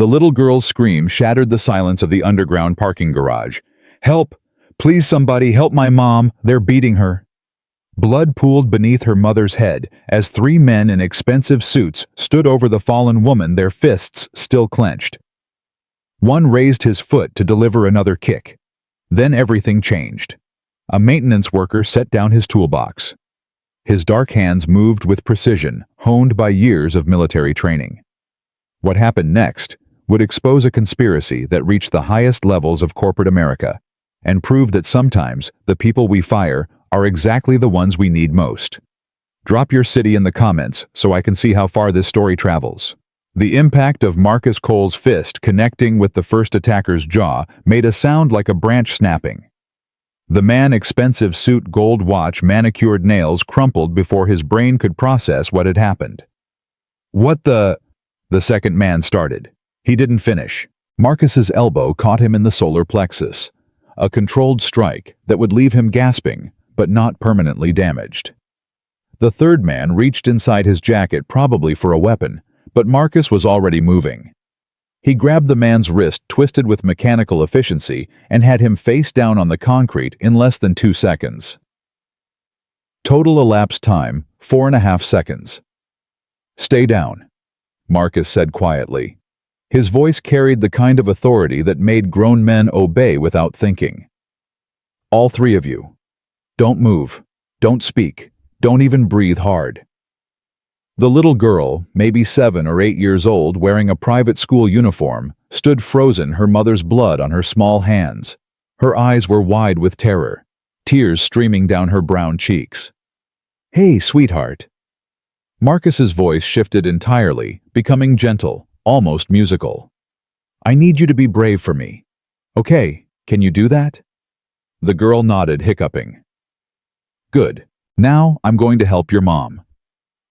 The little girl's scream shattered the silence of the underground parking garage. "Help! Please somebody help my mom! They're beating her!" Blood pooled beneath her mother's head as three men in expensive suits stood over the fallen woman, their fists still clenched. One raised his foot to deliver another kick. Then everything changed. A maintenance worker set down his toolbox. His dark hands moved with precision, honed by years of military training. What happened next would expose a conspiracy that reached the highest levels of corporate America and prove that sometimes the people we fire are exactly the ones we need most. Drop your city in the comments so I can see how far this story travels. The impact of Marcus Cole's fist connecting with the first attacker's jaw made a sound like a branch snapping. The man's expensive suit, gold watch, manicured nails crumpled before his brain could process what had happened. "What the second man started. He didn't finish. Marcus's elbow caught him in the solar plexus, a controlled strike that would leave him gasping, but not permanently damaged. The third man reached inside his jacket, probably for a weapon, but Marcus was already moving. He grabbed the man's wrist, twisted with mechanical efficiency, and had him face down on the concrete in less than 2 seconds. Total elapsed time, 4.5 seconds. "Stay down," Marcus said quietly. His voice carried the kind of authority that made grown men obey without thinking. "All three of you. Don't move. Don't speak. Don't even breathe hard." The little girl, maybe 7 or 8 years old, wearing a private school uniform, stood frozen, her mother's blood on her small hands. Her eyes were wide with terror, tears streaming down her brown cheeks. "Hey, sweetheart." Marcus's voice shifted entirely, becoming gentle, almost musical. "I need you to be brave for me. Okay, can you do that?" The girl nodded, hiccuping. "Good. Now I'm going to help your mom.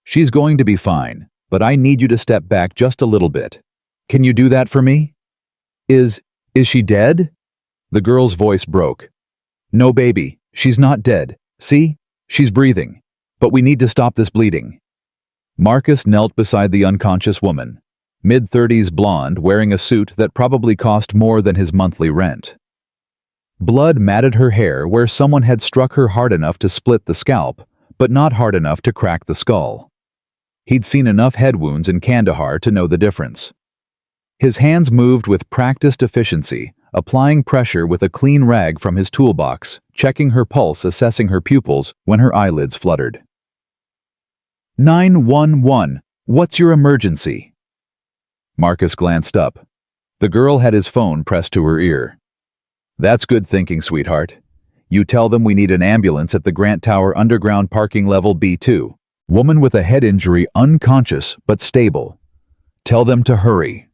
She's going to be fine, but I need you to step back just a little bit. Can you do that for me?" Is she dead?" The girl's voice broke. "No, baby, she's not dead. See? She's breathing. But we need to stop this bleeding." Marcus knelt beside the unconscious woman, mid-30s blonde, wearing a suit that probably cost more than his monthly rent. Blood matted her hair where someone had struck her hard enough to split the scalp, but not hard enough to crack the skull. He'd seen enough head wounds in Kandahar to know the difference. His hands moved with practiced efficiency, applying pressure with a clean rag from his toolbox, checking her pulse, assessing her pupils when her eyelids fluttered. 911, what's your emergency?" Marcus glanced up. The girl had his phone pressed to her ear. "That's good thinking, sweetheart. You tell them we need an ambulance at the Grant Tower underground parking level B2. Woman with a head injury, unconscious but stable. Tell them to hurry."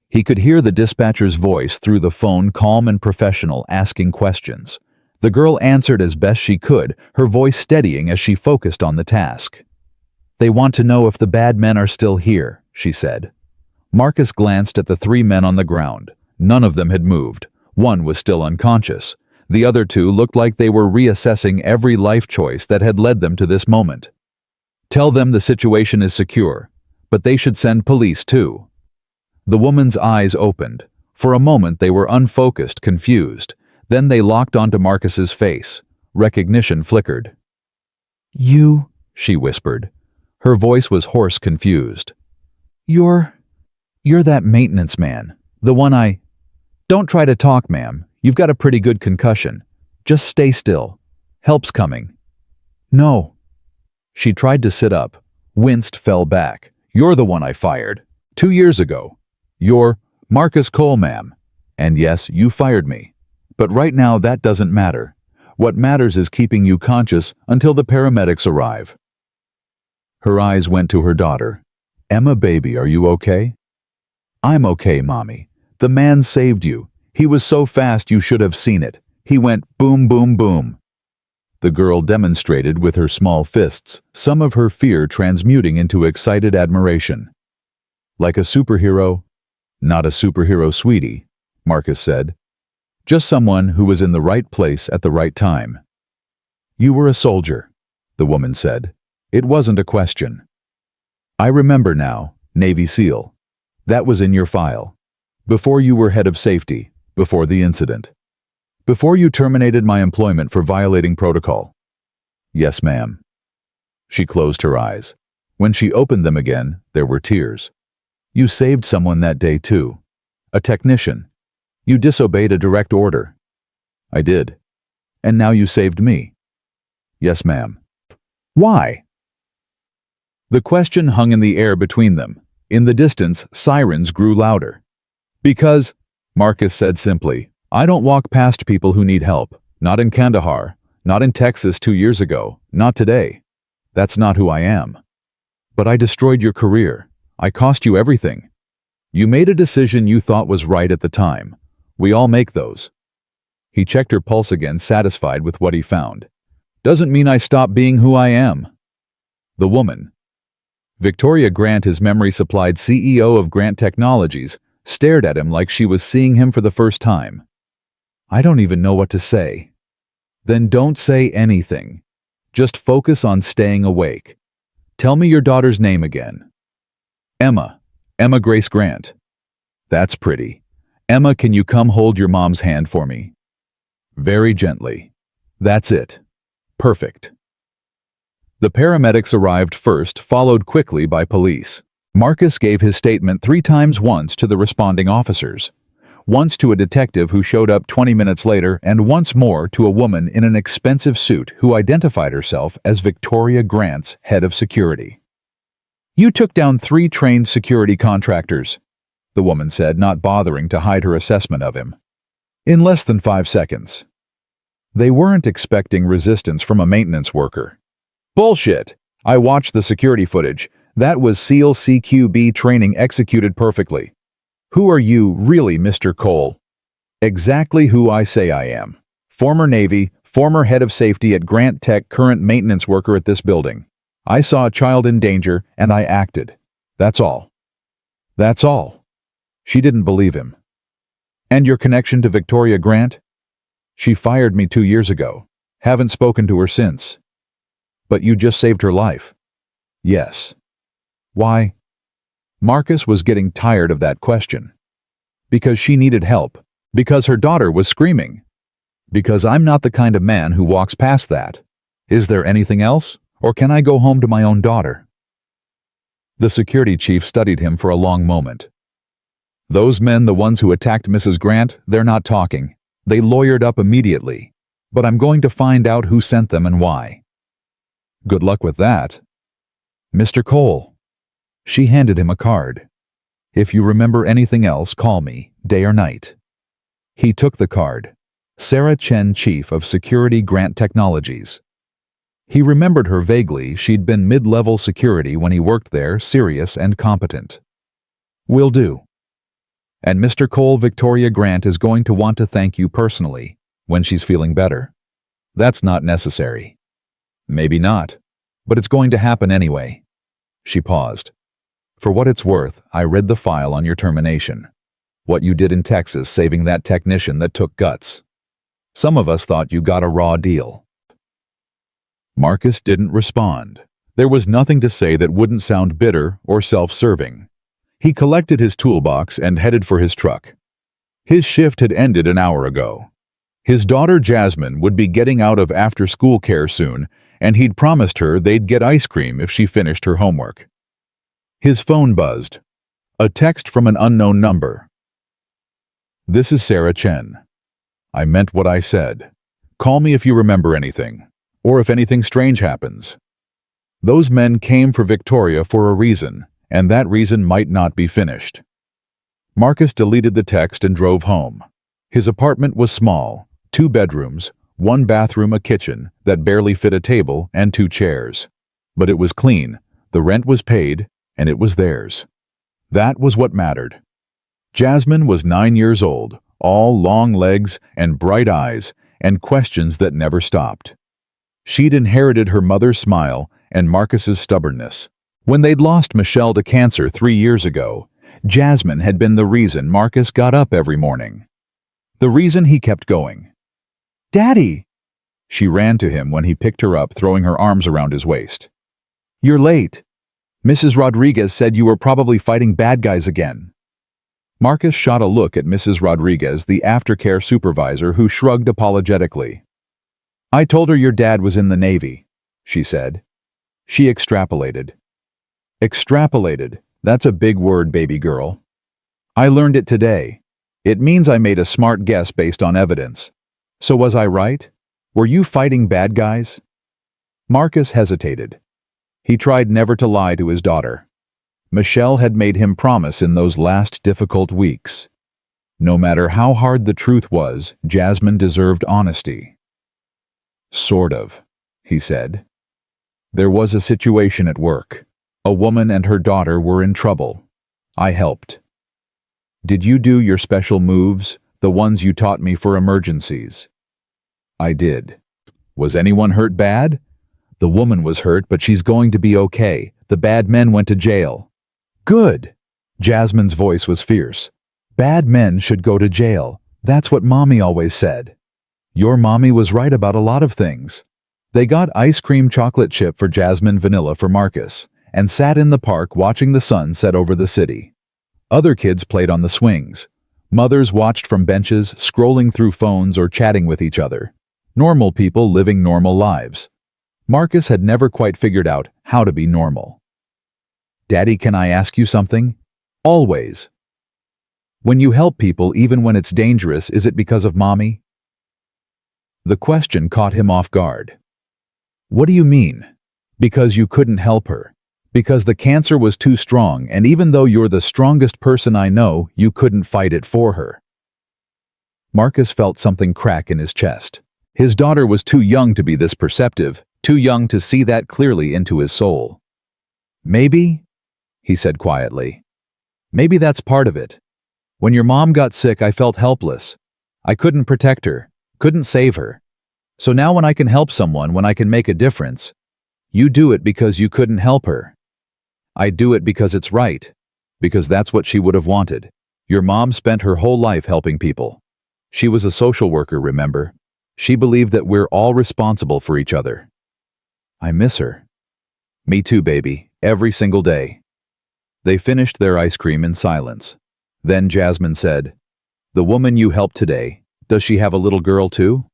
He could hear the dispatcher's voice through the phone, calm and professional, asking questions. The girl answered as best she could, her voice steadying as she focused on the task. "They want to know if the bad men are still here," she said. Marcus glanced at the 3 men on the ground. None of them had moved. One was still unconscious. The other 2 looked like they were reassessing every life choice that had led them to this moment. "Tell them the situation is secure, but they should send police too." The woman's eyes opened. For a moment they were unfocused, confused. Then they locked onto Marcus's face. Recognition flickered. "You," she whispered. Her voice was hoarse, confused. You're that maintenance man. The one I..." "Don't try to talk, ma'am. You've got a pretty good concussion. Just stay still. Help's coming." "No." She tried to sit up, winced, fell back. "You're the one I fired. 2 years ago. You're Marcus Cole, ma'am. And yes, you fired me. But right now that doesn't matter. What matters is keeping you conscious until the paramedics arrive." Her eyes went to her daughter. "Emma, baby, are you okay?" "I'm okay, Mommy. The man saved you. He was so fast you should have seen it. He went boom, boom, boom." The girl demonstrated with her small fists, some of her fear transmuting into excited admiration. "Like a superhero?" "Not a superhero, sweetie," Marcus said. "Just someone who was in the right place at the right time." "You were a soldier," the woman said. It wasn't a question. "I remember now, Navy SEAL. That was in your file. Before you were head of safety, before the incident. Before you terminated my employment for violating protocol. Yes, ma'am. She closed her eyes. When she opened them again, there were tears. You saved someone that day too. A technician. You disobeyed a direct order. I did. And now you saved me. Yes, ma'am. Why? The question hung in the air between them. In the distance, sirens grew louder. Because, Marcus said simply, I don't walk past people who need help. Not in Kandahar. Not in Texas 2 years ago. Not today. That's not who I am. But I destroyed your career. I cost you everything. You made a decision you thought was right at the time. We all make those. He checked her pulse again, satisfied with what he found. Doesn't mean I stop being who I am. The woman. Victoria Grant, his memory-supplied CEO of Grant Technologies, stared at him like she was seeing him for the first time. I don't even know what to say. Then don't say anything. Just focus on staying awake. Tell me your daughter's name again. Emma. Emma Grace Grant. That's pretty. Emma, can you come hold your mom's hand for me? Very gently. That's it. Perfect. The paramedics arrived first, followed quickly by police. Marcus gave his statement 3 times, once to the responding officers, once to a detective who showed up 20 minutes later, and once more to a woman in an expensive suit who identified herself as Victoria Grant's head of security. You took down 3 trained security contractors, the woman said, not bothering to hide her assessment of him. In less than 5 seconds. They weren't expecting resistance from a maintenance worker. Bullshit! I watched the security footage. That was SEAL CQB training executed perfectly. Who are you, really, Mr. Cole? Exactly who I say I am. Former Navy, former head of safety at Grant Tech, current maintenance worker at this building. I saw a child in danger, and I acted. That's all. That's all. She didn't believe him. And your connection to Victoria Grant? She fired me 2 years ago. Haven't spoken to her since. But you just saved her life. Yes. Why? Marcus was getting tired of that question. Because she needed help. Because her daughter was screaming. Because I'm not the kind of man who walks past that. Is there anything else? Or can I go home to my own daughter? The security chief studied him for a long moment. Those men, the ones who attacked Mrs. Grant, they're not talking. They lawyered up immediately. But I'm going to find out who sent them and why. Good luck with that. Mr. Cole. She handed him a card. If you remember anything else, call me, day or night. He took the card. Sarah Chen, Chief of Security, Grant Technologies. He remembered her vaguely. She'd been mid-level security when he worked there, serious and competent. Will do. And Mr. Cole, Victoria Grant is going to want to thank you personally when she's feeling better. That's not necessary. Maybe not, but it's going to happen anyway. She paused. For what it's worth, I read the file on your termination. What you did in Texas, saving that technician that took guts. Some of us thought you got a raw deal. Marcus didn't respond. There was nothing to say that wouldn't sound bitter or self-serving. He collected his toolbox and headed for his truck. His shift had ended an hour ago. His daughter Jasmine would be getting out of after-school care soon, and he'd promised her they'd get ice cream if she finished her homework. His phone buzzed. A text from an unknown number. This is Sarah Chen. I meant what I said. Call me if you remember anything, or if anything strange happens. Those men came for Victoria for a reason, and that reason might not be finished. Marcus deleted the text and drove home. His apartment was small, 2 bedrooms, 1 bathroom, a kitchen that barely fit a table, and 2 chairs. But it was clean, the rent was paid, and it was theirs. That was what mattered. Jasmine was 9 years old, all long legs and bright eyes, and questions that never stopped. She'd inherited her mother's smile and Marcus's stubbornness. When they'd lost Michelle to cancer 3 years ago, Jasmine had been the reason Marcus got up every morning. The reason he kept going. Daddy! She ran to him when he picked her up, throwing her arms around his waist. You're late. Mrs. Rodriguez said you were probably fighting bad guys again. Marcus shot a look at Mrs. Rodriguez, the aftercare supervisor, who shrugged apologetically. "I told her your dad was in the Navy," she said. She extrapolated. Extrapolated, that's a big word, baby girl. I learned it today. It means I made a smart guess based on evidence. So was I right? Were you fighting bad guys? Marcus hesitated. He tried never to lie to his daughter. Michelle had made him promise in those last difficult weeks. No matter how hard the truth was, Jasmine deserved honesty. Sort of, he said. There was a situation at work. A woman and her daughter were in trouble. I helped. Did you do your special moves, the ones you taught me for emergencies? I did. Was anyone hurt bad? The woman was hurt, but she's going to be okay. The bad men went to jail. Good! Jasmine's voice was fierce. Bad men should go to jail. That's what Mommy always said. Your mommy was right about a lot of things. They got ice cream chocolate chip for Jasmine, vanilla for Marcus, and sat in the park watching the sun set over the city. Other kids played on the swings. Mothers watched from benches, scrolling through phones or chatting with each other. Normal people living normal lives. Marcus had never quite figured out how to be normal. Daddy, can I ask you something? Always. When you help people even when it's dangerous, is it because of Mommy? The question caught him off guard. What do you mean? Because you couldn't help her. Because the cancer was too strong, and even though you're the strongest person I know, you couldn't fight it for her. Marcus felt something crack in his chest. His daughter was too young to be this perceptive, too young to see that clearly into his soul. Maybe, he said quietly. Maybe that's part of it. When your mom got sick, I felt helpless. I couldn't protect her, couldn't save her. So now when I can help someone, when I can make a difference, you do it because you couldn't help her. I do it because it's right, because that's what she would have wanted. Your mom spent her whole life helping people. She was a social worker, remember? She believed that we're all responsible for each other. I miss her. Me too, baby, every single day. They finished their ice cream in silence. Then Jasmine said, "The woman you helped today, does she have a little girl too?"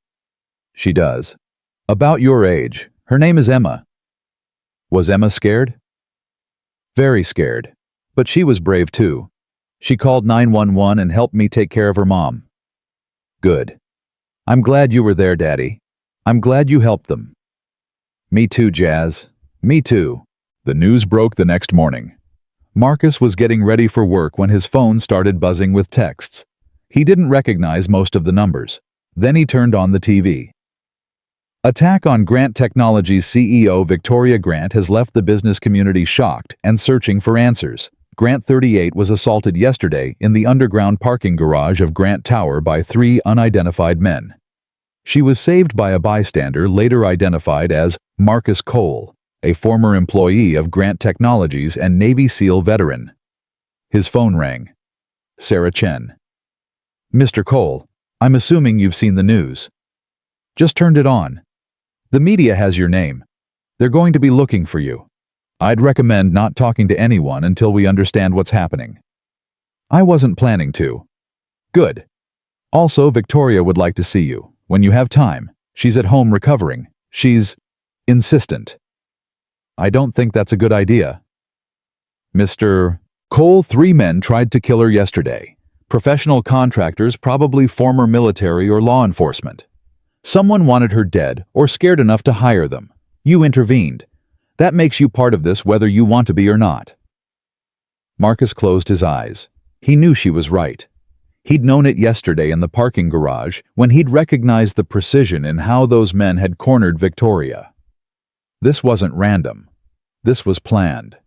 "She does. About your age. Her name is Emma." Was Emma scared? Very scared. But she was brave too. She called 911 and helped me take care of her mom. Good. I'm glad you were there, Daddy. I'm glad you helped them. Me too, Jazz. Me too. The news broke the next morning. Marcus was getting ready for work when his phone started buzzing with texts. He didn't recognize most of the numbers. Then he turned on the TV. Attack on Grant Technologies CEO Victoria Grant has left the business community shocked and searching for answers. Grant 38 was assaulted yesterday in the underground parking garage of Grant Tower by 3 unidentified men. She was saved by a bystander later identified as Marcus Cole, a former employee of Grant Technologies and Navy SEAL veteran. His phone rang. Sarah Chen. "Mr. Cole, I'm assuming you've seen the news. Just turned it on. The media has your name. They're going to be looking for you. I'd recommend not talking to anyone until we understand what's happening." I wasn't planning to. Good. Also, Victoria would like to see you. When you have time. She's at home recovering. She's insistent. I don't think that's a good idea. Mr. Cole, 3 men tried to kill her yesterday. Professional contractors, probably former military or law enforcement. Someone wanted her dead or scared enough to hire them. You intervened. That makes you part of this whether you want to be or not. Marcus closed his eyes. He knew she was right. He'd known it yesterday in the parking garage when he'd recognized the precision in how those men had cornered Victoria. This wasn't random. This was planned.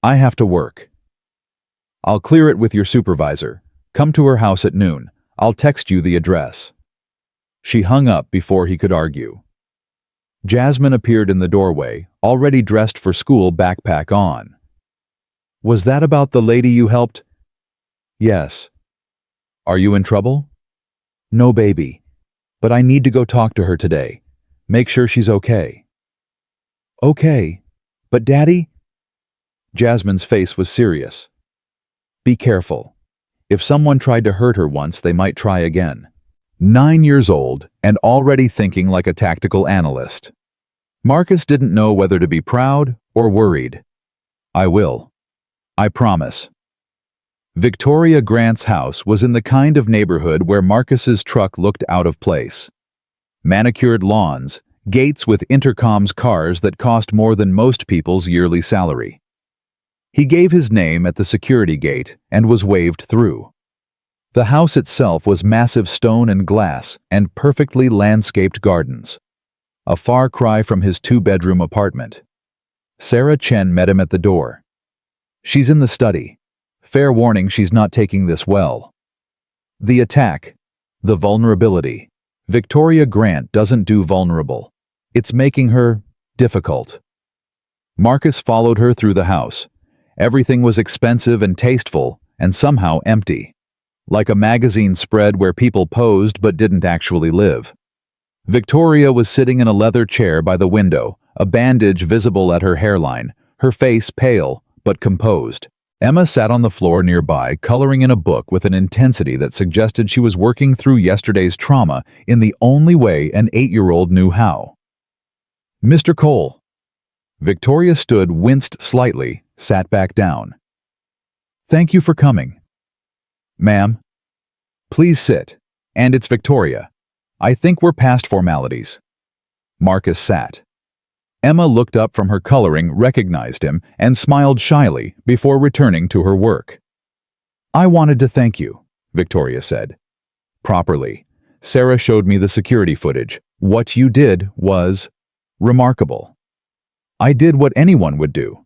I have to work. I'll clear it with your supervisor. Come to her house at noon. I'll text you the address. She hung up before he could argue. Jasmine appeared in the doorway, already dressed for school, backpack on. Was that about the lady you helped? Yes. Are you in trouble? No, baby. But I need to go talk to her today. Make sure she's okay. Okay. But Daddy? Jasmine's face was serious. Be careful. If someone tried to hurt her once, they might try again. 9 years old and already thinking like a tactical analyst. Marcus didn't know whether to be proud or worried. I will. I promise. Victoria Grant's house was in the kind of neighborhood where Marcus's truck looked out of place. Manicured lawns, gates with intercoms, cars that cost more than most people's yearly salary. He gave his name at the security gate and was waved through. The house itself was massive stone and glass and perfectly landscaped gardens. A far cry from his 2-bedroom apartment. Sarah Chen met him at the door. She's in the study. Fair warning, she's not taking this well. The attack. The vulnerability. Victoria Grant doesn't do vulnerable. It's making her difficult. Marcus followed her through the house. Everything was expensive and tasteful, and somehow empty. Like a magazine spread where people posed but didn't actually live. Victoria was sitting in a leather chair by the window, a bandage visible at her hairline, her face pale but composed. Emma sat on the floor nearby, coloring in a book with an intensity that suggested she was working through yesterday's trauma in the only way an 8-year-old knew how. Mr. Cole. Victoria stood, winced slightly, sat back down. Thank you for coming. Ma'am. Please sit. And it's Victoria. I think we're past formalities. Marcus sat. Emma looked up from her coloring, recognized him, and smiled shyly before returning to her work. I wanted to thank you, Victoria said. Properly. Sarah showed me the security footage. What you did was remarkable. I did what anyone would do.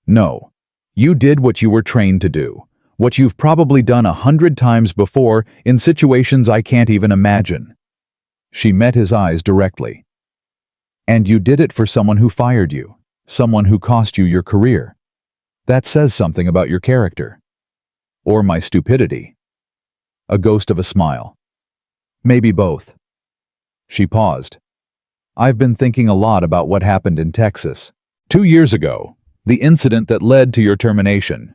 No. You did what you were trained to do. What you've probably done 100 times before in situations I can't even imagine. She met his eyes directly. And you did it for someone who fired you, someone who cost you your career. That says something about your character. Or my stupidity. A ghost of a smile. Maybe both. She paused. I've been thinking a lot about what happened in Texas. 2 years ago, the incident that led to your termination.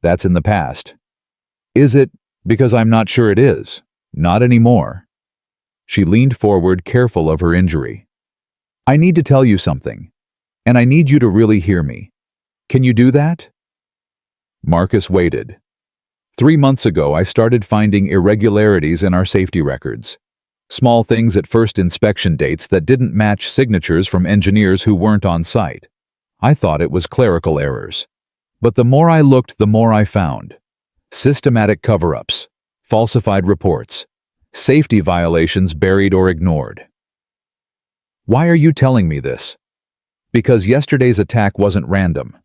That's in the past. Is it? Because I'm not sure it is. Not anymore. She leaned forward, careful of her injury. I need to tell you something, and I need you to really hear me. Can you do that? Marcus waited. 3 months ago, I started finding irregularities in our safety records. Small things at first inspection dates that didn't match signatures from engineers who weren't on site. I thought it was clerical errors. But the more I looked, the more I found. Systematic cover-ups, falsified reports, safety violations buried or ignored. Why are you telling me this? Because yesterday's attack wasn't random.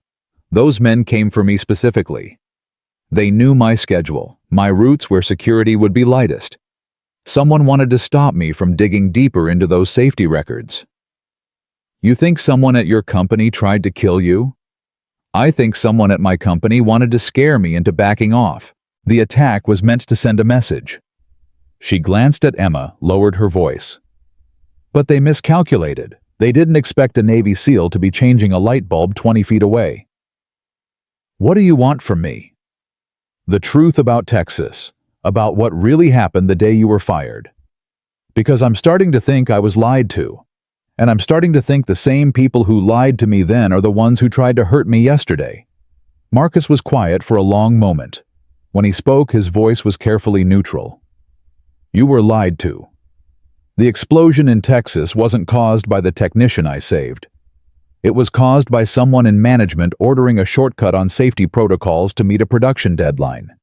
Those men came for me specifically. They knew my schedule, my routes where security would be lightest. Someone wanted to stop me from digging deeper into those safety records. You think someone at your company tried to kill you? I think someone at my company wanted to scare me into backing off. The attack was meant to send a message. She glanced at Emma, lowered her voice. But they miscalculated. They didn't expect a Navy SEAL to be changing a light bulb 20 feet away. What do you want from me? The truth about Texas, about what really happened the day you were fired. Because I'm starting to think I was lied to. And I'm starting to think the same people who lied to me then are the ones who tried to hurt me yesterday. Marcus was quiet for a long moment. When he spoke, his voice was carefully neutral. You were lied to. The explosion in Texas wasn't caused by the technician I saved. It was caused by someone in management ordering a shortcut on safety protocols to meet a production deadline.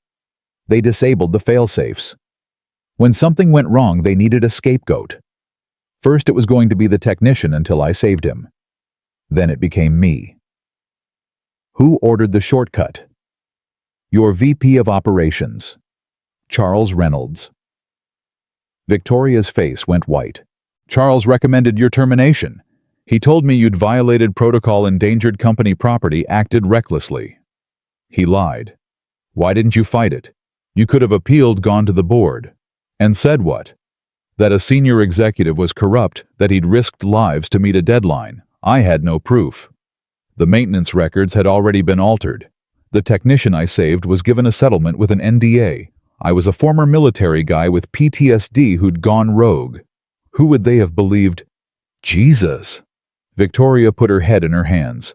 They disabled the fail-safes. When something went wrong, they needed a scapegoat. First, it was going to be the technician until I saved him. Then it became me. Who ordered the shortcut? Your VP of Operations, Charles Reynolds. Victoria's face went white. Charles recommended your termination. He told me you'd violated protocol, endangered company property, acted recklessly. He lied. Why didn't you fight it? You could have appealed, gone to the board. And said what? That a senior executive was corrupt, that he'd risked lives to meet a deadline. I had no proof. The maintenance records had already been altered. The technician I saved was given a settlement with an NDA. I was a former military guy with PTSD who'd gone rogue. Who would they have believed? Jesus! Victoria put her head in her hands.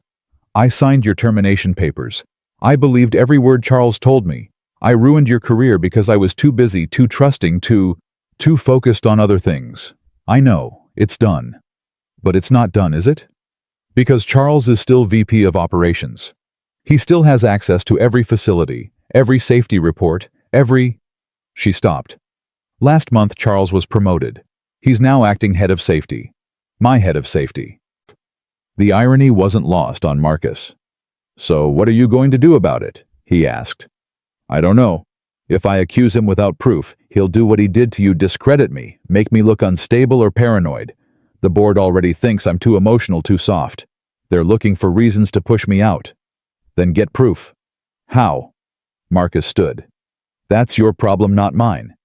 I signed your termination papers. I believed every word Charles told me. I ruined your career because I was too busy, too trusting, too focused on other things. I know, it's done. But it's not done, is it? Because Charles is still VP of Operations. He still has access to every facility, every safety report, every... She stopped. Last month, Charles was promoted. He's now acting head of safety. My head of safety. The irony wasn't lost on Marcus. So what are you going to do about it? He asked. I don't know. If I accuse him without proof, he'll do what he did to you, discredit me, make me look unstable or paranoid. The board already thinks I'm too emotional, too soft. They're looking for reasons to push me out. Then get proof. How? Marcus stood. That's your problem, not mine.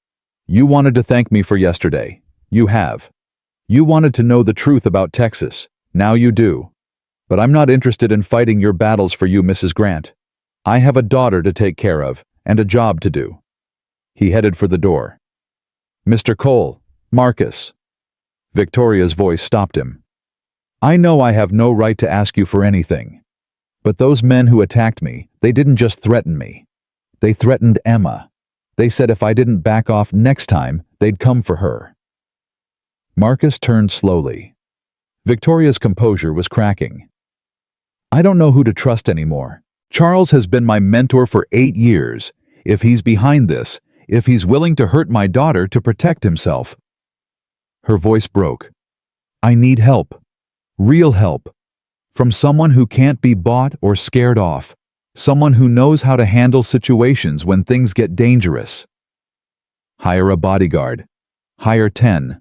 You wanted to thank me for yesterday. You have. You wanted to know the truth about Texas. Now you do. But I'm not interested in fighting your battles for you, Mrs. Grant. I have a daughter to take care of, and a job to do. He headed for the door. Mr. Cole, Marcus. Victoria's voice stopped him. I know I have no right to ask you for anything. But those men who attacked me, they didn't just threaten me. They threatened Emma. They said if I didn't back off next time, they'd come for her. Marcus turned slowly. Victoria's composure was cracking. I don't know who to trust anymore. Charles has been my mentor for 8 years. If he's behind this, if he's willing to hurt my daughter to protect himself. Her voice broke. I need help. Real help. From someone who can't be bought or scared off. Someone who knows how to handle situations when things get dangerous. Hire a bodyguard. Hire 10.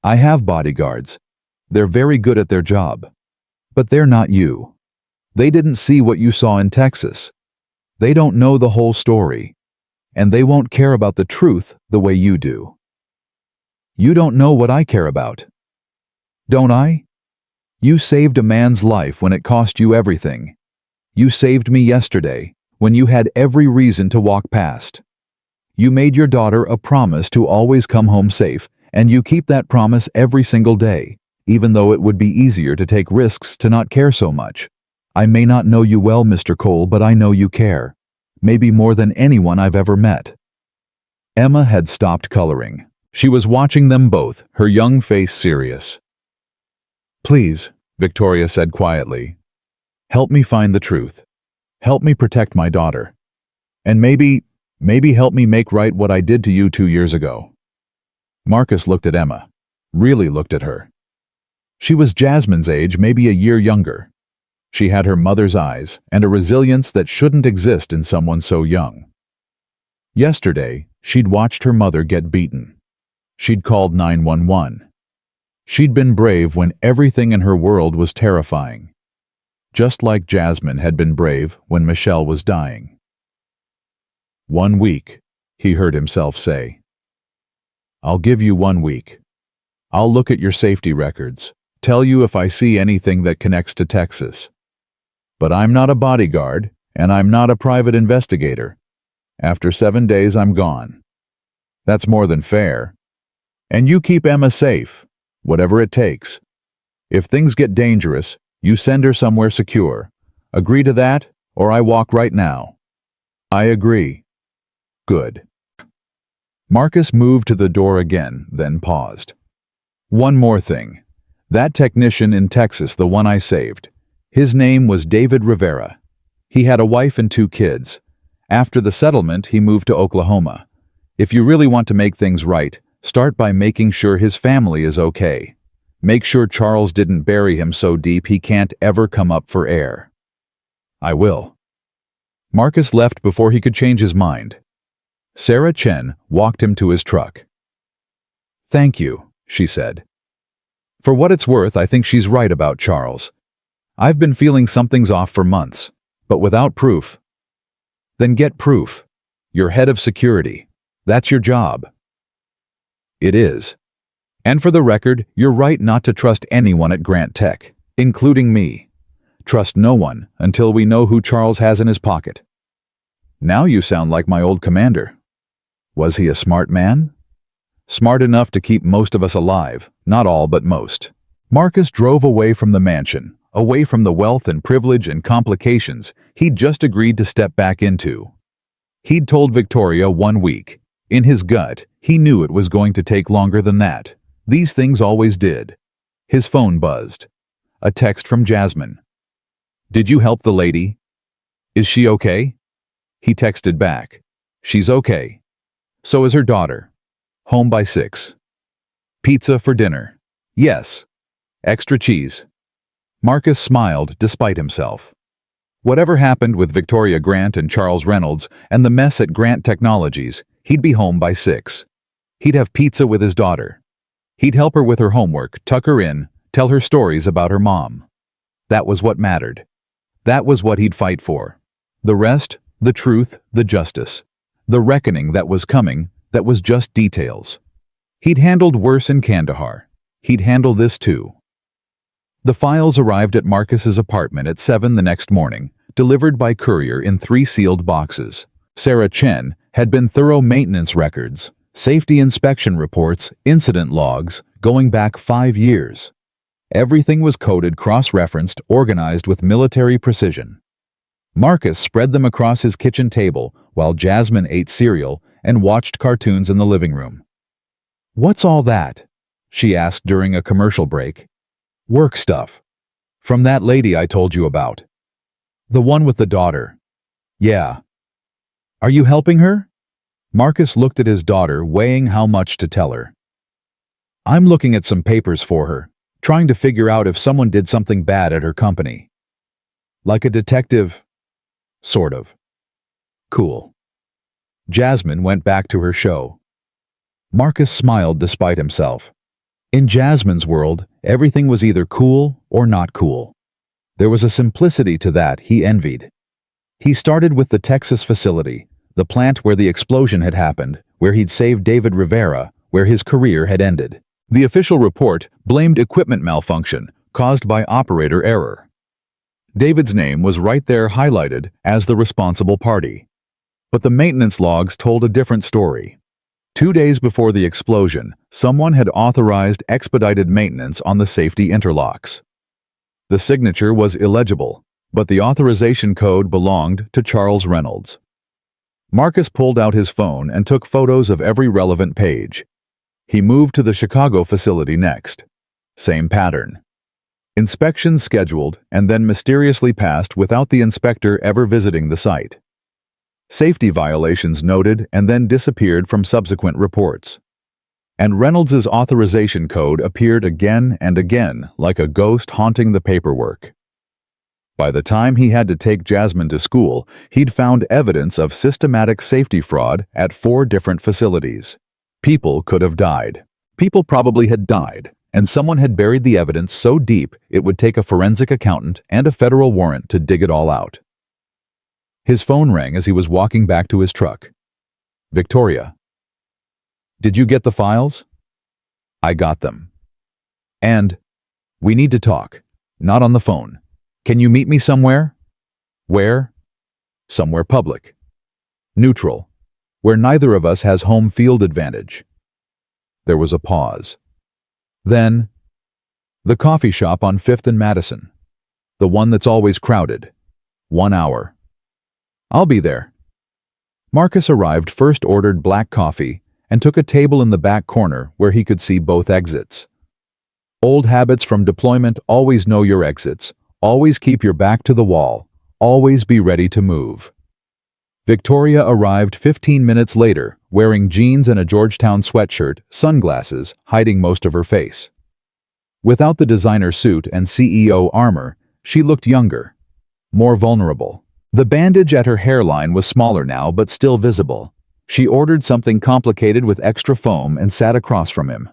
I have bodyguards. They're very good at their job. But they're not you. They didn't see what you saw in Texas. They don't know the whole story. And they won't care about the truth the way you do. You don't know what I care about. Don't I? You saved a man's life when it cost you everything. You saved me yesterday, when you had every reason to walk past. You made your daughter a promise to always come home safe, and you keep that promise every single day, even though it would be easier to take risks to not care so much. I may not know you well, Mr. Cole, but I know you care. Maybe more than anyone I've ever met. Emma had stopped coloring. She was watching them both, her young face serious. Please, Victoria said quietly. Help me find the truth. Help me protect my daughter. And maybe help me make right what I did to you 2 years ago. Marcus looked at Emma. Really looked at her. She was Jasmine's age, maybe a year younger. She had her mother's eyes and a resilience that shouldn't exist in someone so young. Yesterday, she'd watched her mother get beaten. She'd called 911. She'd been brave when everything in her world was terrifying. Just like Jasmine had been brave when Michelle was dying. 1 week, he heard himself say. I'll give you 1 week. I'll look at your safety records, tell you if I see anything that connects to Texas. But I'm not a bodyguard, and I'm not a private investigator. After 7 days, I'm gone. That's more than fair. And you keep Emma safe, whatever it takes. If things get dangerous, you send her somewhere secure. Agree to that, or I walk right now. I agree. Good. Marcus moved to the door again, then paused. One more thing. That technician in Texas, the one I saved. His name was David Rivera. He had a wife and 2 kids. After the settlement, he moved to Oklahoma. If you really want to make things right, start by making sure his family is okay. Make sure Charles didn't bury him so deep he can't ever come up for air. I will. Marcus left before he could change his mind. Sarah Chen walked him to his truck. Thank you, she said. For what it's worth, I think she's right about Charles. I've been feeling something's off for months, but without proof. Then get proof. You're head of security. That's your job. It is. And for the record, you're right not to trust anyone at Grant Tech, including me. Trust no one until we know who Charles has in his pocket. Now you sound like my old commander. Was he a smart man? Smart enough to keep most of us alive, not all but most. Marcus drove away from the mansion, away from the wealth and privilege and complications he'd just agreed to step back into. He'd told Victoria 1 week. In his gut, he knew it was going to take longer than that. These things always did. His phone buzzed. A text from Jasmine. "Did you help the lady? Is she okay?" He texted back. "She's okay. So is her daughter. Home by 6. Pizza for dinner. Yes. Extra cheese." Marcus smiled despite himself. Whatever happened with Victoria Grant and Charles Reynolds and the mess at Grant Technologies, he'd be home by 6. He'd have pizza with his daughter. He'd help her with her homework, tuck her in, tell her stories about her mom. That was what mattered. That was what he'd fight for. The rest, the truth, the justice. The reckoning that was coming, that was just details. He'd handled worse in Kandahar. He'd handle this too. The files arrived at Marcus's apartment at 7 the next morning, delivered by courier in 3 sealed boxes. Sarah Chen had been thorough maintenance records, safety inspection reports, incident logs, going back 5 years. Everything was coded, cross-referenced, organized with military precision. Marcus spread them across his kitchen table while Jasmine ate cereal and watched cartoons in the living room. "What's all that?" she asked during a commercial break. "Work stuff. From that lady I told you about. The one with the daughter." "Yeah." "Are you helping her?" Marcus looked at his daughter, weighing how much to tell her. "I'm looking at some papers for her, trying to figure out if someone did something bad at her company." "Like a detective?" "Sort of." "Cool." Jasmine went back to her show. Marcus smiled despite himself. In Jasmine's world, everything was either cool or not cool. There was a simplicity to that he envied. He started with the Texas facility, the plant where the explosion had happened, where he'd saved David Rivera, where his career had ended. The official report blamed equipment malfunction caused by operator error. David's name was right there highlighted as the responsible party. But the maintenance logs told a different story. 2 days before the explosion, someone had authorized expedited maintenance on the safety interlocks. The signature was illegible, but the authorization code belonged to Charles Reynolds. Marcus pulled out his phone and took photos of every relevant page. He moved to the Chicago facility next. Same pattern. Inspections scheduled and then mysteriously passed without the inspector ever visiting the site. Safety violations noted and then disappeared from subsequent reports. And Reynolds's authorization code appeared again and again like a ghost haunting the paperwork. By the time he had to take Jasmine to school, he'd found evidence of systematic safety fraud at 4 different facilities. People could have died. People probably had died, and someone had buried the evidence so deep it would take a forensic accountant and a federal warrant to dig it all out. His phone rang as he was walking back to his truck. "Victoria." "Did you get the files?" "I got them." "And we need to talk. Not on the phone. Can you meet me somewhere?" "Where?" "Somewhere public. Neutral. Where neither of us has home field advantage." There was a pause. Then, "The coffee shop on 5th and Madison. The one that's always crowded. 1 hour." "I'll be there." Marcus arrived, first ordered black coffee, and took a table in the back corner where he could see both exits. Old habits from deployment: always know your exits, always keep your back to the wall, always be ready to move. Victoria arrived 15 minutes later, wearing jeans and a Georgetown sweatshirt, sunglasses, hiding most of her face. Without the designer suit and CEO armor, she looked younger, more vulnerable. The bandage at her hairline was smaller now, but still visible. She ordered something complicated with extra foam and sat across from him.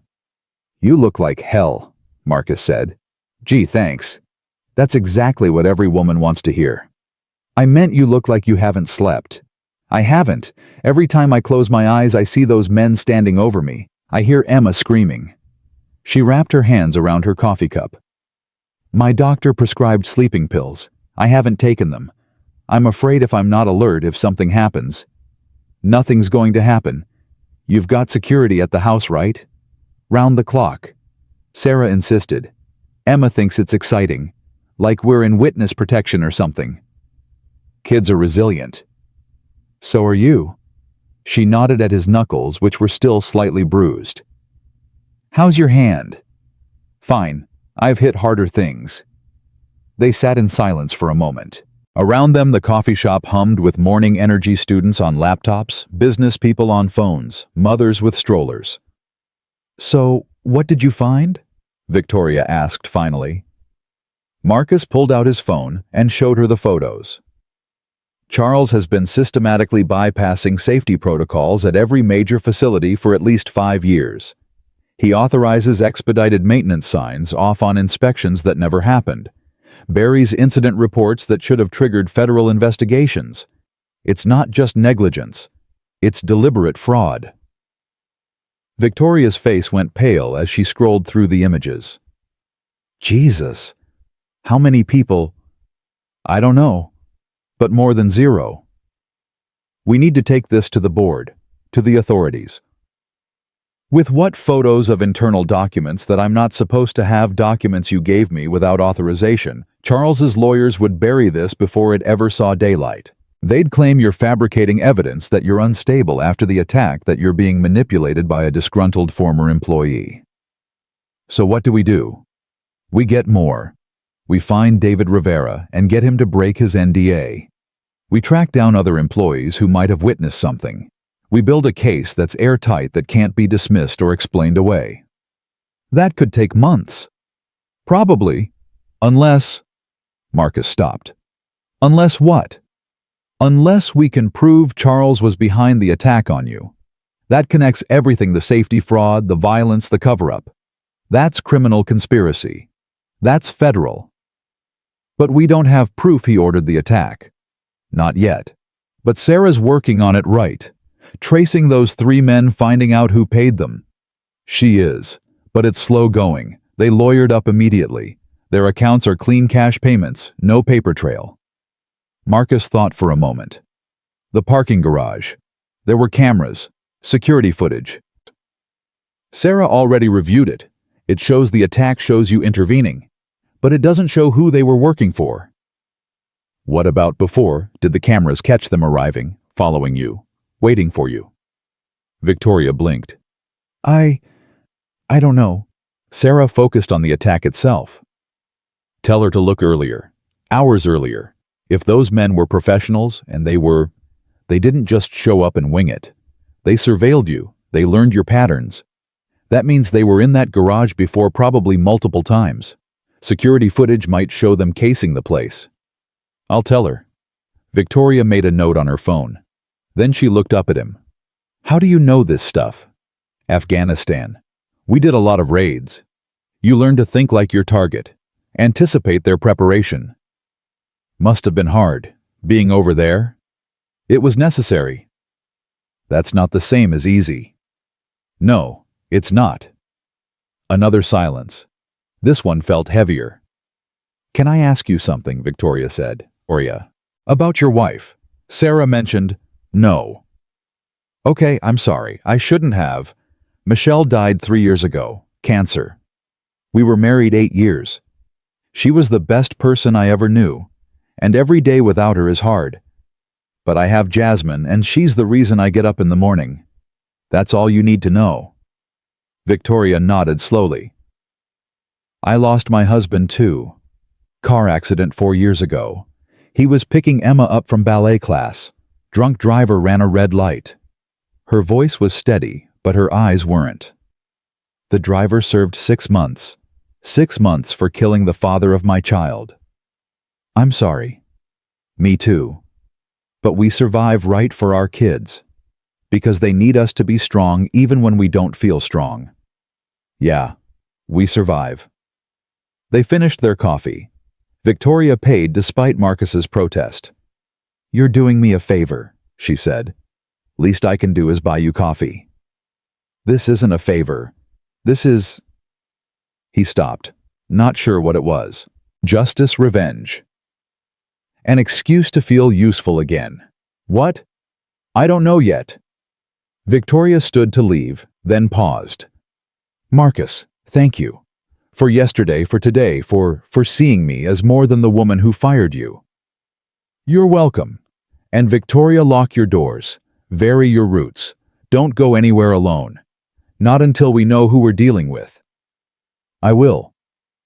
"You look like hell," Marcus said. "Gee, thanks. That's exactly what every woman wants to hear." "I meant you look like you haven't slept." "I haven't. Every time I close my eyes, I see those men standing over me. I hear Emma screaming." She wrapped her hands around her coffee cup. "My doctor prescribed sleeping pills. I haven't taken them. I'm afraid if I'm not alert, if something happens. Nothing's going to happen. You've got security at the house, right? Round the clock. Sarah insisted. Emma thinks it's exciting, like we're in witness protection or something. Kids are resilient. So are you. She nodded at his knuckles, which were still slightly bruised. How's your hand? Fine. I've hit harder things. They sat in silence for a moment. Around them, the coffee shop hummed with morning energy students on laptops, business people on phones, mothers with strollers. So, what did you find? Victoria asked finally. Marcus pulled out his phone and showed her the photos. Charles has been systematically bypassing safety protocols at every major facility for at least 5 years. He authorizes expedited maintenance signs off on inspections that never happened. Buries incident reports that should have triggered federal investigations. It's not just negligence. It's deliberate fraud. Victoria's face went pale as she scrolled through the images. Jesus. How many people? I don't know, but more than 0. We need to take this to the board, to the authorities. With what photos of internal documents that I'm not supposed to have, documents you gave me without authorization? Charles's lawyers would bury this before it ever saw daylight. They'd claim you're fabricating evidence that you're unstable after the attack, that you're being manipulated by a disgruntled former employee. So what do? We get more. We find David Rivera and get him to break his NDA. We track down other employees who might have witnessed something. We build a case that's airtight, that can't be dismissed or explained away. That could take months. Probably. Unless... Marcus stopped. Unless what? Unless we can prove Charles was behind the attack on you. That connects everything: the safety fraud, the violence, the cover-up. That's criminal conspiracy. That's federal. But we don't have proof he ordered the attack. Not yet. But Sarah's working on it, right? Tracing those 3 men, finding out who paid them. She is. But it's slow going. They lawyered up immediately. Their accounts are clean cash payments, no paper trail. Marcus thought for a moment. The parking garage. There were cameras, security footage. Sarah already reviewed it. It shows the attack, shows you intervening. But it doesn't show who they were working for. What about before? Did the cameras catch them arriving, following you, waiting for you? Victoria blinked. I don't know. Sarah focused on the attack itself. Tell her to look earlier, hours earlier. If those men were professionals, and they didn't just show up and wing it. They surveilled you, they learned your patterns. That means they were in that garage before, probably multiple times. Security footage might show them casing the place. I'll tell her. Victoria made a note on her phone. Then she looked up at him. How do you know this stuff? Afghanistan. We did a lot of raids. You learn to think like your target. Anticipate their preparation. Must have been hard, being over there. It was necessary. That's not the same as easy. No, it's not. Another silence. This one felt heavier. Can I ask you something? Victoria said. Oria. About your wife. Sarah mentioned, no. Okay, I'm sorry. I shouldn't have. Michelle died 3 years ago. Cancer. We were married 8 years. She was the best person I ever knew, and every day without her is hard. But I have Jasmine, and she's the reason I get up in the morning. That's all you need to know. Victoria nodded slowly. I lost my husband too. Car accident 4 years ago. He was picking Emma up from ballet class. Drunk driver ran a red light. Her voice was steady, but her eyes weren't. The driver served 6 months. 6 months for killing the father of my child. I'm sorry. Me too. But we survive, right, for our kids. Because they need us to be strong even when we don't feel strong. Yeah, we survive. They finished their coffee. Victoria paid despite Marcus's protest. You're doing me a favor, she said. Least I can do is buy you coffee. This isn't a favor. This is... He stopped, not sure what it was. Justice, revenge. An excuse to feel useful again. What? I don't know yet. Victoria stood to leave, then paused. Marcus, thank you. For yesterday, for today, for seeing me as more than the woman who fired you. You're welcome. And Victoria, lock your doors. Vary your routes. Don't go anywhere alone. Not until we know who we're dealing with. I will.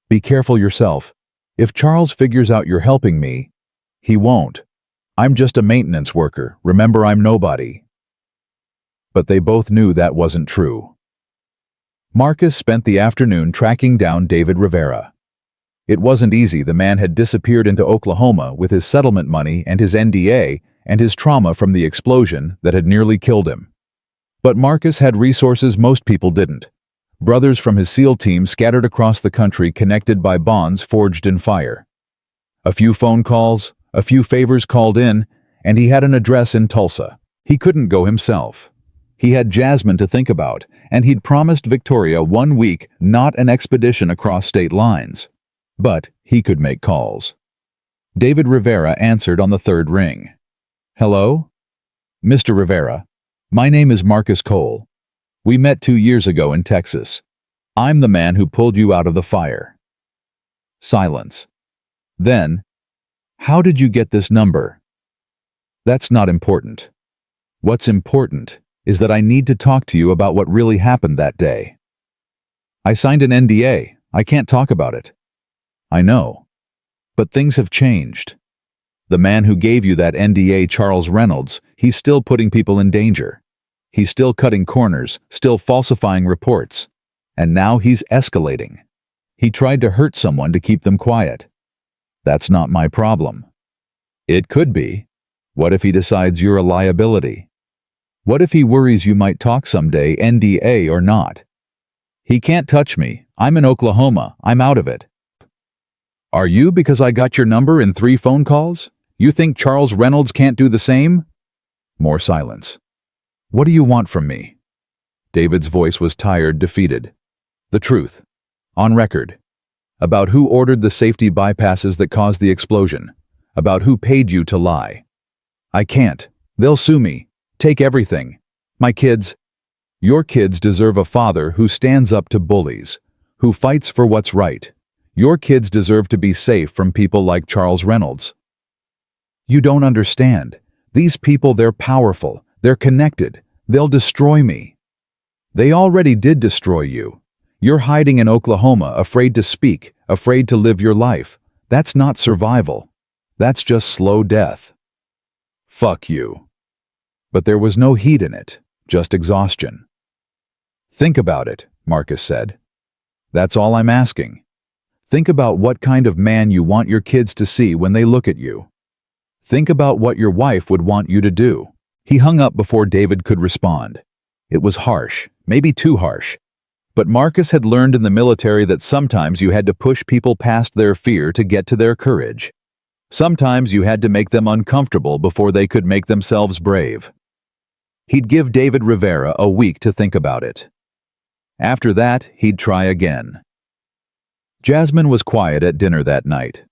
Be careful yourself. If Charles figures out you're helping me, he won't. I'm just a maintenance worker. Remember, I'm nobody. But they both knew that wasn't true. Marcus spent the afternoon tracking down David Rivera. It wasn't easy. The man had disappeared into Oklahoma with his settlement money and his NDA and his trauma from the explosion that had nearly killed him. But Marcus had resources most people didn't. Brothers from his SEAL team scattered across the country, connected by bonds forged in fire. A few phone calls, a few favors called in, and he had an address in Tulsa. He couldn't go himself. He had Jasmine to think about, and he'd promised Victoria 1 week, not an expedition across state lines. But he could make calls. David Rivera answered on the third ring. Hello? Mr. Rivera, my name is Marcus Cole. We met 2 years ago in Texas. I'm the man who pulled you out of the fire. Silence. Then, how did you get this number? That's not important. What's important is that I need to talk to you about what really happened that day. I signed an NDA. I can't talk about it. I know. But things have changed. The man who gave you that NDA, Charles Reynolds, he's still putting people in danger. He's still cutting corners, still falsifying reports. And now he's escalating. He tried to hurt someone to keep them quiet. That's not my problem. It could be. What if he decides you're a liability? What if he worries you might talk someday, NDA or not? He can't touch me. I'm in Oklahoma. I'm out of it. Are you, because I got your number in 3 phone calls? You think Charles Reynolds can't do the same? More silence. What do you want from me? David's voice was tired, defeated. The truth. On record. About who ordered the safety bypasses that caused the explosion. About who paid you to lie. I can't. They'll sue me. Take everything. My kids. Your kids deserve a father who stands up to bullies, who fights for what's right. Your kids deserve to be safe from people like Charles Reynolds. You don't understand. These people, they're powerful. They're connected. They'll destroy me. They already did destroy you. You're hiding in Oklahoma, afraid to speak, afraid to live your life. That's not survival. That's just slow death. Fuck you. But there was no heat in it, just exhaustion. Think about it, Marcus said. That's all I'm asking. Think about what kind of man you want your kids to see when they look at you. Think about what your wife would want you to do. He hung up before David could respond. It was harsh, maybe too harsh. But Marcus had learned in the military that sometimes you had to push people past their fear to get to their courage. Sometimes you had to make them uncomfortable before they could make themselves brave. He'd give David Rivera a week to think about it. After that, he'd try again. Jasmine was quiet at dinner that night.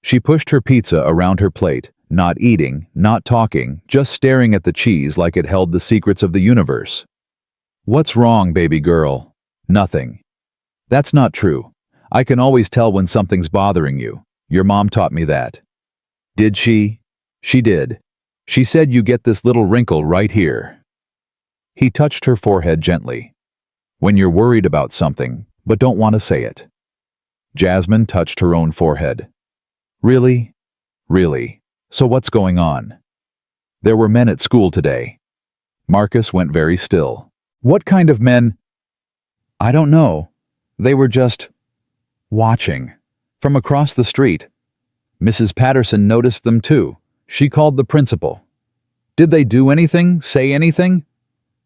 She pushed her pizza around her plate, not eating, not talking, just staring at the cheese like it held the secrets of the universe. What's wrong, baby girl? Nothing. That's not true. I can always tell when something's bothering you. Your mom taught me that. Did she? She did. She said you get this little wrinkle right here. He touched her forehead gently. When you're worried about something, but don't want to say it. Jasmine touched her own forehead. Really? Really? So what's going on? There were men at school today. Marcus went very still. What kind of men? I don't know. They were just watching. From across the street. Mrs. Patterson noticed them too. She called the principal. Did they do anything? Say anything?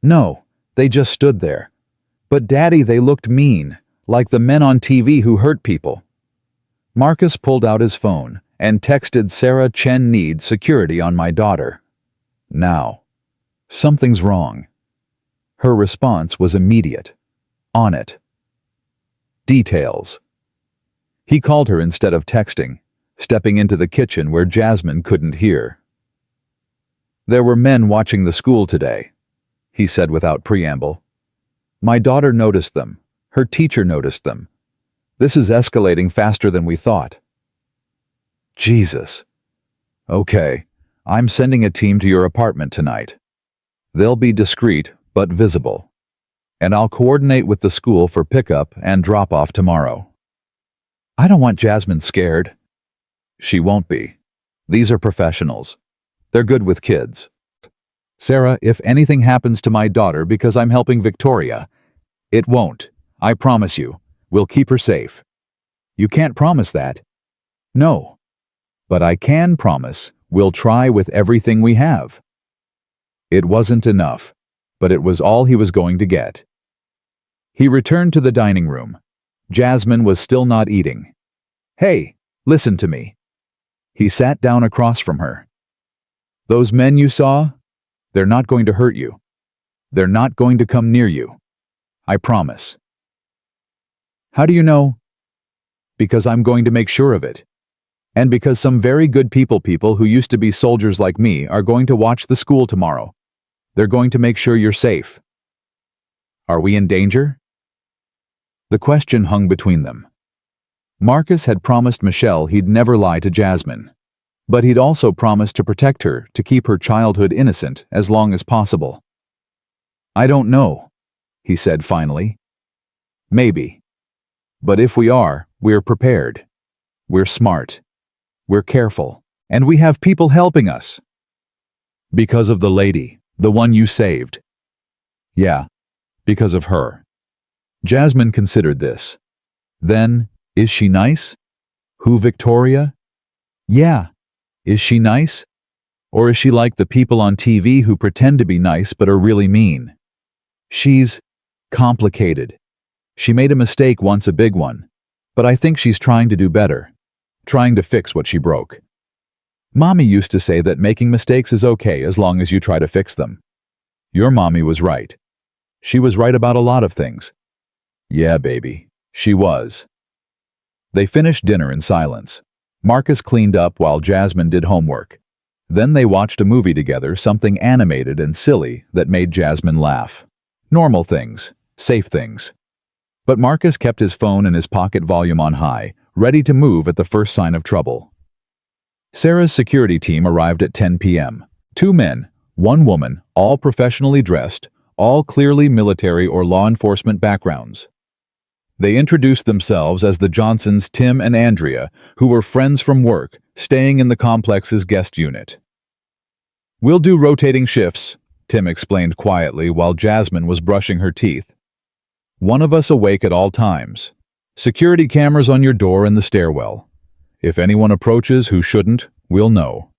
No, they just stood there. But Daddy, they looked mean, like the men on TV who hurt people. Marcus pulled out his phone and texted Sarah, Chen needs security on my daughter. Now. Something's wrong. Her response was immediate. On it. Details. He called her instead of texting. stepping into the kitchen where Jasmine couldn't hear. "There were men watching the school today," he said without preamble. "My daughter noticed them. Her teacher noticed them. This is escalating faster than we thought." Jesus. "Okay, I'm sending a team to your apartment tonight. They'll be discreet but visible. And I'll coordinate with the school for pickup and drop-off tomorrow." "I don't want Jasmine scared." "She won't be. These are professionals. They're good with kids. Sarah, if anything happens to my daughter because I'm helping Victoria, it won't. I promise you. We'll keep her safe." "You can't promise that." "No. But I can promise we'll try with everything we have." It wasn't enough, but it was all he was going to get. He returned to the dining room. Jasmine was still not eating. "Hey, listen to me." He sat down across from her. "Those men you saw, they're not going to hurt you. They're not going to come near you. I promise." "How do you know?" "Because I'm going to make sure of it. And because some very good people who used to be soldiers like me are going to watch the school tomorrow. They're going to make sure you're safe." "Are we in danger?" The question hung between them. Marcus had promised Michelle he'd never lie to Jasmine, but he'd also promised to protect her, to keep her childhood innocent as long as possible. "I don't know," he said finally. "Maybe. But if we are, we're prepared. We're smart. We're careful. And we have people helping us." "Because of the lady, the one you saved." "Yeah, because of her." Jasmine considered this. "Then, is she nice?" "Who, Victoria?" "Yeah. Is she nice? Or is she like the people on TV who pretend to be nice but are really mean?" "She's complicated. She made a mistake once, a big one. But I think she's trying to do better. Trying to fix what she broke. Mommy used to say that making mistakes is okay as long as you try to fix them. Your mommy was right. She was right about a lot of things." "Yeah, baby, she was." They finished dinner in silence. Marcus cleaned up while Jasmine did homework. Then they watched a movie together, something animated and silly that made Jasmine laugh. Normal things, safe things. But Marcus kept his phone and his pocket volume on high, ready to move at the first sign of trouble. Sarah's security team arrived at 10 p.m. 2 men, 1 woman, all professionally dressed, all clearly military or law enforcement backgrounds. They introduced themselves as the Johnsons, Tim and Andrea, who were friends from work, staying in the complex's guest unit. "We'll do rotating shifts," Tim explained quietly while Jasmine was brushing her teeth. "One of us awake at all times. Security cameras on your door and the stairwell. If anyone approaches who shouldn't, we'll know."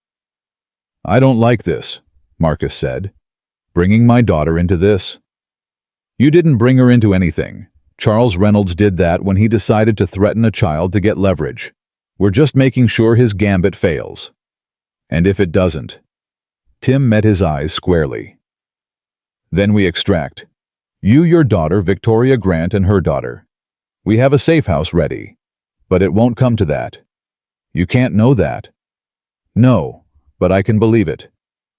"I don't like this," Marcus said. "Bringing my daughter into this." "You didn't bring her into anything. Charles Reynolds did that when he decided to threaten a child to get leverage. We're just making sure his gambit fails. And if it doesn't." Tim met his eyes squarely. "Then we extract. You, your daughter, Victoria Grant, and her daughter. We have a safe house ready. But it won't come to that. You can't know that." "No, but I can believe it.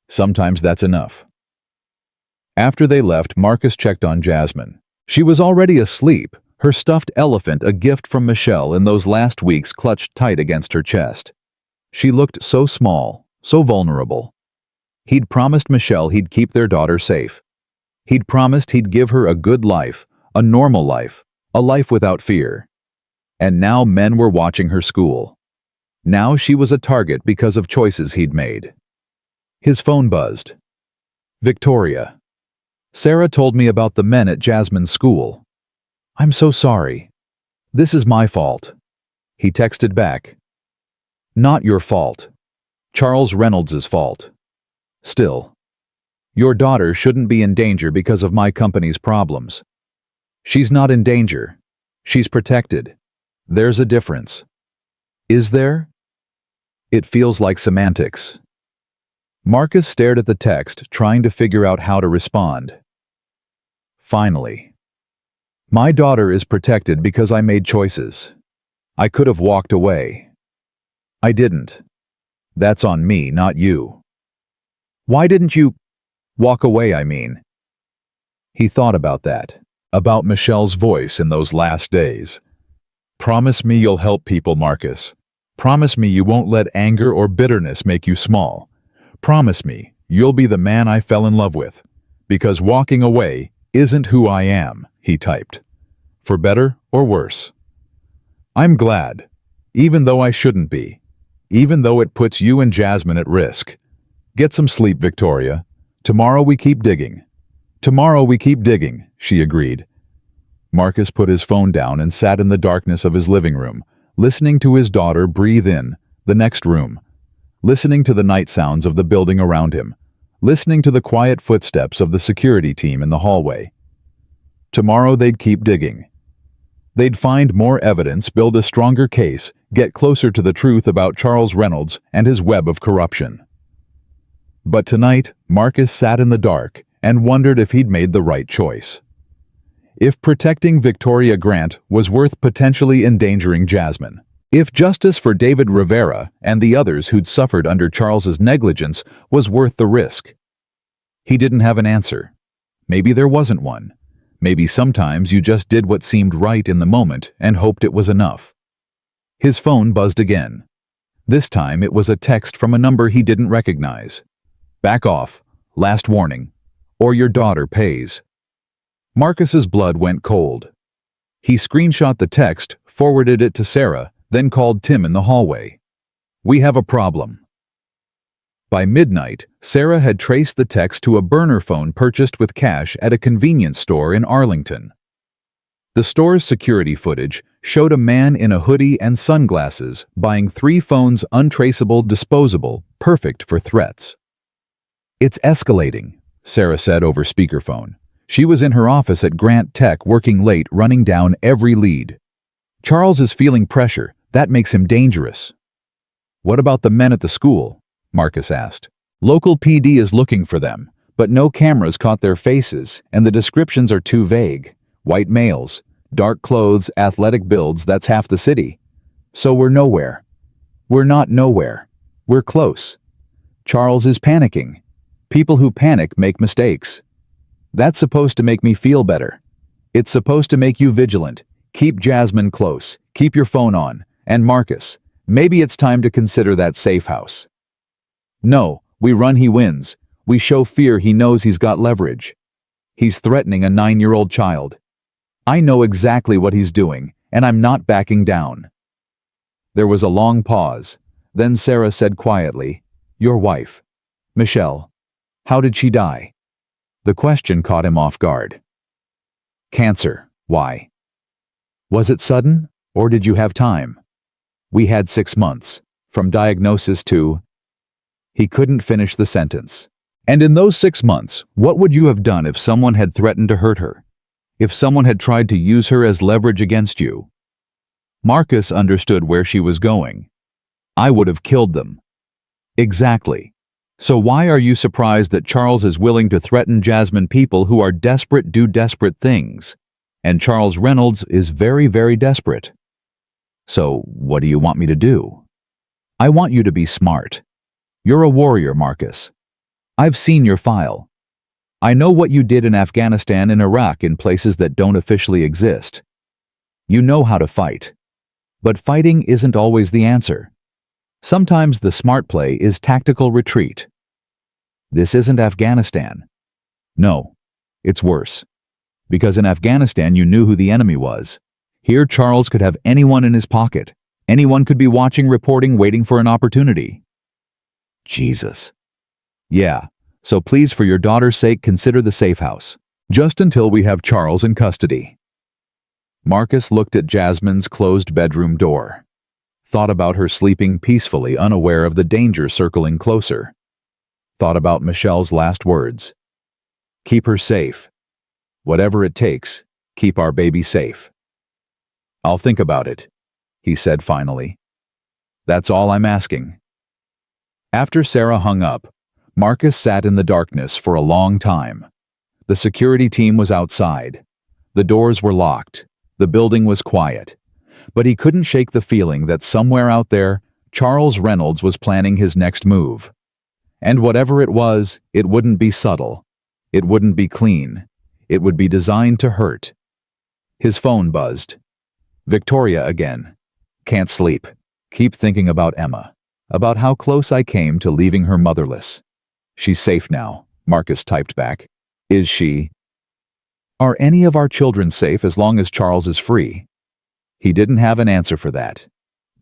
Sometimes that's enough." After they left, Marcus checked on Jasmine. She was already asleep, her stuffed elephant, a gift from Michelle in those last weeks, clutched tight against her chest. She looked so small, so vulnerable. He'd promised Michelle he'd keep their daughter safe. He'd promised he'd give her a good life, a normal life, a life without fear. And now men were watching her school. Now she was a target because of choices he'd made. His phone buzzed. "Victoria. Sarah told me about the men at Jasmine's school. I'm so sorry. This is my fault." He texted back. "Not your fault. Charles Reynolds' fault. Still, your daughter shouldn't be in danger because of my company's problems. She's not in danger. She's protected. There's a difference." "Is there?" "It feels like semantics." Marcus stared at the text, trying to figure out how to respond. Finally. "My daughter is protected because I made choices. I could have walked away. I didn't. That's on me, not you. Why didn't you walk away, I mean? He thought about that, about Michelle's voice in those last days. Promise me you'll help people, Marcus. Promise me you won't let anger or bitterness make you small. Promise me you'll be the man I fell in love with. Because walking away isn't who I am, he typed. For better or worse. I'm glad, even though I shouldn't be. Even though it puts you and Jasmine at risk. Get some sleep, Victoria. Tomorrow we keep digging. Tomorrow we keep digging, she agreed. Marcus put his phone down and sat in the darkness of his living room, listening to his daughter breathe in the next room, listening to the night sounds of the building around him, listening to the quiet footsteps of the security team in the hallway. Tomorrow they'd keep digging. They'd find more evidence, build a stronger case, get closer to the truth about Charles Reynolds and his web of corruption. But tonight, Marcus sat in the dark and wondered if he'd made the right choice. If protecting Victoria Grant was worth potentially endangering Jasmine. If justice for David Rivera and the others who'd suffered under Charles's negligence was worth the risk. He didn't have an answer. Maybe there wasn't one. Maybe sometimes you just did what seemed right in the moment and hoped it was enough. His phone buzzed again. This time it was a text from a number he didn't recognize. Back off. Last warning. Or your daughter pays. Marcus's blood went cold. He screenshot the text, forwarded it to Sarah, then called Tim in the hallway. We have a problem. By midnight, Sarah had traced the text to a burner phone purchased with cash at a convenience store in Arlington. The store's security footage showed a man in a hoodie and sunglasses buying 3 phones, untraceable, disposable, perfect for threats. It's escalating, Sarah said over speakerphone. She was in her office at Grant Tech working late, running down every lead. Charles is feeling pressure. That makes him dangerous. What about the men at the school? Marcus asked. Local PD is looking for them, but no cameras caught their faces, and the descriptions are too vague. White males, dark clothes, athletic builds, that's half the city. So we're nowhere. We're not nowhere. We're close. Charles is panicking. People who panic make mistakes. That's supposed to make me feel better. It's supposed to make you vigilant. Keep Jasmine close. Keep your phone on. And Marcus, maybe it's time to consider that safe house. No, we run, he wins. We show fear, he knows he's got leverage. He's threatening a 9-year-old child. I know exactly what he's doing, and I'm not backing down. There was a long pause. Then Sarah said quietly, Your wife, Michelle, how did she die? The question caught him off guard. Cancer. Why? Was it sudden, or did you have time? We had 6 months, from diagnosis to... He couldn't finish the sentence. And in those 6 months, what would you have done if someone had threatened to hurt her? If someone had tried to use her as leverage against you? Marcus understood where she was going. I would have killed them. Exactly. So why are you surprised that Charles is willing to threaten Jasmine? People who are desperate do desperate things. And Charles Reynolds is very, very desperate. So what do you want me to do? I want you to be smart. You're a warrior, Marcus. I've seen your file. I know what you did in Afghanistan and Iraq, in places that don't officially exist. You know how to fight. But fighting isn't always the answer. Sometimes the smart play is tactical retreat. This isn't Afghanistan. No, it's worse. Because in Afghanistan you knew who the enemy was. Here Charles could have anyone in his pocket. Anyone could be watching, reporting, waiting for an opportunity. Jesus. Yeah, so please, for your daughter's sake, consider the safe house. Just until we have Charles in custody. Marcus looked at Jasmine's closed bedroom door. Thought about her sleeping peacefully, unaware of the danger circling closer. Thought about Michelle's last words. Keep her safe. Whatever it takes, keep our baby safe. I'll think about it, he said finally. That's all I'm asking. After Sarah hung up, Marcus sat in the darkness for a long time. The security team was outside. The doors were locked. The building was quiet. But he couldn't shake the feeling that somewhere out there, Charles Reynolds was planning his next move. And whatever it was, it wouldn't be subtle. It wouldn't be clean. It would be designed to hurt. His phone buzzed. Victoria again. Can't sleep. Keep thinking about Emma. About how close I came to leaving her motherless. She's safe now, Marcus typed back. Is she? Are any of our children safe as long as Charles is free? He didn't have an answer for that.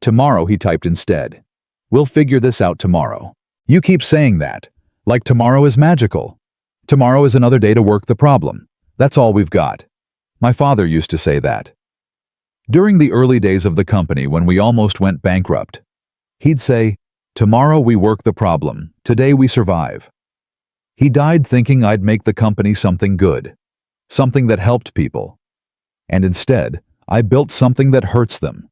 Tomorrow, he typed instead. We'll figure this out tomorrow. You keep saying that. Like tomorrow is magical. Tomorrow is another day to work the problem. That's all we've got. My father used to say that. During the early days of the company when we almost went bankrupt, he'd say, tomorrow we work the problem, today we survive. He died thinking I'd make the company something good, something that helped people. And instead, I built something that hurts them.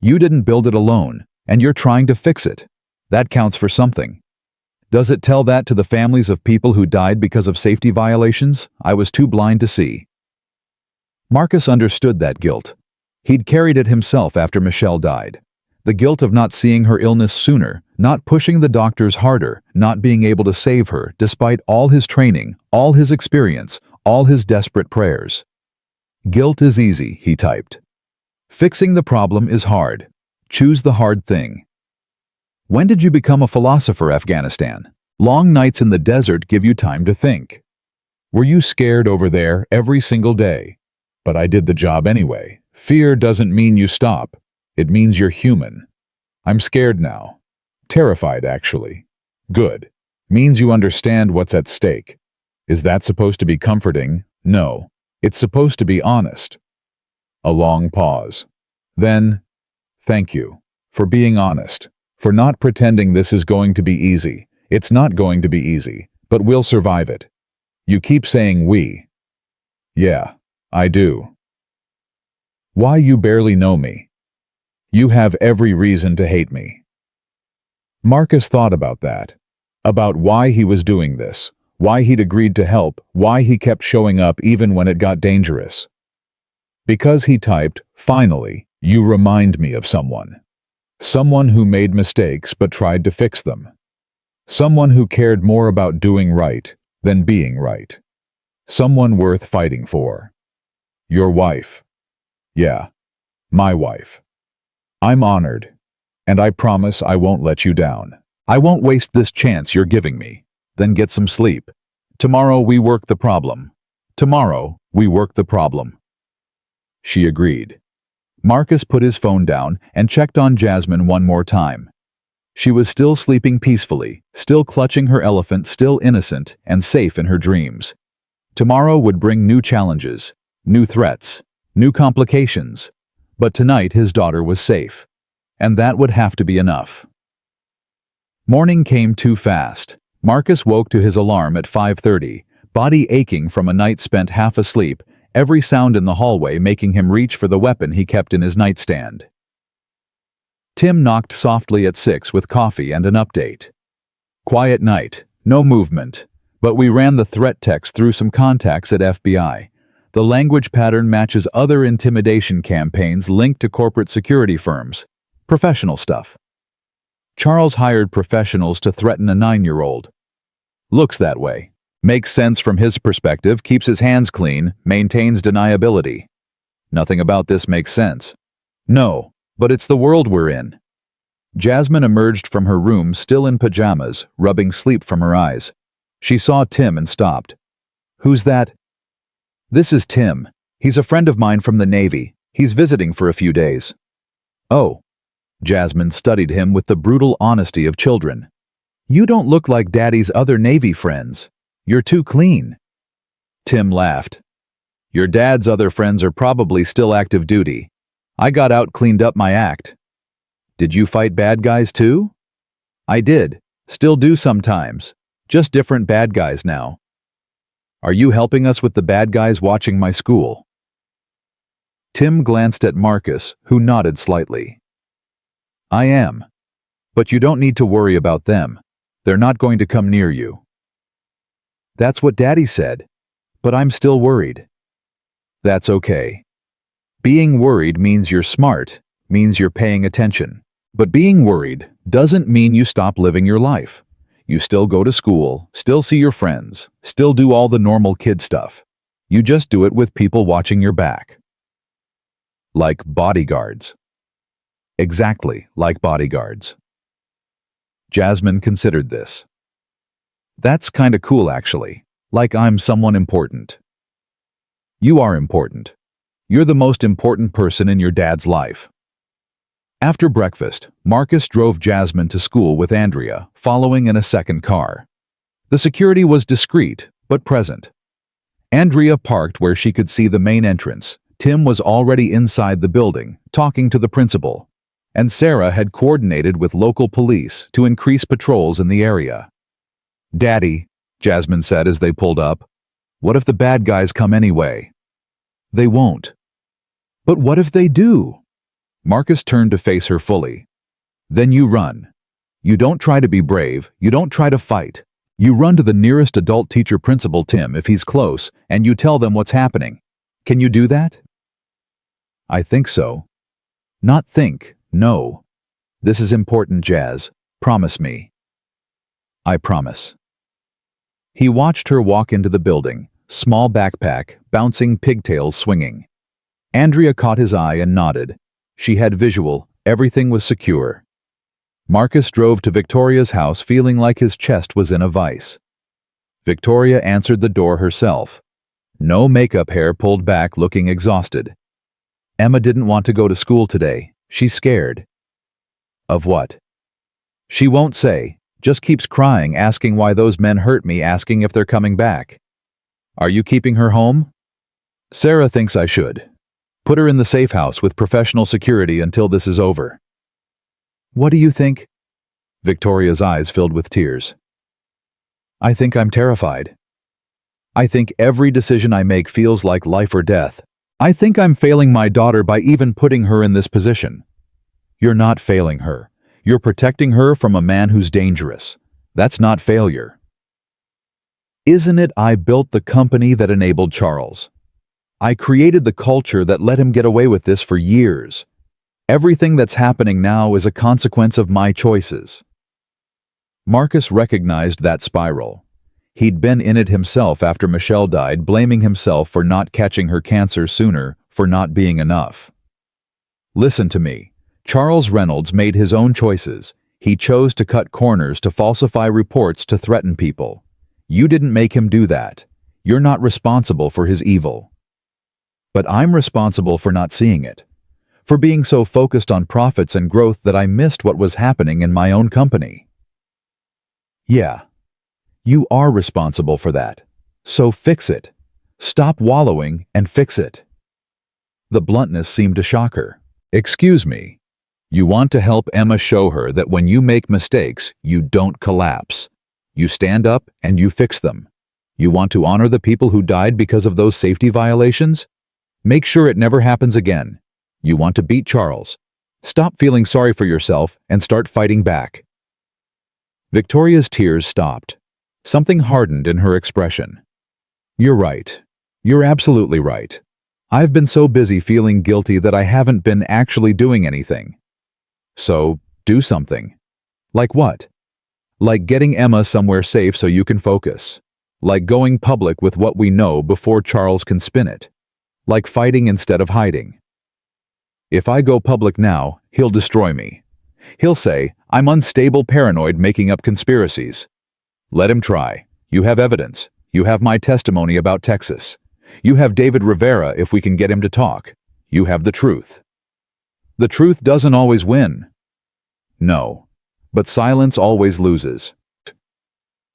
You didn't build it alone, and you're trying to fix it. That counts for something. Does it tell that to the families of people who died because of safety violations? I was too blind to see. Marcus understood that guilt. He'd carried it himself after Michelle died. The guilt of not seeing her illness sooner, not pushing the doctors harder, not being able to save her despite all his training, all his experience, all his desperate prayers. Guilt is easy, he typed. Fixing the problem is hard. Choose the hard thing. When did you become a philosopher, Afghanistan? Long nights in the desert give you time to think. Were you scared over there every single day? But I did the job anyway. Fear doesn't mean you stop. It means you're human. I'm scared now. Terrified, actually. Good. Means you understand what's at stake. Is that supposed to be comforting? No. It's supposed to be honest. A long pause. Then, thank you. For being honest. For not pretending this is going to be easy. It's not going to be easy, but we'll survive it. You keep saying we. Yeah, I do. Why you barely know me? You have every reason to hate me. Marcus thought about that. About why he was doing this. Why he'd agreed to help. Why he kept showing up even when it got dangerous. Because he typed, finally, you remind me of someone. Someone who made mistakes but tried to fix them. Someone who cared more about doing right than being right. Someone worth fighting for. Your wife. Yeah, my wife. I'm honored, and I promise I won't let you down. I won't waste this chance you're giving me. Then get some sleep. Tomorrow we work the problem. Tomorrow we work the problem. She agreed. Marcus put his phone down and checked on Jasmine one more time. She was still sleeping peacefully, still clutching her elephant, still innocent and safe in her dreams. Tomorrow would bring new challenges, new threats, new complications. But tonight his daughter was safe. And that would have to be enough. Morning came too fast. Marcus woke to his alarm at 5:30, body aching from a night spent half asleep, every sound in the hallway making him reach for the weapon he kept in his nightstand. Tim knocked softly at 6 with coffee and an update. Quiet night, no movement, but we ran the threat text through some contacts at FBI. The language pattern matches other intimidation campaigns linked to corporate security firms. Professional stuff. Charles hired professionals to threaten a 9-year-old. Looks that way. Makes sense from his perspective, keeps his hands clean, maintains deniability. Nothing about this makes sense. No, but it's the world we're in. Jasmine emerged from her room still in pajamas, rubbing sleep from her eyes. She saw Tim and stopped. Who's that? This is Tim. He's a friend of mine from the Navy. He's visiting for a few days. Oh. Jasmine studied him with the brutal honesty of children. You don't look like Daddy's other Navy friends. You're too clean. Tim laughed. Your dad's other friends are probably still active duty. I got out, cleaned up my act. Did you fight bad guys too? I did. Still do sometimes. Just different bad guys now. Are you helping us with the bad guys watching my school? Tim glanced at Marcus, who nodded slightly. I am. But you don't need to worry about them. They're not going to come near you. That's what Daddy said. But I'm still worried. That's okay. Being worried means you're smart, means you're paying attention. But being worried doesn't mean you stop living your life. You still go to school, still see your friends, still do all the normal kid stuff. You just do it with people watching your back. Like bodyguards. Exactly like bodyguards. Jasmine considered this. That's kinda cool, actually. Like I'm someone important. You are important. You're the most important person in your dad's life. After breakfast, Marcus drove Jasmine to school with Andrea, following in a second car. The security was discreet, but present. Andrea parked where she could see the main entrance. Tim was already inside the building, talking to the principal. And Sarah had coordinated with local police to increase patrols in the area. "Daddy," Jasmine said as they pulled up, "what if the bad guys come anyway?" "They won't." "But what if they do?" Marcus turned to face her fully. "Then you run. You don't try to be brave, you don't try to fight. You run to the nearest adult teacher principal Tim if he's close, and you tell them what's happening. Can you do that?" "I think so." "Not think, no. This is important, Jazz. Promise me." "I promise." He watched her walk into the building, small backpack, bouncing pigtails swinging. Andrea caught his eye and nodded. She had visual, everything was secure. Marcus drove to Victoria's house feeling like his chest was in a vice. Victoria answered the door herself. No makeup, hair pulled back, looking exhausted. Emma didn't want to go to school today. She's scared. Of what? She won't say, just keeps crying, asking why those men hurt me, asking if they're coming back. Are you keeping her home? Sarah thinks I should. Put her in the safe house with professional security until this is over. What do you think? Victoria's eyes filled with tears. I think I'm terrified. I think every decision I make feels like life or death. I think I'm failing my daughter by even putting her in this position. You're not failing her. You're protecting her from a man who's dangerous. That's not failure. Isn't it I built the company that enabled Charles? I created the culture that let him get away with this for years. Everything that's happening now is a consequence of my choices. Marcus recognized that spiral. He'd been in it himself after Michelle died, blaming himself for not catching her cancer sooner, for not being enough. Listen to me. Charles Reynolds made his own choices. He chose to cut corners, to falsify reports, to threaten people. You didn't make him do that. You're not responsible for his evil. But I'm responsible for not seeing it. For being so focused on profits and growth that I missed what was happening in my own company. Yeah, you are responsible for that. So fix it. Stop wallowing and fix it. The bluntness seemed to shock her. Excuse me. You want to help Emma show her that when you make mistakes, you don't collapse. You stand up and you fix them. You want to honor the people who died because of those safety violations? Make sure it never happens again. You want to beat Charles. Stop feeling sorry for yourself and start fighting back. Victoria's tears stopped. Something hardened in her expression. You're right. You're absolutely right. I've been so busy feeling guilty that I haven't been actually doing anything. So, do something. Like what? Like getting Emma somewhere safe so you can focus. Like going public with what we know before Charles can spin it. Like fighting instead of hiding. If I go public now, he'll destroy me. He'll say, I'm unstable, paranoid, making up conspiracies. Let him try. You have evidence. You have my testimony about Texas. You have David Rivera if we can get him to talk. You have the truth. The truth doesn't always win. No, but silence always loses.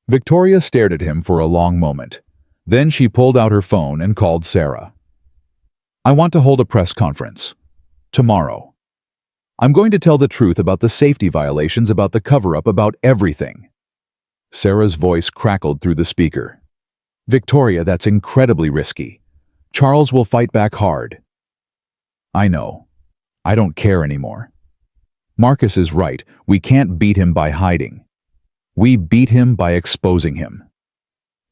Victoria stared at him for a long moment. Then she pulled out her phone and called Sarah. I want to hold a press conference. Tomorrow. I'm going to tell the truth about the safety violations, about the cover-up, about everything. Sarah's voice crackled through the speaker. Victoria, that's incredibly risky. Charles will fight back hard. I know. I don't care anymore. Marcus is right. We can't beat him by hiding. We beat him by exposing him.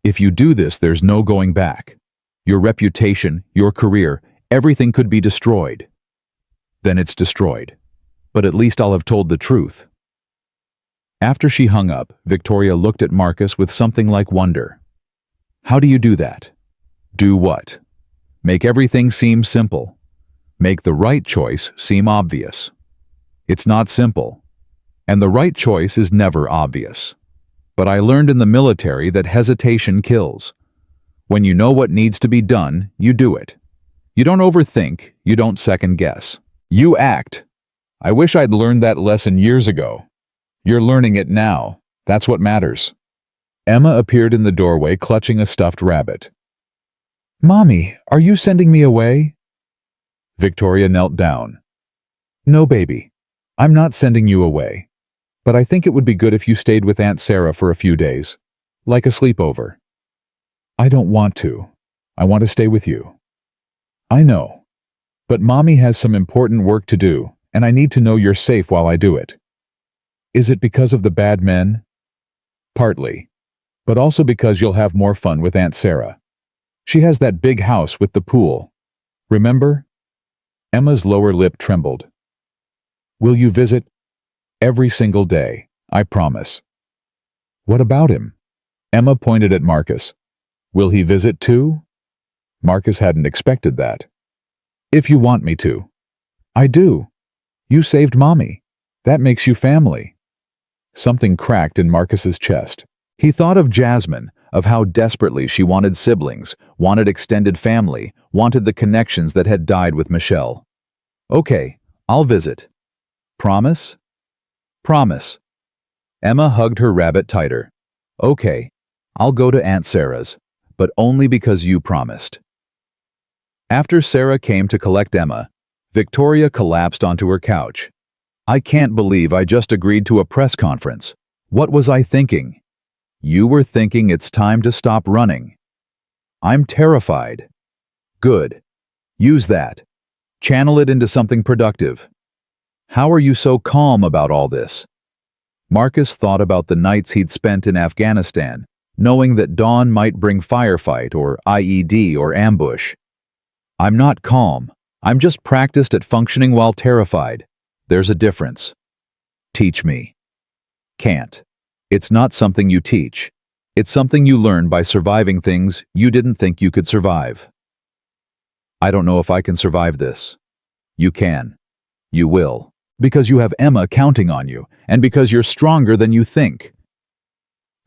If you do this, there's no going back. Your reputation, your career, everything could be destroyed. Then it's destroyed. but at least I'll have told the truth." After she hung up, Victoria looked at Marcus with something like wonder. "How do you do that?" "Do what?" "Make everything seem simple. Make the right choice seem obvious. It's not simple. And the right choice is never obvious. But I learned in the military that hesitation kills. When you know what needs to be done, you do it. You don't overthink, you don't second guess. You act. I wish I'd learned that lesson years ago. You're learning it now. That's what matters." Emma appeared in the doorway clutching a stuffed rabbit. "Mommy, are you sending me away?" Victoria knelt down. "No, baby. I'm not sending you away. But I think it would be good if you stayed with Aunt Sarah for a few days. Like a sleepover." "I don't want to. I want to stay with you." "I know. But Mommy has some important work to do, and I need to know you're safe while I do it." "Is it because of the bad men?" "Partly. But also because you'll have more fun with Aunt Sarah. She has that big house with the pool. Remember?" Emma's lower lip trembled. "Will you visit?" "Every single day, I promise." "What about him?" Emma pointed at Marcus. "Will he visit too?" Marcus hadn't expected that. "If you want me to." "I do. You saved Mommy. That makes you family." Something cracked in Marcus's chest. He thought of Jasmine, of how desperately she wanted siblings, wanted extended family, wanted the connections that had died with Michelle. "Okay, I'll visit." "Promise?" "Promise." Emma hugged her rabbit tighter. "Okay, I'll go to Aunt Sarah's, but only because you promised." After Sarah came to collect Emma, Victoria collapsed onto her couch. "I can't believe I just agreed to a press conference. What was I thinking?" "You were thinking it's time to stop running." "I'm terrified." "Good. Use that. Channel it into something productive." "How are you so calm about all this?" Marcus thought about the nights he'd spent in Afghanistan, knowing that dawn might bring firefight or IED or ambush. "I'm not calm. I'm just practiced at functioning while terrified. There's a difference." "Teach me." "Can't. It's not something you teach. It's something you learn by surviving things you didn't think you could survive." "I don't know if I can survive this." "You can. You will. Because you have Emma counting on you, and because you're stronger than you think."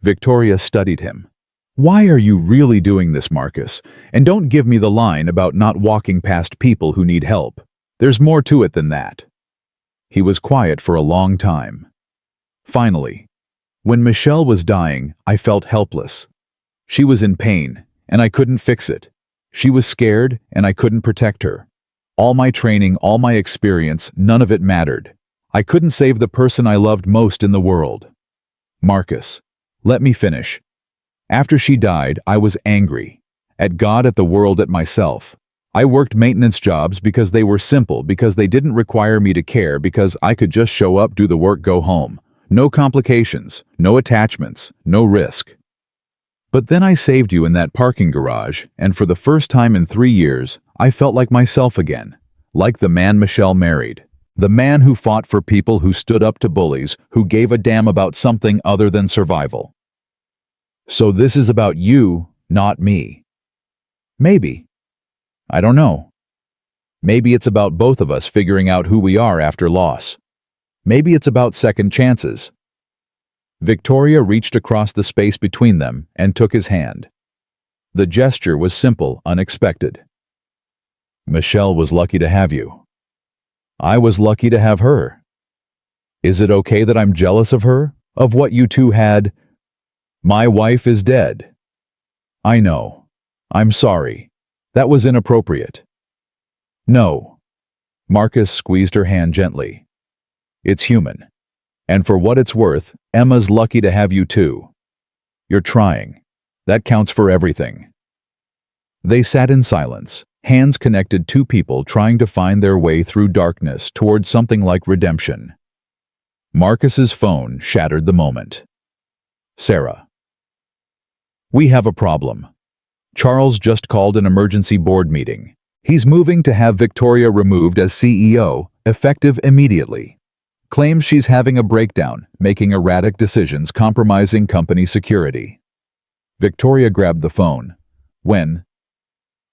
Victoria studied him. "Why are you really doing this, Marcus? And don't give me the line about not walking past people who need help. There's more to it than that." He was quiet for a long time. Finally, "When Michelle was dying, I felt helpless. She was in pain, and I couldn't fix it. She was scared, and I couldn't protect her. All my training, all my experience, none of it mattered. I couldn't save the person I loved most in the world." "Marcus, let me finish. After she died, I was angry. At God, at the world, at myself. I worked maintenance jobs because they were simple, because they didn't require me to care, because I could just show up, do the work, go home. No complications, no attachments, no risk. But then I saved you in that parking garage, and for the first time in 3 years, I felt like myself again. Like the man Michelle married. The man who fought for people, who stood up to bullies, who gave a damn about something other than survival. So this is about you, not me." "Maybe. I don't know. Maybe it's about both of us figuring out who we are after loss. Maybe it's about second chances." Victoria reached across the space between them and took his hand. The gesture was simple, unexpected. "Michelle was lucky to have you. I was lucky to have her. Is it okay that I'm jealous of her, of what you two had? My wife is dead. I know. I'm sorry. That was inappropriate." "No." Marcus squeezed her hand gently. "It's human. And for what it's worth, Emma's lucky to have you too. You're trying. That counts for everything." They sat in silence, hands connected, two people trying to find their way through darkness toward something like redemption. Marcus's phone shattered the moment. "Sarah. We have a problem. Charles just called an emergency board meeting. He's moving to have Victoria removed as CEO, effective immediately. Claims she's having a breakdown, making erratic decisions compromising company security. Victoria grabbed the phone. When?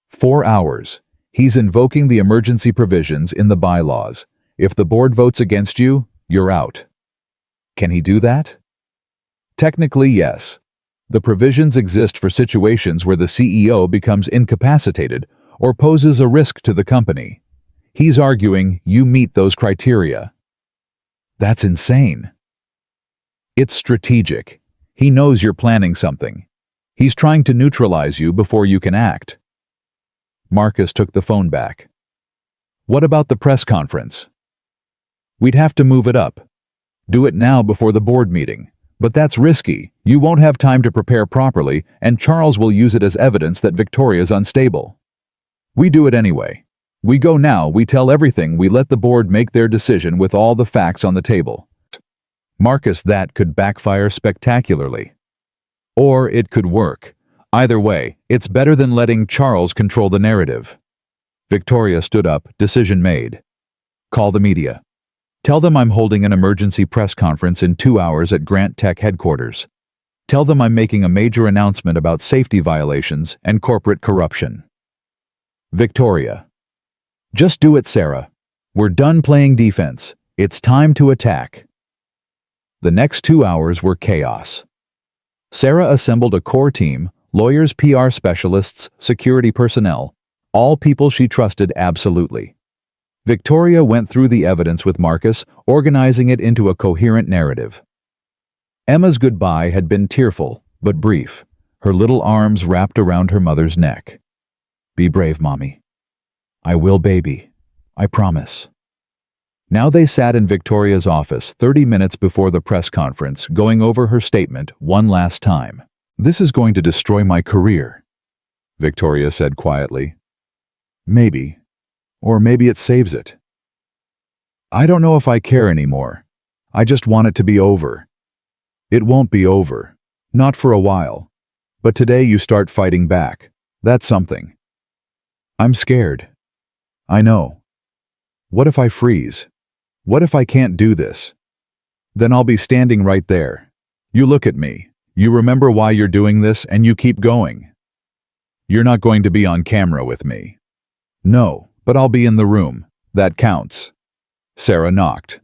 4 hours. He's invoking the emergency provisions in the bylaws. If the board votes against you, you're out. Can he do that? Technically, yes. The provisions exist for situations where the CEO becomes incapacitated or poses a risk to the company. He's arguing you meet those criteria. That's insane. It's strategic. He knows you're planning something. He's trying to neutralize you before you can act. Marcus took the phone back. What about the press conference? We'd have to move it up. Do it now before the board meeting. But that's risky. You won't have time to prepare properly, and Charles will use it as evidence that Victoria's unstable. We do it anyway. We go now, we tell everything, we let the board make their decision with all the facts on the table. Marcus, that could backfire spectacularly. Or it could work. Either way, it's better than letting Charles control the narrative. Victoria stood up, decision made. Call the media. Tell them I'm holding an emergency press conference in 2 hours at Grant Tech headquarters. Tell them I'm making a major announcement about safety violations and corporate corruption. Victoria. Just do it, Sarah. We're done playing defense. It's time to attack. The next 2 hours were chaos. Sarah assembled a core team, lawyers, PR specialists, security personnel, all people she trusted absolutely. Victoria went through the evidence with Marcus, organizing it into a coherent narrative. Emma's goodbye had been tearful, but brief, her little arms wrapped around her mother's neck. Be brave, Mommy. I will, baby. I promise. Now they sat in Victoria's office 30 minutes before the press conference, going over her statement one last time. This is going to destroy my career, Victoria said quietly. Maybe. Or maybe it saves it. I don't know if I care anymore. I just want it to be over. It won't be over. Not for a while. But today you start fighting back. That's something. I'm scared. I know. What if I freeze? What if I can't do this? Then I'll be standing right there. You look at me. You remember why you're doing this and you keep going. You're not going to be on camera with me. No. But I'll be in the room. That counts. Sarah knocked.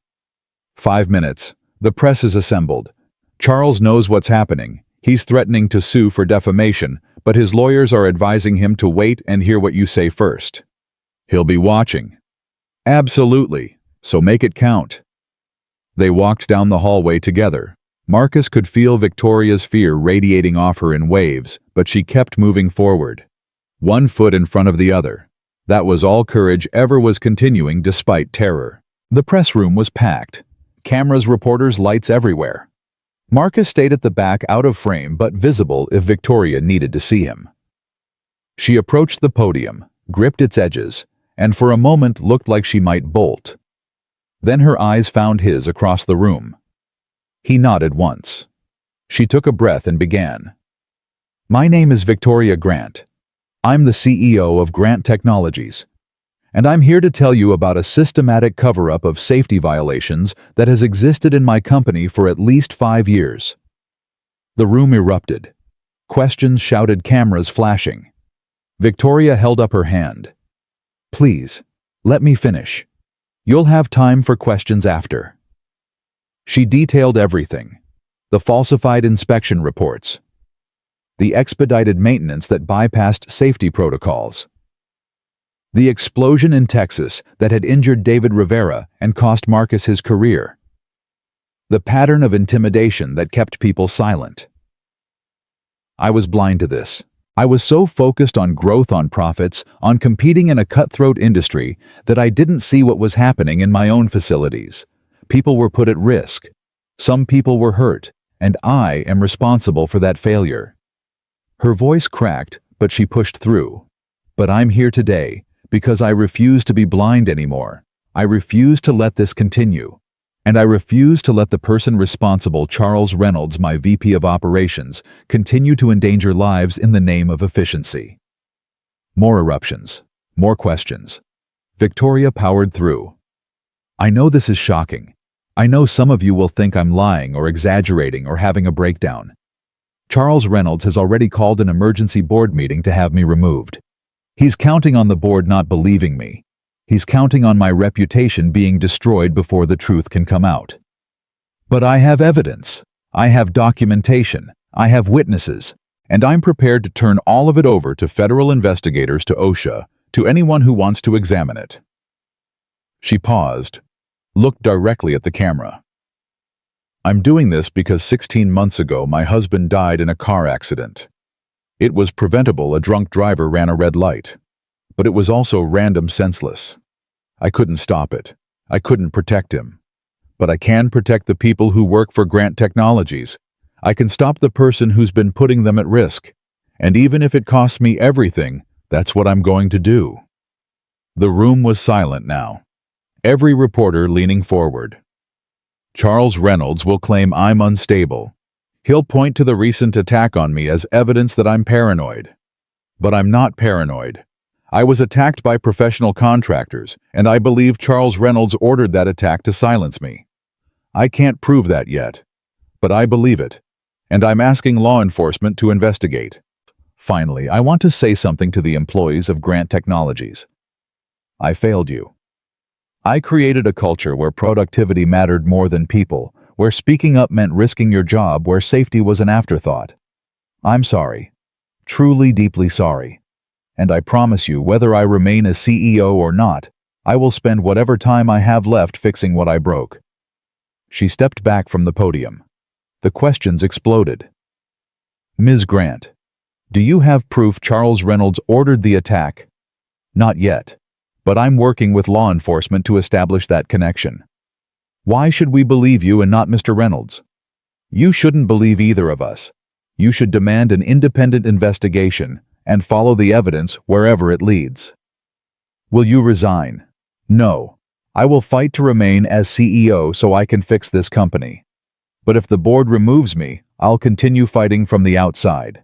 5 minutes. The press is assembled. Charles knows what's happening. He's threatening to sue for defamation, but his lawyers are advising him to wait and hear what you say first. He'll be watching. Absolutely. So make it count. They walked down the hallway together. Marcus could feel Victoria's fear radiating off her in waves, but she kept moving forward. One foot in front of the other. That was all courage ever was, continuing despite terror. The press room was packed. Cameras, reporters, lights everywhere. Marcus stayed at the back, out of frame but visible if Victoria needed to see him. She approached the podium, gripped its edges, and for a moment looked like she might bolt. Then her eyes found his across the room. He nodded once. She took a breath and began. My name is Victoria Grant. I'm the CEO of Grant Technologies, and I'm here to tell you about a systematic cover-up of safety violations that has existed in my company for at least 5 years. The room erupted. Questions shouted, cameras flashing. Victoria held up her hand. Please, let me finish. You'll have time for questions after. She detailed everything. The falsified inspection reports. The expedited maintenance that bypassed safety protocols. The explosion in Texas that had injured David Rivera and cost Marcus his career. The pattern of intimidation that kept people silent. I was blind to this. I was so focused on growth, on profits, on competing in a cutthroat industry that I didn't see what was happening in my own facilities. People were put at risk. Some people were hurt, and I am responsible for that failure. Her voice cracked, but she pushed through. But I'm here today because I refuse to be blind anymore. I refuse to let this continue. And I refuse to let the person responsible, Charles Reynolds, my VP of Operations, continue to endanger lives in the name of efficiency. More eruptions. More questions. Victoria powered through. I know this is shocking. I know some of you will think I'm lying or exaggerating or having a breakdown. Charles Reynolds has already called an emergency board meeting to have me removed. He's counting on the board not believing me. He's counting on my reputation being destroyed before the truth can come out. But I have evidence. I have documentation. I have witnesses. And I'm prepared to turn all of it over to federal investigators, to OSHA, to anyone who wants to examine it. She paused, looked directly at the camera. I'm doing this because 16 months ago my husband died in a car accident. It was preventable. A drunk driver ran a red light. But it was also random, senseless. I couldn't stop it. I couldn't protect him. But I can protect the people who work for Grant Technologies. I can stop the person who's been putting them at risk. And even if it costs me everything, that's what I'm going to do. The room was silent now. Every reporter leaning forward. Charles Reynolds will claim I'm unstable. He'll point to the recent attack on me as evidence that I'm paranoid. But I'm not paranoid. I was attacked by professional contractors, and I believe Charles Reynolds ordered that attack to silence me. I can't prove that yet, but I believe it, and I'm asking law enforcement to investigate. Finally, I want to say something to the employees of Grant Technologies. I failed you. I created a culture where productivity mattered more than people, where speaking up meant risking your job, where safety was an afterthought. I'm sorry. Truly, deeply sorry. And I promise you, whether I remain as CEO or not, I will spend whatever time I have left fixing what I broke. She stepped back from the podium. The questions exploded. Ms. Grant, do you have proof Charles Reynolds ordered the attack? Not yet, but I'm working with law enforcement to establish that connection. Why should we believe you and not Mr. Reynolds? You shouldn't believe either of us. You should demand an independent investigation and follow the evidence wherever it leads. Will you resign? No. I will fight to remain as CEO so I can fix this company. But if the board removes me, I'll continue fighting from the outside.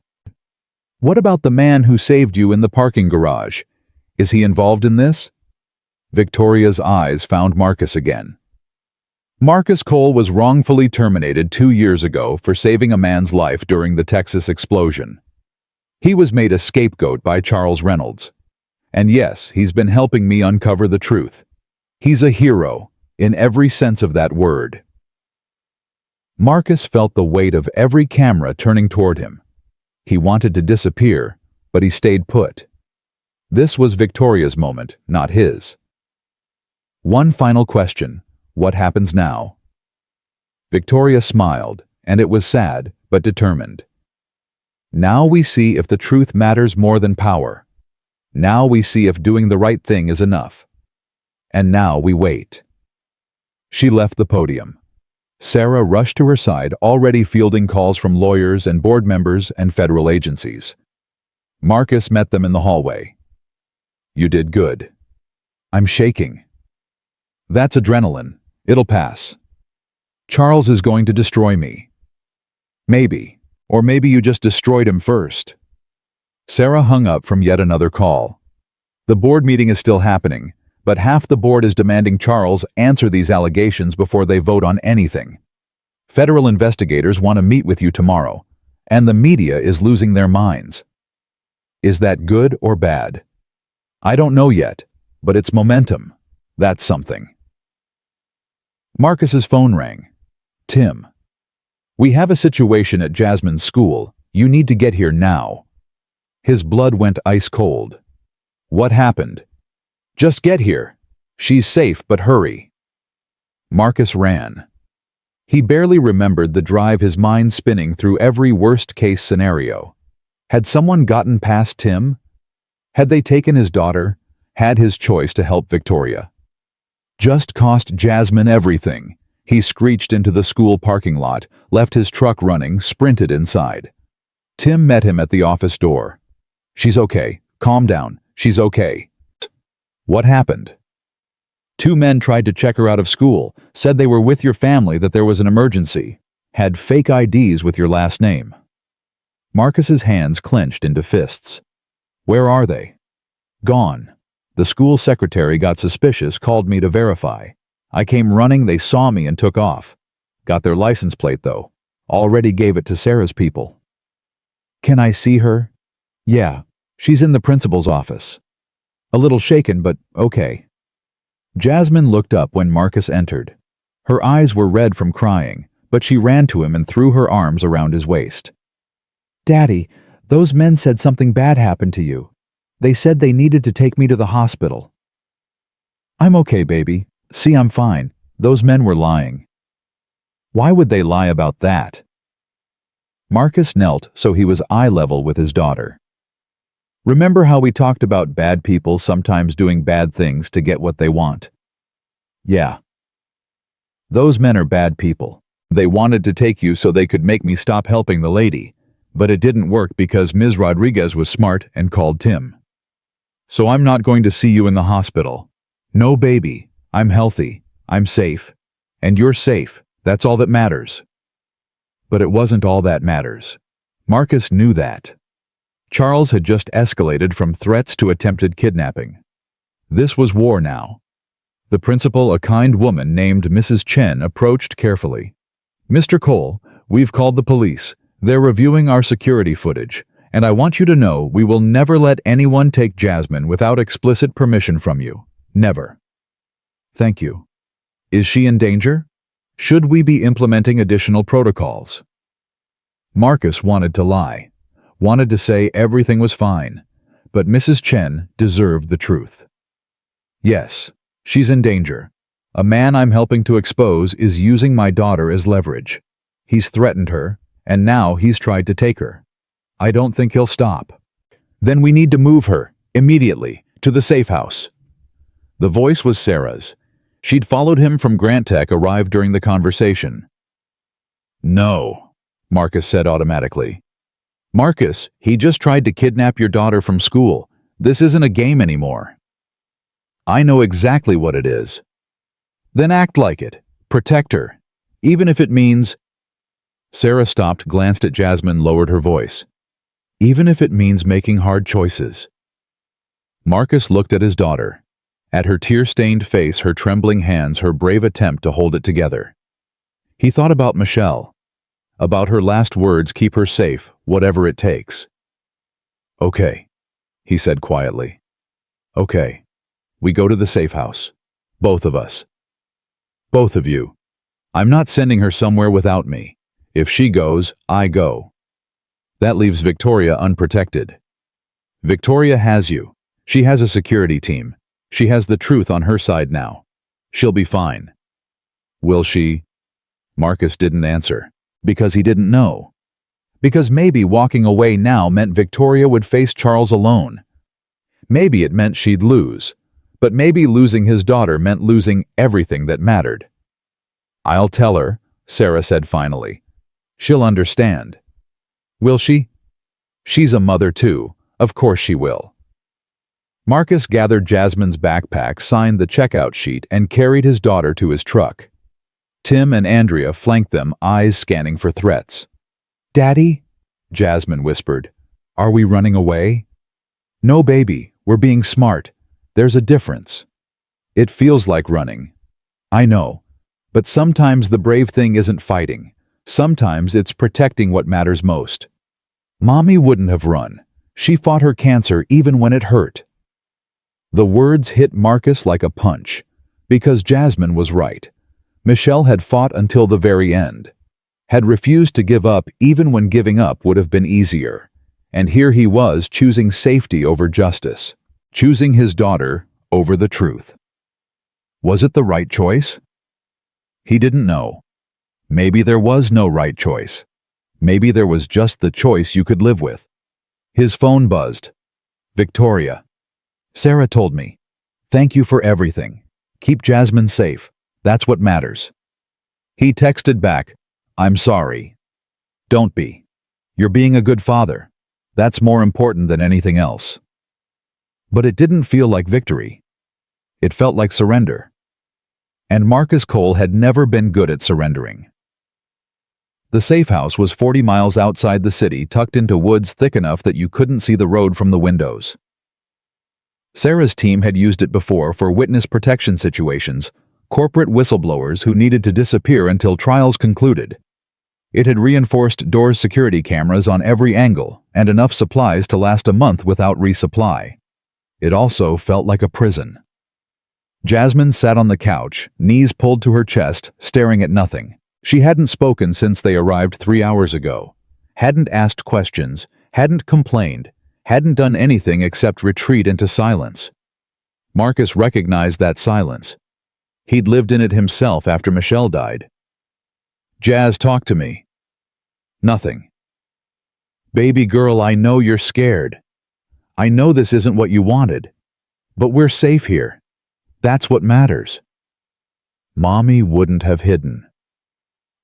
What about the man who saved you in the parking garage? Is he involved in this? Victoria's eyes found Marcus again. Marcus Cole was wrongfully terminated 2 years ago for saving a man's life during the Texas explosion. He was made a scapegoat by Charles Reynolds. And yes, he's been helping me uncover the truth. He's a hero, in every sense of that word. Marcus felt the weight of every camera turning toward him. He wanted to disappear, but he stayed put. This was Victoria's moment, not his. One final question. What happens now? Victoria smiled, and it was sad, but determined. Now we see if the truth matters more than power. Now we see if doing the right thing is enough. And now we wait. She left the podium. Sarah rushed to her side, already fielding calls from lawyers and board members and federal agencies. Marcus met them in the hallway. You did good. I'm shaking. That's adrenaline. It'll pass. Charles is going to destroy me. Maybe. Or maybe you just destroyed him first. Sarah hung up from yet another call. The board meeting is still happening, but half the board is demanding Charles answer these allegations before they vote on anything. Federal investigators want to meet with you tomorrow, and the media is losing their minds. Is that good or bad? I don't know yet, but it's momentum. That's something. Marcus's phone rang. Tim. We have a situation at Jasmine's school. You need to get here now. His blood went ice cold. What happened? Just get here. She's safe, but hurry. Marcus ran. He barely remembered the drive, his mind spinning through every worst-case scenario. Had someone gotten past Tim? Had they taken his daughter? Had his choice to help Victoria? Just cost Jasmine everything. He screeched into the school parking lot, left his truck running, sprinted inside. Tim met him at the office door. She's okay. Calm down. She's okay. What happened? 2 men tried to check her out of school, said they were with your family, that there was an emergency, had fake IDs with your last name. Marcus's hands clenched into fists. Where are they? Gone. The school secretary got suspicious, called me to verify. I came running, they saw me and took off. Got their license plate though. Already gave it to Sarah's people. Can I see her? Yeah, she's in the principal's office. A little shaken, but okay. Jasmine looked up when Marcus entered. Her eyes were red from crying, but she ran to him and threw her arms around his waist. Daddy, those men said something bad happened to you. They said they needed to take me to the hospital. I'm okay, baby. See, I'm fine. Those men were lying. Why would they lie about that? Marcus knelt so he was eye level with his daughter. Remember how we talked about bad people sometimes doing bad things to get what they want? Yeah. Those men are bad people. They wanted to take you so they could make me stop helping the lady, but it didn't work because Ms. Rodriguez was smart and called Tim. So I'm not going to see you in the hospital. No, baby. I'm healthy. I'm safe. And you're safe. That's all that matters. But it wasn't all that matters. Marcus knew that. Charles had just escalated from threats to attempted kidnapping. This was war now. The principal, a kind woman named Mrs. Chen, approached carefully. Mr. Cole, we've called the police. They're reviewing our security footage, and I want you to know we will never let anyone take Jasmine without explicit permission from you. Never. Thank you. Is she in danger? Should we be implementing additional protocols? Marcus wanted to lie, wanted to say everything was fine, but Mrs. Chen deserved the truth. Yes, she's in danger. A man I'm helping to expose is using my daughter as leverage. He's threatened her, and now he's tried to take her. I don't think he'll stop. Then we need to move her, immediately, to the safe house. The voice was Sarah's. She'd followed him from Grant Tech, arrived during the conversation. No, Marcus said automatically. Marcus, he just tried to kidnap your daughter from school. This isn't a game anymore. I know exactly what it is. Then act like it. Protect her. Even if it means... Sarah stopped, glanced at Jasmine, lowered her voice. Even if it means making hard choices. Marcus looked at his daughter. At her tear-stained face, her trembling hands, her brave attempt to hold it together. He thought about Michelle. About her last words, keep her safe, whatever it takes. Okay, he said quietly. Okay. We go to the safe house. Both of us. Both of you. I'm not sending her somewhere without me. If she goes, I go. That leaves Victoria unprotected. Victoria has you. She has a security team. She has the truth on her side now. She'll be fine. Will she? Marcus didn't answer, because he didn't know. Because maybe walking away now meant Victoria would face Charles alone. Maybe it meant she'd lose, but maybe losing his daughter meant losing everything that mattered. I'll tell her, Sarah said finally. She'll understand. Will she? She's a mother too. Of course she will. Marcus gathered Jasmine's backpack, signed the checkout sheet, and carried his daughter to his truck. Tim and Andrea flanked them, eyes scanning for threats. Daddy? Jasmine whispered. Are we running away? No, baby, we're being smart. There's a difference. It feels like running. I know. But sometimes the brave thing isn't fighting. Sometimes it's protecting what matters most. Mommy wouldn't have run. She fought her cancer even when it hurt. The words hit Marcus like a punch, because Jasmine was right. Michelle had fought until the very end, had refused to give up even when giving up would have been easier. And here he was choosing safety over justice, choosing his daughter over the truth. Was it the right choice? He didn't know. Maybe there was no right choice. Maybe there was just the choice you could live with. His phone buzzed. Victoria. Sarah told me. Thank you for everything. Keep Jasmine safe. That's what matters. He texted back, I'm sorry. Don't be. You're being a good father. That's more important than anything else. But it didn't feel like victory. It felt like surrender. And Marcus Cole had never been good at surrendering. The safe house was 40 miles outside the city, tucked into woods thick enough that you couldn't see the road from the windows. Sarah's team had used it before for witness protection situations, corporate whistleblowers who needed to disappear until trials concluded. It had reinforced doors security cameras on every angle and enough supplies to last a month without resupply. It also felt like a prison. Jasmine sat on the couch, knees pulled to her chest, staring at nothing. She hadn't spoken since they arrived 3 hours ago. Hadn't asked questions, hadn't complained, hadn't done anything except retreat into silence. Marcus recognized that silence. He'd lived in it himself after Michelle died. "Jazz, talk to me." "Nothing." "Baby girl, I know you're scared. I know this isn't what you wanted. But we're safe here. That's what matters." Mommy wouldn't have hidden.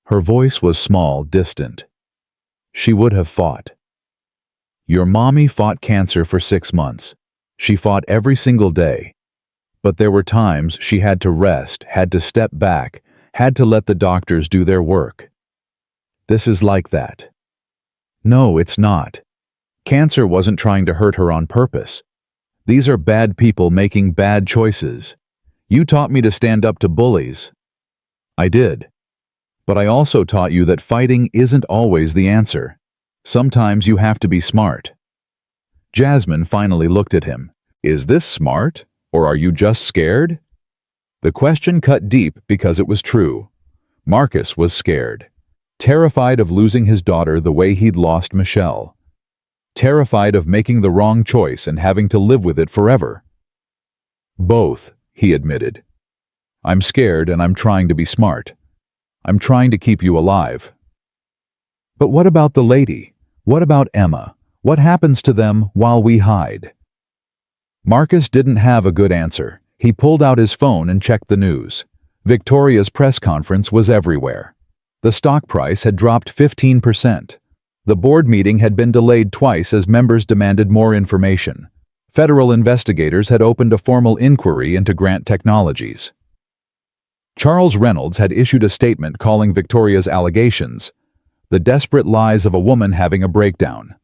Her voice was small, distant. She would have fought. Your mommy fought cancer for 6 months. She fought every single day. But there were times she had to rest, had to step back, had to let the doctors do their work. This is like that. No, it's not. Cancer wasn't trying to hurt her on purpose. These are bad people making bad choices. You taught me to stand up to bullies. I did. But I also taught you that fighting isn't always the answer. Sometimes you have to be smart. Jasmine finally looked at him. Is this smart, or are you just scared? The question cut deep because it was true. Marcus was scared. Terrified of losing his daughter the way he'd lost Michelle. Terrified of making the wrong choice and having to live with it forever. Both, he admitted. I'm scared and I'm trying to be smart. I'm trying to keep you alive. But what about the lady? What about Emma? What happens to them while we hide? Marcus didn't have a good answer. He pulled out his phone and checked the news. Victoria's press conference was everywhere. The stock price had dropped 15%. The board meeting had been delayed twice as members demanded more information. Federal investigators had opened a formal inquiry into Grant Technologies. Charles Reynolds had issued a statement calling Victoria's allegations the desperate lies of a woman having a breakdown.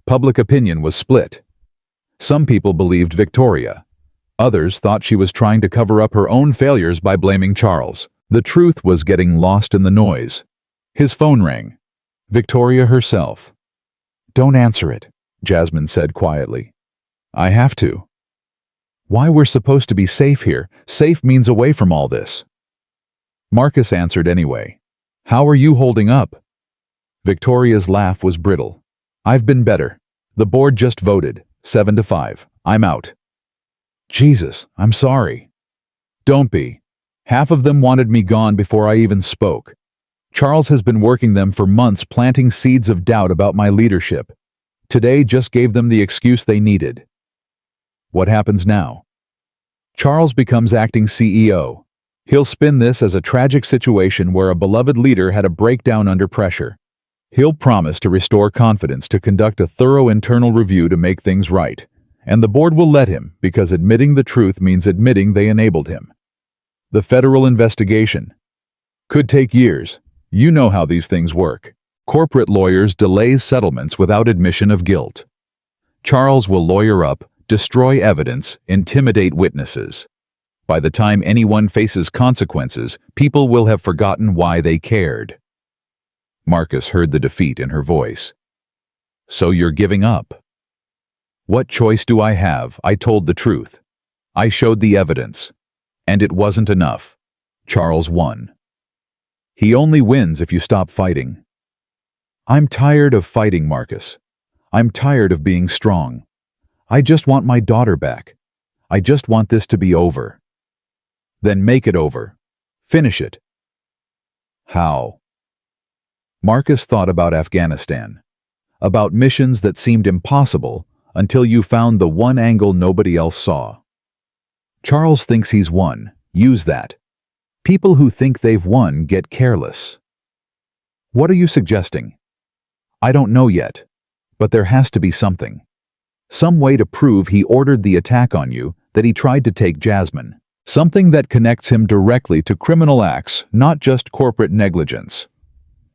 Public opinion was split. Some people believed Victoria. Others thought she was trying to cover up her own failures by blaming Charles. The truth was getting lost in the noise. His phone rang. Victoria herself. Don't answer it, Jasmine said quietly. I have to. Why, we're supposed to be safe here. Safe means away from all this. Marcus answered anyway. How are you holding up? Victoria's laugh was brittle. I've been better. The board just voted, 7-5. I'm out. Jesus, I'm sorry. Don't be. Half of them wanted me gone before I even spoke. Charles has been working them for months, planting seeds of doubt about my leadership. Today just gave them the excuse they needed. What happens now? Charles becomes acting CEO. He'll spin this as a tragic situation where a beloved leader had a breakdown under pressure. He'll promise to restore confidence, to conduct a thorough internal review to make things right. And the board will let him, because admitting the truth means admitting they enabled him. The federal investigation could take years. You know how these things work. Corporate lawyers delay settlements without admission of guilt. Charles will lawyer up, destroy evidence, intimidate witnesses. By the time anyone faces consequences, people will have forgotten why they cared. Marcus heard the defeat in her voice. So you're giving up? What choice do I have? I told the truth. I showed the evidence. And it wasn't enough. Charles won. He only wins if you stop fighting. I'm tired of fighting, Marcus. I'm tired of being strong. I just want my daughter back. I just want this to be over. Then make it over. Finish it. How? Marcus thought about Afghanistan. About missions that seemed impossible until you found the one angle nobody else saw. Charles thinks he's won. Use that. People who think they've won get careless. What are you suggesting? I don't know yet, but there has to be something. Some way to prove he ordered the attack on you, that he tried to take Jasmine. Something that connects him directly to criminal acts, not just corporate negligence.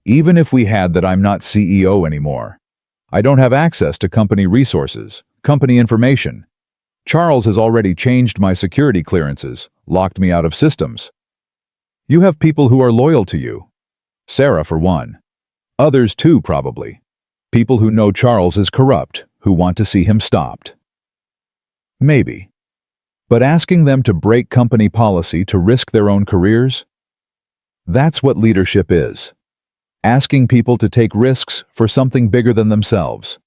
Even if we had that, I'm not CEO anymore. I don't have access to company resources, company information. Charles has already changed my security clearances, locked me out of systems. You have people who are loyal to you. Sarah, for one. Others, too, probably. People who know Charles is corrupt, who want to see him stopped. Maybe. But asking them to break company policy to risk their own careers? That's what leadership is. Asking people to take risks for something bigger than themselves.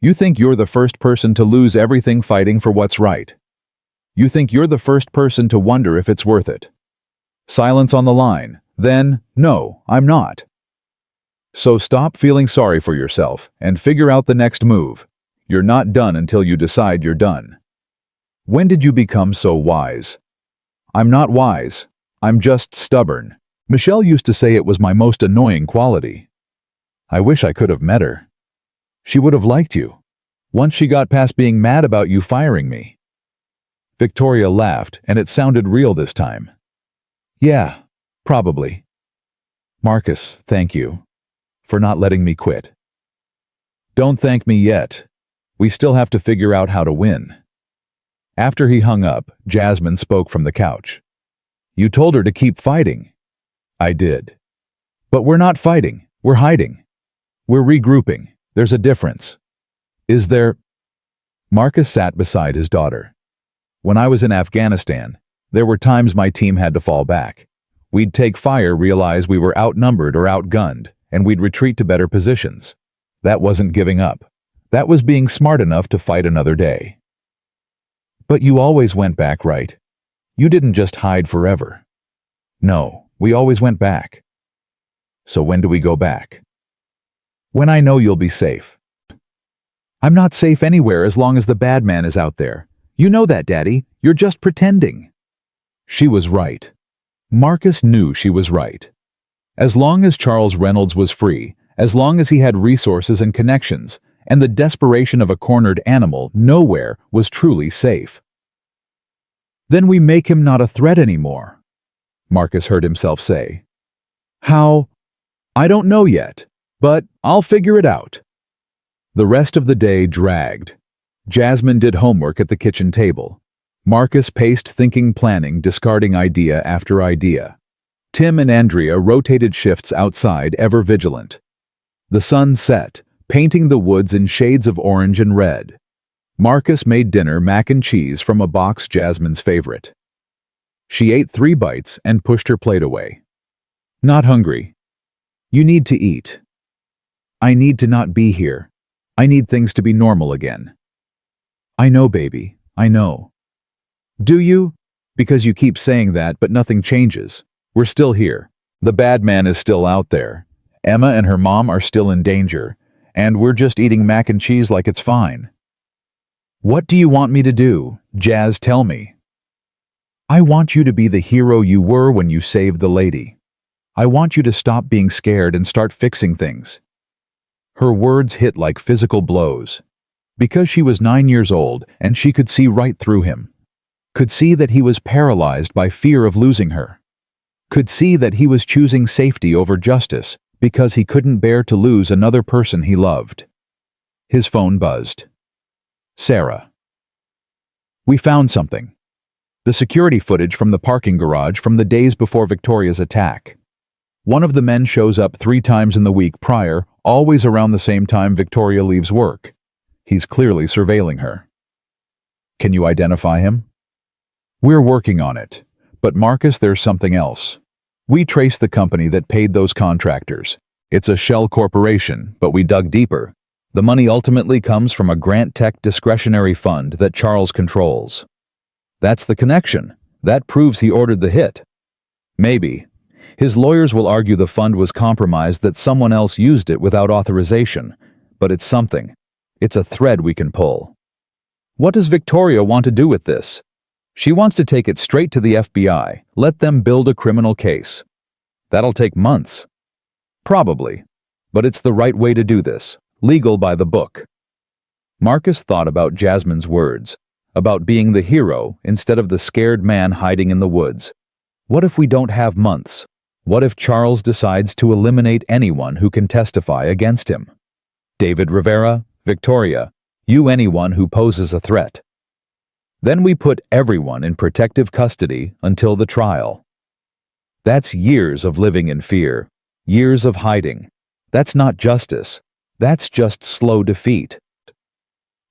You think you're the first person to lose everything fighting for what's right. You think you're the first person to wonder if it's worth it. Silence on the line. Then, no, I'm not. So stop feeling sorry for yourself and figure out the next move. You're not done until you decide you're done. When did you become so wise? I'm not wise. I'm just stubborn. Michelle used to say it was my most annoying quality. I wish I could have met her. She would have liked you. Once she got past being mad about you firing me. Victoria laughed, and it sounded real this time. Yeah, probably. Marcus, thank you for not letting me quit. Don't thank me yet. We still have to figure out how to win. After he hung up, Jasmine spoke from the couch. You told her to keep fighting. I did. But we're not fighting. We're hiding. We're regrouping. There's a difference. Is there? Marcus sat beside his daughter. When I was in Afghanistan, there were times my team had to fall back. We'd take fire, realize we were outnumbered or outgunned, and we'd retreat to better positions. That wasn't giving up. That was being smart enough to fight another day. But you always went back, right? You didn't just hide forever. No, we always went back. So when do we go back? When I know you'll be safe. I'm not safe anywhere as long as the bad man is out there. You know that, Daddy. You're just pretending. She was right. Marcus knew she was right. As long as Charles Reynolds was free, as long as he had resources and connections, and the desperation of a cornered animal, nowhere was truly safe. Then we make him not a threat anymore, Marcus heard himself say. How? I don't know yet, but I'll figure it out. The rest of the day dragged. Jasmine did homework at the kitchen table. Marcus paced thinking, planning, discarding idea after idea. Tim and Andrea rotated shifts outside, ever vigilant. The sun set, painting the woods in shades of orange and red. Marcus made dinner mac and cheese from a box Jasmine's favorite. She ate 3 bites and pushed her plate away. Not hungry. You need to eat. I need to not be here. I need things to be normal again. I know, baby, I know. Do you? Because you keep saying that, but nothing changes. We're still here. The bad man is still out there. Emma and her mom are still in danger, and we're just eating mac and cheese like it's fine. What do you want me to do? Jazz, tell me. I want you to be the hero you were when you saved the lady. I want you to stop being scared and start fixing things. Her words hit like physical blows. Because she was 9 years old and she could see right through him. Could see that he was paralyzed by fear of losing her. Could see that he was choosing safety over justice because he couldn't bear to lose another person he loved. His phone buzzed. Sarah. We found something. The security footage from the parking garage from the days before Victoria's attack. One of the men shows up 3 times in the week prior, always around the same time Victoria leaves work. He's clearly surveilling her. Can you identify him? We're working on it. But Marcus, there's something else. We traced the company that paid those contractors. It's a shell corporation, but we dug deeper. The money ultimately comes from a Grant Tech discretionary fund that Charles controls. That's the connection. That proves he ordered the hit. Maybe. His lawyers will argue the fund was compromised, that someone else used it without authorization. But it's something. It's a thread we can pull. What does Victoria want to do with this? She wants to take it straight to the FBI, let them build a criminal case. That'll take months. Probably. But it's the right way to do this. Legal by the book. Marcus thought about Jasmine's words, about being the hero instead of the scared man hiding in the woods. What if we don't have months? What if Charles decides to eliminate anyone who can testify against him? David Rivera, Victoria, you anyone who poses a threat. Then we put everyone in protective custody until the trial. That's years of living in fear, years of hiding. That's not justice. That's just slow defeat.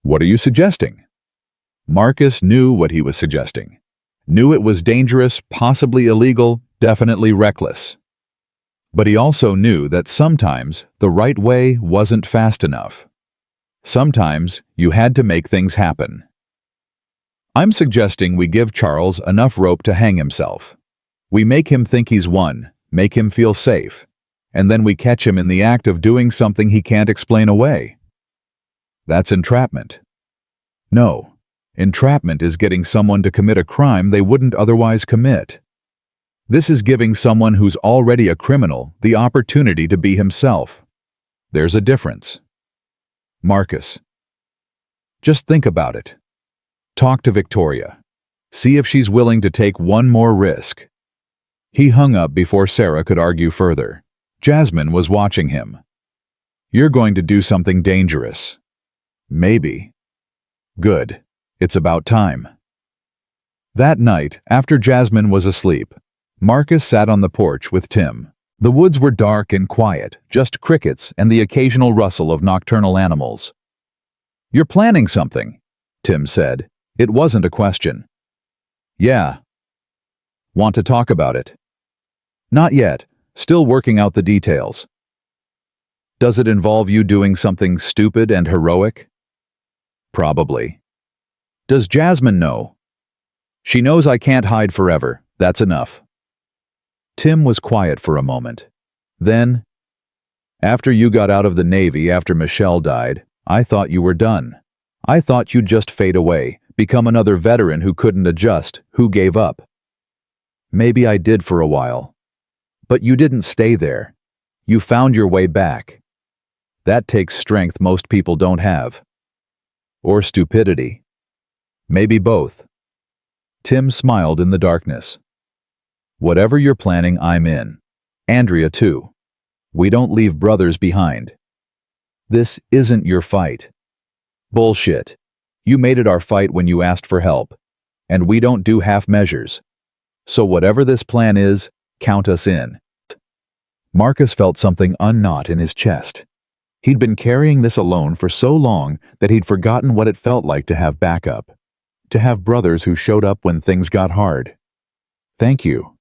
What are you suggesting? Marcus knew what he was suggesting. Knew it was dangerous, possibly illegal, definitely reckless. But he also knew that sometimes the right way wasn't fast enough. Sometimes you had to make things happen. I'm suggesting we give Charles enough rope to hang himself. We make him think he's won, make him feel safe, and then we catch him in the act of doing something he can't explain away. That's entrapment. No, entrapment is getting someone to commit a crime they wouldn't otherwise commit. This is giving someone who's already a criminal the opportunity to be himself. There's a difference. Marcus. Just think about it. Talk to Victoria. See if she's willing to take one more risk. He hung up before Sarah could argue further. Jasmine was watching him. You're going to do something dangerous. Maybe. Good. It's about time. That night, after Jasmine was asleep, Marcus sat on the porch with Tim. The woods were dark and quiet, just crickets and the occasional rustle of nocturnal animals. You're planning something, Tim said. It wasn't a question. Yeah. Want to talk about it? Not yet. Still working out the details. Does it involve you doing something stupid and heroic? Probably. Does Jasmine know? She knows I can't hide forever. That's enough. Tim was quiet for a moment. Then, after you got out of the Navy after Michelle died, I thought you were done. I thought you'd just fade away, become another veteran who couldn't adjust, who gave up. Maybe I did for a while. But you didn't stay there. You found your way back. That takes strength most people don't have. Or stupidity. Maybe both. Tim smiled in the darkness. Whatever you're planning, I'm in. Andrea, too. We don't leave brothers behind. This isn't your fight. Bullshit. You made it our fight when you asked for help. And we don't do half measures. So whatever this plan is, count us in. Marcus felt something unknot in his chest. He'd been carrying this alone for so long that he'd forgotten what it felt like to have backup. To have brothers who showed up when things got hard. Thank you.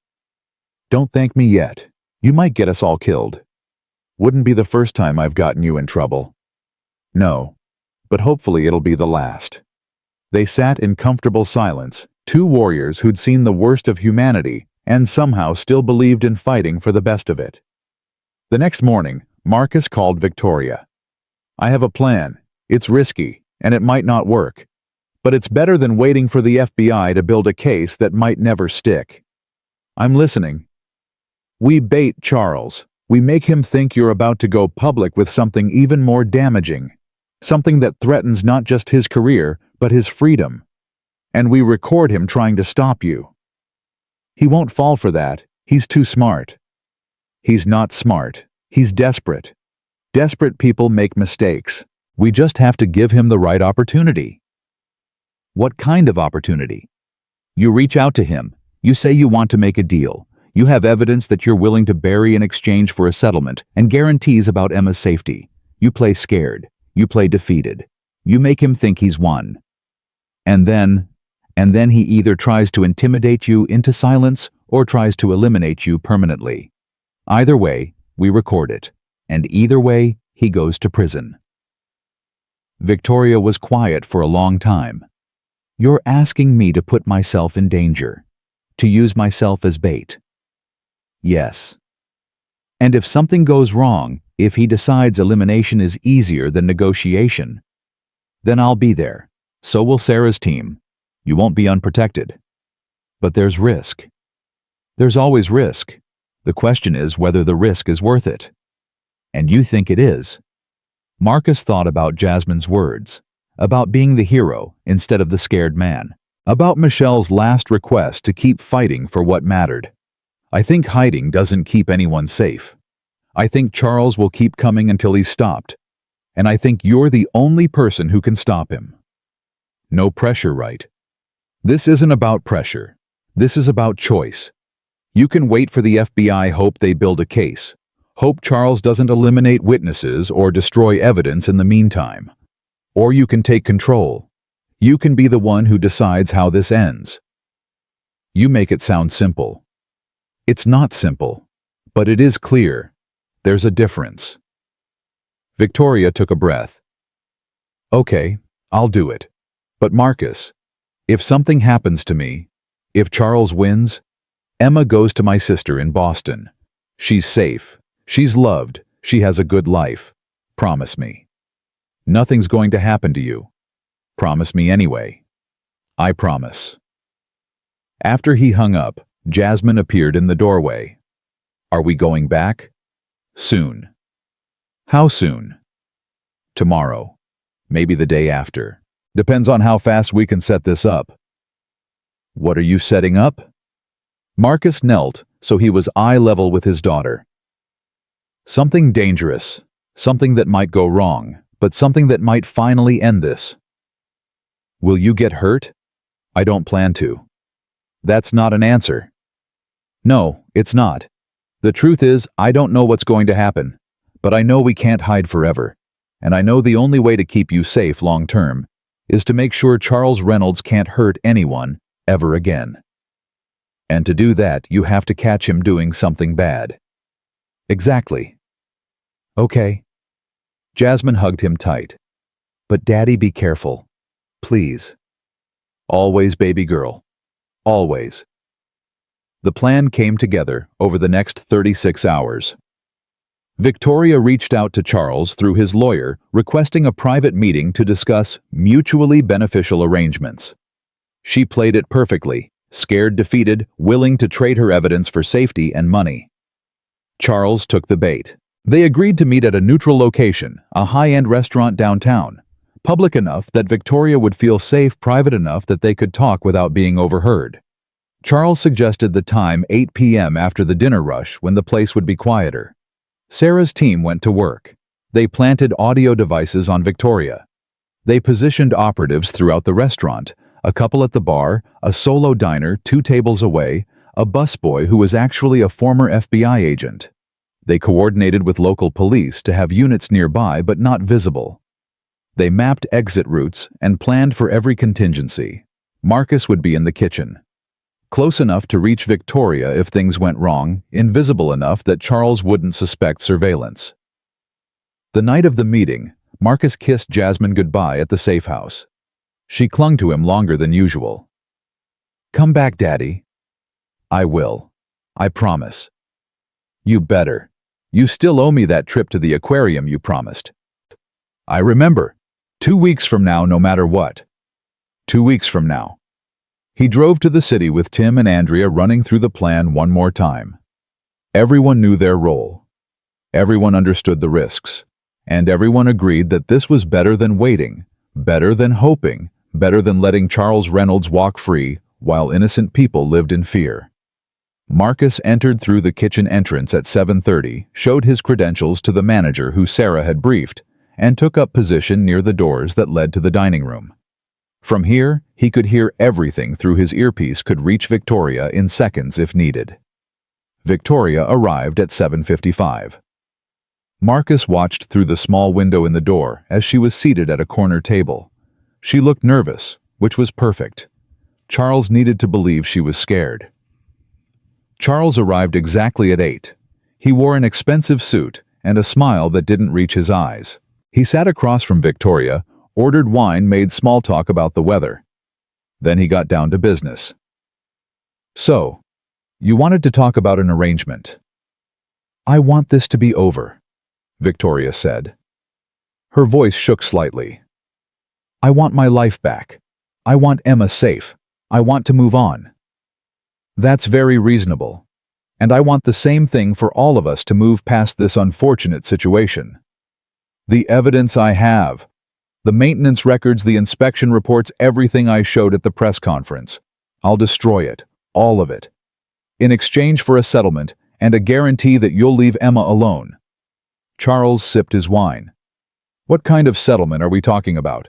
Don't thank me yet. You might get us all killed. Wouldn't be the first time I've gotten you in trouble. No, but hopefully it'll be the last. They sat in comfortable silence, two warriors who'd seen the worst of humanity and somehow still believed in fighting for the best of it. The next morning, Marcus called Victoria. I have a plan. It's risky, and it might not work. But it's better than waiting for the FBI to build a case that might never stick. I'm listening. We bait Charles. We make him think you're about to go public with something even more damaging. Something that threatens not just his career, but his freedom. And we record him trying to stop you. He won't fall for that. He's too smart. He's not smart. He's desperate. Desperate people make mistakes. We just have to give him the right opportunity. What kind of opportunity? You reach out to him. You say you want to make a deal. You have evidence that you're willing to bury in exchange for a settlement and guarantees about Emma's safety. You play scared. You play defeated. You make him think he's won. And then he either tries to intimidate you into silence or tries to eliminate you permanently. Either way, we record it. And either way, he goes to prison. Victoria was quiet for a long time. You're asking me to put myself in danger, to use myself as bait. Yes. And if something goes wrong, if he decides elimination is easier than negotiation, then I'll be there. So will Sarah's team. You won't be unprotected. But there's risk. There's always risk. The question is whether the risk is worth it. And you think it is. Marcus thought about Jasmine's words, about being the hero instead of the scared man, about Michelle's last request to keep fighting for what mattered. I think hiding doesn't keep anyone safe. I think Charles will keep coming until he's stopped. And I think you're the only person who can stop him. No pressure, right? This isn't about pressure. This is about choice. You can wait for the FBI, hope they build a case. Hope Charles doesn't eliminate witnesses or destroy evidence in the meantime. Or you can take control. You can be the one who decides how this ends. You make it sound simple. It's not simple, but it is clear. There's a difference. Victoria took a breath. Okay, I'll do it. But Marcus, if something happens to me, if Charles wins, Emma goes to my sister in Boston. She's safe. She's loved. She has a good life. Promise me. Nothing's going to happen to you. Promise me anyway. I promise. After he hung up, Jasmine appeared in the doorway. Are we going back? Soon. How soon? Tomorrow. Maybe the day after. Depends on how fast we can set this up. What are you setting up? Marcus knelt so he was eye level with his daughter. Something dangerous. Something that might go wrong, but something that might finally end this. Will you get hurt? I don't plan to. That's not an answer. No, it's not. The truth is, I don't know what's going to happen, but I know we can't hide forever, and I know the only way to keep you safe long term is to make sure Charles Reynolds can't hurt anyone ever again. And to do that, you have to catch him doing something bad. Exactly. Okay. Jasmine hugged him tight. But Daddy, be careful. Please. Always, baby girl. Always. The plan came together over the next 36 hours. Victoria reached out to Charles through his lawyer, requesting a private meeting to discuss mutually beneficial arrangements. She played it perfectly, scared, defeated, willing to trade her evidence for safety and money. Charles took the bait. They agreed to meet at a neutral location, a high-end restaurant downtown, public enough that Victoria would feel safe, private enough that they could talk without being overheard. Charles suggested the time 8 p.m. after the dinner rush when the place would be quieter. Sarah's team went to work. They planted audio devices on Victoria. They positioned operatives throughout the restaurant, a couple at the bar, a solo diner 2 tables away, a busboy who was actually a former FBI agent. They coordinated with local police to have units nearby but not visible. They mapped exit routes and planned for every contingency. Marcus would be in the kitchen. Close enough to reach Victoria if things went wrong, invisible enough that Charles wouldn't suspect surveillance. The night of the meeting, Marcus kissed Jasmine goodbye at the safe house. She clung to him longer than usual. Come back, Daddy. I will. I promise. You better. You still owe me that trip to the aquarium you promised. I remember. 2 weeks from now, no matter what. 2 weeks from now. He drove to the city with Tim and Andrea running through the plan one more time. Everyone knew their role. Everyone understood the risks. And everyone agreed that this was better than waiting, better than hoping, better than letting Charles Reynolds walk free while innocent people lived in fear. Marcus entered through the kitchen entrance at 7:30, showed his credentials to the manager who Sarah had briefed, and took up position near the doors that led to the dining room. From here, he could hear everything through his earpiece, could reach Victoria in seconds if needed. Victoria arrived at 7:55. Marcus watched through the small window in the door as she was seated at a corner table. She looked nervous, which was perfect. Charles needed to believe she was scared. Charles arrived exactly at 8. He wore an expensive suit and a smile that didn't reach his eyes. He sat across from Victoria, ordered wine, made small talk about the weather. Then he got down to business. So, you wanted to talk about an arrangement. I want this to be over, Victoria said. Her voice shook slightly. I want my life back. I want Emma safe. I want to move on. That's very reasonable. And I want the same thing for all of us to move past this unfortunate situation. The evidence I have, the maintenance records, the inspection reports, everything I showed at the press conference. I'll destroy it, all of it, in exchange for a settlement and a guarantee that you'll leave Emma alone. Charles sipped his wine. What kind of settlement are we talking about?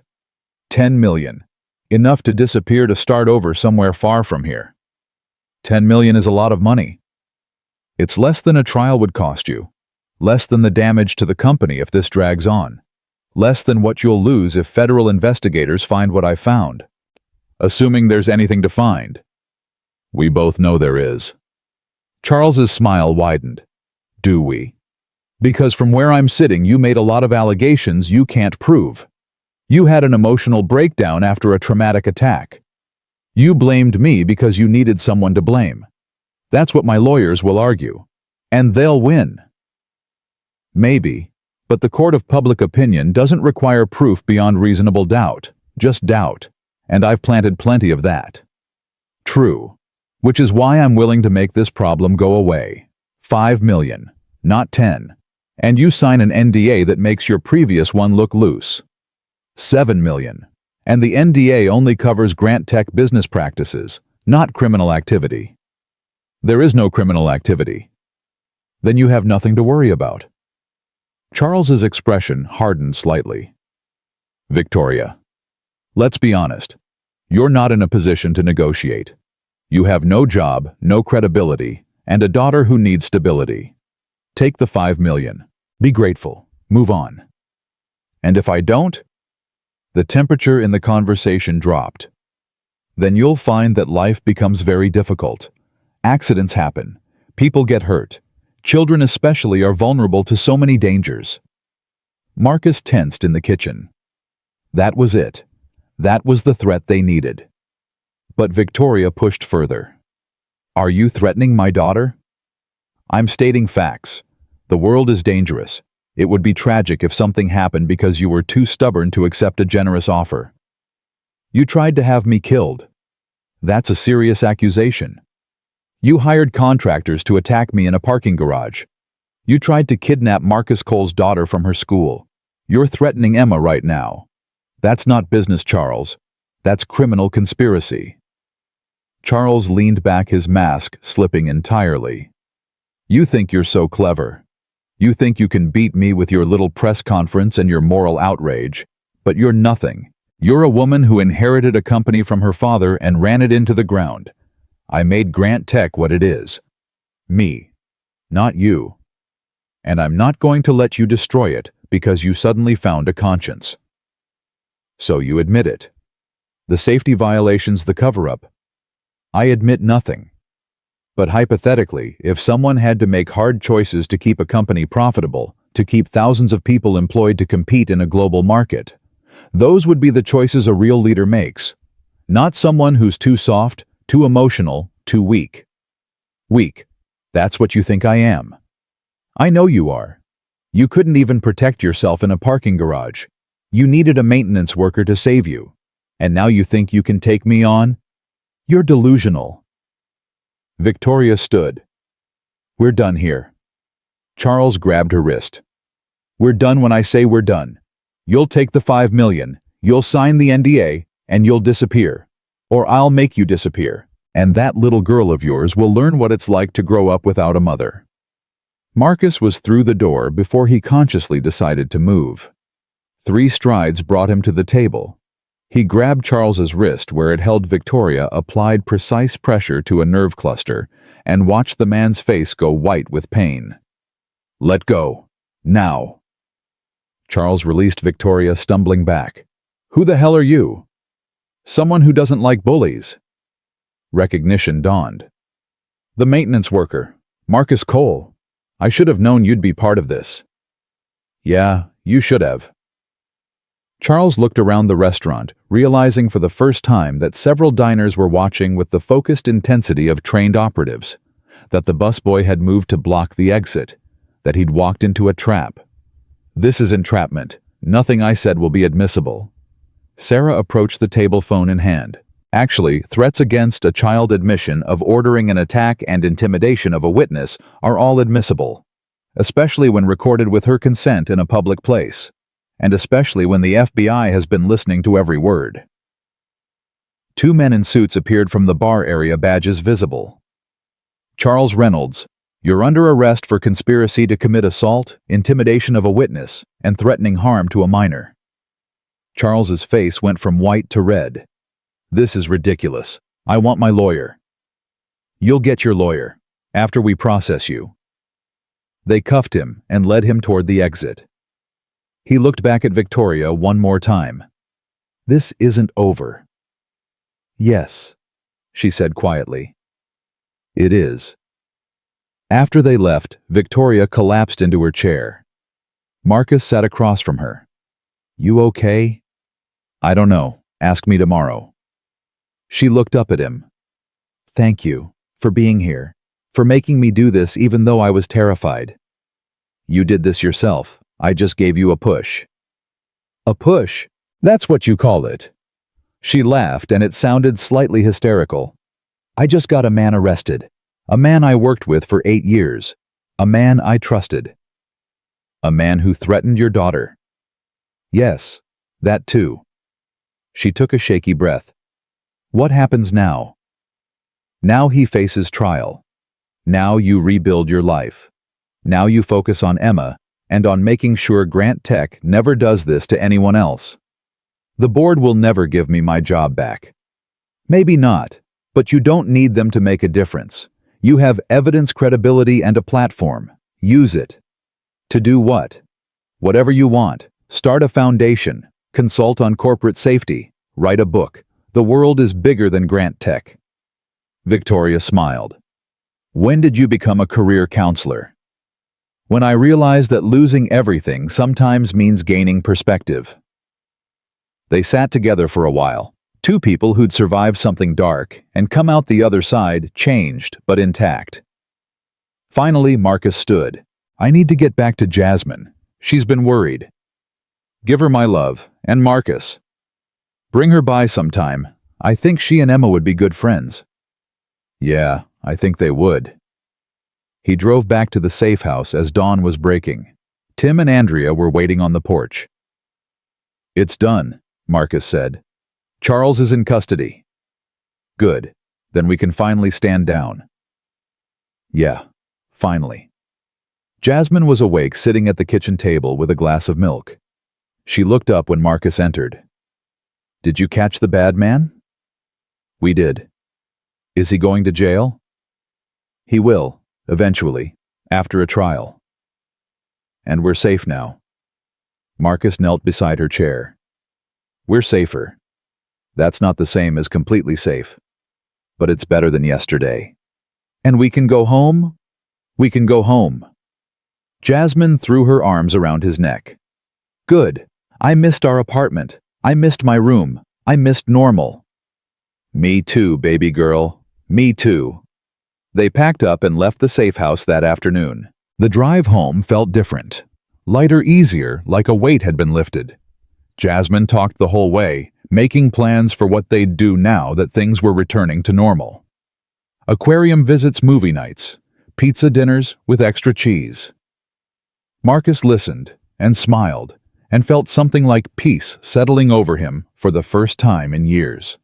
10 million. Enough to disappear to start over somewhere far from here. 10 million is a lot of money. It's less than a trial would cost you. Less than the damage to the company if this drags on. Less than what you'll lose if federal investigators find what I found. Assuming there's anything to find. We both know there is. Charles's smile widened. Do we? Because from where I'm sitting, you made a lot of allegations you can't prove. You had an emotional breakdown after a traumatic attack. You blamed me because you needed someone to blame. That's what my lawyers will argue. And they'll win. Maybe, but the court of public opinion doesn't require proof beyond reasonable doubt, just doubt, and I've planted plenty of that. True, which is why I'm willing to make this problem go away. 5 million, not 10, and you sign an NDA that makes your previous one look loose. 7 million, and the NDA only covers Grant Tech business practices, not criminal activity. There is no criminal activity. Then you have nothing to worry about. Charles's expression hardened slightly. Victoria, let's be honest. You're not in a position to negotiate. You have no job, no credibility, and a daughter who needs stability. Take the 5 million. Be grateful. Move on. And if I don't? The temperature in the conversation dropped. Then you'll find that life becomes very difficult. Accidents happen. People get hurt. Children especially are vulnerable to so many dangers. Marcus tensed in the kitchen. That was it. That was the threat they needed. But Victoria pushed further. Are you threatening my daughter? I'm stating facts. The world is dangerous. It would be tragic if something happened because you were too stubborn to accept a generous offer. You tried to have me killed. That's a serious accusation. You hired contractors to attack me in a parking garage. You tried to kidnap Marcus Cole's daughter from her school. You're threatening Emma right now. That's not business, Charles. That's criminal conspiracy. Charles leaned back, his mask slipping entirely. You think you're so clever. You think you can beat me with your little press conference and your moral outrage, but you're nothing. You're a woman who inherited a company from her father and ran it into the ground. I made Grant Tech what it is. Me, not you. And I'm not going to let you destroy it because you suddenly found a conscience. So you admit it. The safety violations, the cover-up. I admit nothing. But hypothetically, if someone had to make hard choices to keep a company profitable, to keep thousands of people employed to compete in a global market, those would be the choices a real leader makes. Not someone who's too soft, too emotional, too weak. Weak. That's what you think I am. I know you are. You couldn't even protect yourself in a parking garage. You needed a maintenance worker to save you. And now you think you can take me on? You're delusional. Victoria stood. We're done here. Charles grabbed her wrist. We're done when I say we're done. You'll take the 5 million, you'll sign the NDA, and you'll disappear. Or I'll make you disappear, and that little girl of yours will learn what it's like to grow up without a mother. Marcus was through the door before he consciously decided to move. 3 strides brought him to the table. He grabbed Charles's wrist where it held Victoria, applied precise pressure to a nerve cluster, and watched the man's face go white with pain. Let go. Now. Charles released Victoria, stumbling back. Who the hell are you? Someone who doesn't like bullies. Recognition dawned. The maintenance worker, Marcus Cole. I should have known you'd be part of this. Yeah, you should have. Charles looked around the restaurant, realizing for the first time that several diners were watching with the focused intensity of trained operatives, that the busboy had moved to block the exit, that he'd walked into a trap. This is entrapment. Nothing I said will be admissible. Sarah approached the table, phone in hand. Actually, threats against a child, admission of ordering an attack, and intimidation of a witness are all admissible, especially when recorded with her consent in a public place, and especially when the FBI has been listening to every word. 2 men in suits appeared from the bar area, badges visible. Charles Reynolds, you're under arrest for conspiracy to commit assault, intimidation of a witness, and threatening harm to a minor. Charles's face went from white to red. This is ridiculous. I want my lawyer. You'll get your lawyer after we process you. They cuffed him and led him toward the exit. He looked back at Victoria one more time. This isn't over. Yes, she said quietly. It is. After they left, Victoria collapsed into her chair. Marcus sat across from her. You okay? I don't know. Ask me tomorrow. She looked up at him. Thank you for being here, for making me do this even though I was terrified. You did this yourself. I just gave you a push. A push? That's what you call it. She laughed, and it sounded slightly hysterical. I just got a man arrested. A man I worked with for 8 years. A man I trusted. A man who threatened your daughter. Yes, that too. She took a shaky breath. What happens now? Now he faces trial. Now you rebuild your life. Now you focus on Emma and on making sure Grant Tech never does this to anyone else. The board will never give me my job back. Maybe not, but you don't need them to make a difference. You have evidence, credibility, and a platform. Use it. To do what? Whatever you want. Start a foundation. Consult on corporate safety. Write a book. The world is bigger than Grant Tech. Victoria smiled. When did you become a career counselor? When I realized that losing everything sometimes means gaining perspective. They sat together for a while. Two people who'd survived something dark and come out the other side, changed but intact. Finally, Marcus stood. I need to get back to Jasmine. She's been worried. Give her my love, and Marcus. Bring her by sometime. I think she and Emma would be good friends. Yeah, I think they would. He drove back to the safe house as dawn was breaking. Tim and Andrea were waiting on the porch. It's done, Marcus said. Charles is in custody. Good. Then we can finally stand down. Yeah, finally. Jasmine was awake, sitting at the kitchen table with a glass of milk. She looked up when Marcus entered. Did you catch the bad man? We did. Is he going to jail? He will, eventually, after a trial. And we're safe now. Marcus knelt beside her chair. We're safer. That's not the same as completely safe, but it's better than yesterday. And we can go home? We can go home. Jasmine threw her arms around his neck. Good. I missed our apartment. I missed my room. I missed normal. Me too, baby girl. Me too. They packed up and left the safe house that afternoon. The drive home felt different. Lighter, easier, like a weight had been lifted. Jasmine talked the whole way, making plans for what they'd do now that things were returning to normal. Aquarium visits, movie nights, pizza dinners with extra cheese. Marcus listened and smiled and felt something like peace settling over him for the first time in years.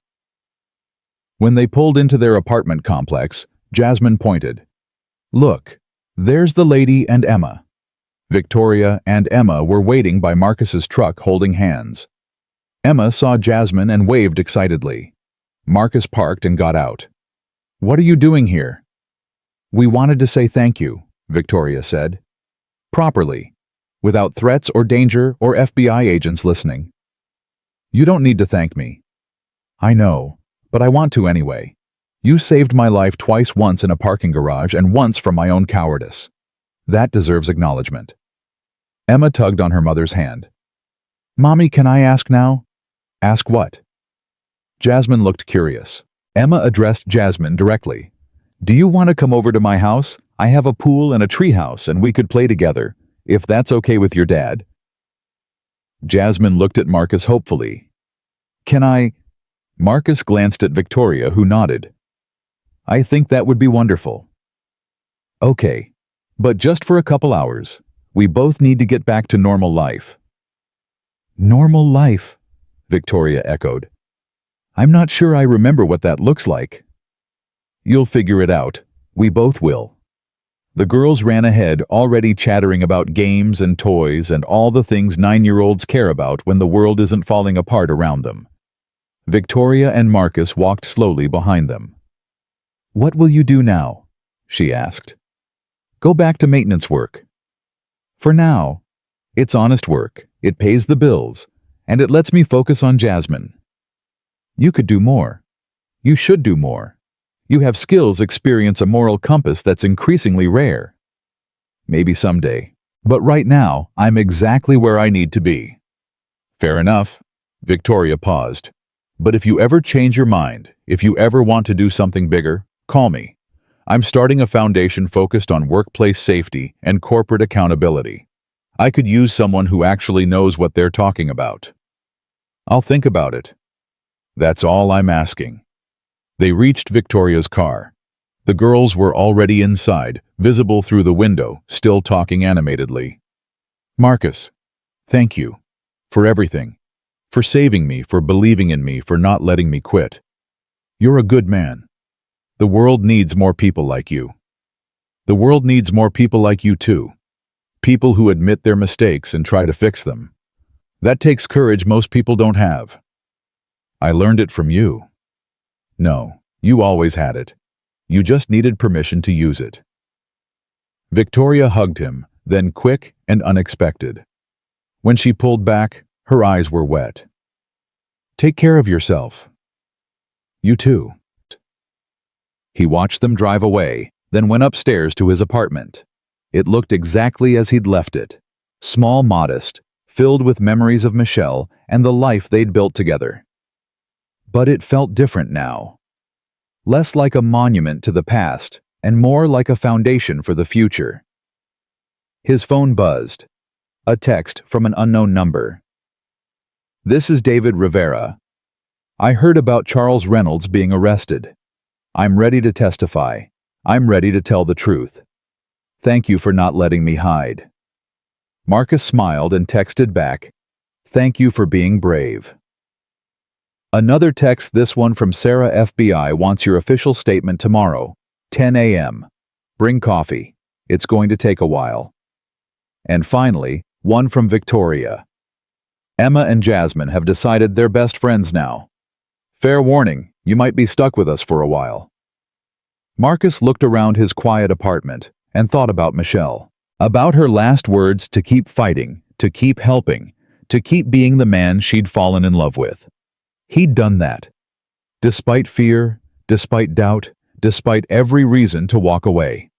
When they pulled into their apartment complex, Jasmine pointed. Look, there's the lady and Emma. Victoria and Emma were waiting by Marcus's truck holding hands. Emma saw Jasmine and waved excitedly. Marcus parked and got out. What are you doing here? We wanted to say thank you, Victoria said. Properly, without threats or danger or FBI agents listening. You don't need to thank me. I know, but I want to anyway. You saved my life twice, once in a parking garage and once from my own cowardice. That deserves acknowledgement. Emma tugged on her mother's hand. Mommy, can I ask now? Ask what? Jasmine looked curious. Emma addressed Jasmine directly. Do you want to come over to my house? I have a pool and a treehouse and we could play together, if that's okay with your dad. Jasmine looked at Marcus hopefully. Can I? Marcus glanced at Victoria, who nodded. I think that would be wonderful. Okay, but just for a couple hours. We both need to get back to normal life. Normal life, Victoria echoed. I'm not sure I remember what that looks like. You'll figure it out. We both will. The girls ran ahead, already chattering about games and toys and all the things 9-year-olds care about when the world isn't falling apart around them. Victoria and Marcus walked slowly behind them. "What will you do now?" she asked. "Go back to maintenance work." "For now. It's honest work, it pays the bills, and it lets me focus on Jasmine." "You could do more. You should do more. You have skills, experience, a moral compass that's increasingly rare." "Maybe someday. But right now, I'm exactly where I need to be." "Fair enough." Victoria paused. "But if you ever change your mind, if you ever want to do something bigger, call me. I'm starting a foundation focused on workplace safety and corporate accountability. I could use someone who actually knows what they're talking about." "I'll think about it." "That's all I'm asking." They reached Victoria's car. The girls were already inside, visible through the window, still talking animatedly. "Marcus, thank you. For everything. For saving me, for believing in me, for not letting me quit. You're a good man. The world needs more people like you. The world needs more people like you too. People who admit their mistakes and try to fix them. That takes courage most people don't have. I learned it from you." "No, you always had it. You just needed permission to use it." Victoria hugged him, then quick and unexpected. When she pulled back, her eyes were wet. "Take care of yourself." "You too." He watched them drive away, then went upstairs to his apartment. It looked exactly as he'd left it. Small, modest, filled with memories of Michelle and the life they'd built together. But it felt different now. Less like a monument to the past, and more like a foundation for the future. His phone buzzed. A text from an unknown number. "This is David Rivera. I heard about Charles Reynolds being arrested. I'm ready to testify. I'm ready to tell the truth. Thank you for not letting me hide." Marcus smiled and texted back, "Thank you for being brave." Another text, this one from Sarah. "FBI wants your official statement tomorrow, 10 a.m. Bring coffee. It's going to take a while." And finally, one from Victoria. "Emma and Jasmine have decided they're best friends now. Fair warning, you might be stuck with us for a while." Marcus looked around his quiet apartment and thought about Michelle. About her last words to keep fighting, to keep helping, to keep being the man she'd fallen in love with. He'd done that. Despite fear, despite doubt, despite every reason to walk away.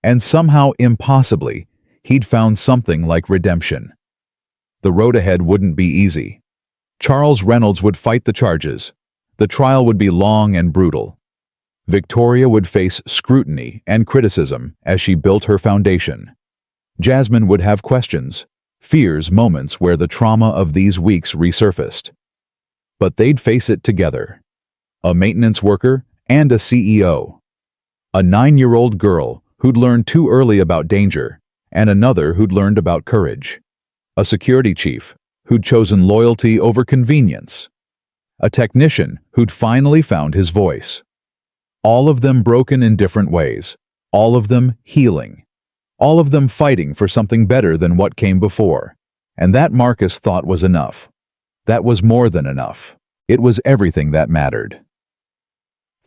And somehow, impossibly, he'd found something like redemption. The road ahead wouldn't be easy. Charles Reynolds would fight the charges. The trial would be long and brutal. Victoria would face scrutiny and criticism as she built her foundation. Jasmine would have questions, fears, moments where the trauma of these weeks resurfaced. But they'd face it together. A maintenance worker and a CEO. A 9-year-old girl who'd learned too early about danger, and another who'd learned about courage. A security chief who'd chosen loyalty over convenience. A technician who'd finally found his voice. All of them broken in different ways. All of them healing. All of them fighting for something better than what came before. And that, Marcus thought, was enough. That was more than enough. It was everything that mattered.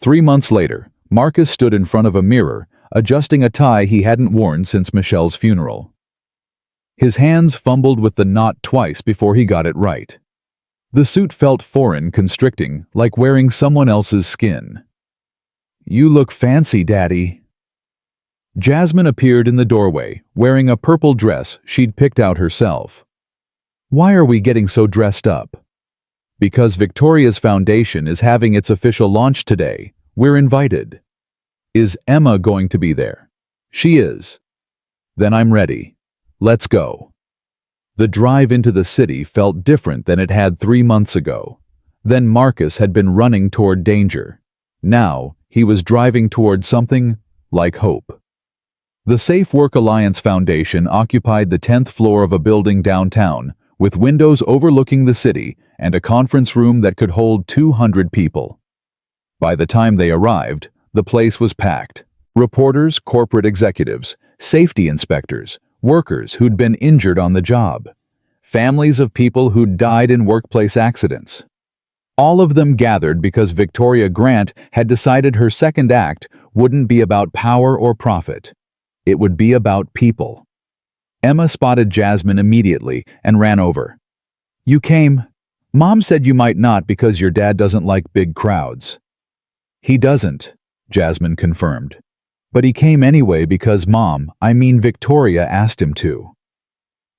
3 months later, Marcus stood in front of a mirror, adjusting a tie he hadn't worn since Michelle's funeral. His hands fumbled with the knot twice before he got it right. The suit felt foreign, constricting, like wearing someone else's skin. "You look fancy, Daddy." Jasmine appeared in the doorway, wearing a purple dress she'd picked out herself. "Why are we getting so dressed up?" "Because Victoria's foundation is having its official launch today. We're invited." "Is Emma going to be there?" "She is." "Then I'm ready. Let's go." The drive into the city felt different than it had 3 months ago. Then Marcus had been running toward danger. Now he was driving toward something like hope. The Safe Work Alliance Foundation occupied the 10th floor of a building downtown, with windows overlooking the city and a conference room that could hold 200 people. By the time they arrived, the place was packed. Reporters, corporate executives, safety inspectors, workers who'd been injured on the job, families of people who'd died in workplace accidents. All of them gathered because Victoria Grant had decided her second act wouldn't be about power or profit. It would be about people. Emma spotted Jasmine immediately and ran over. "You came. Mom said you might not because your dad doesn't like big crowds." "He doesn't," Jasmine confirmed. "But he came anyway because Victoria asked him to."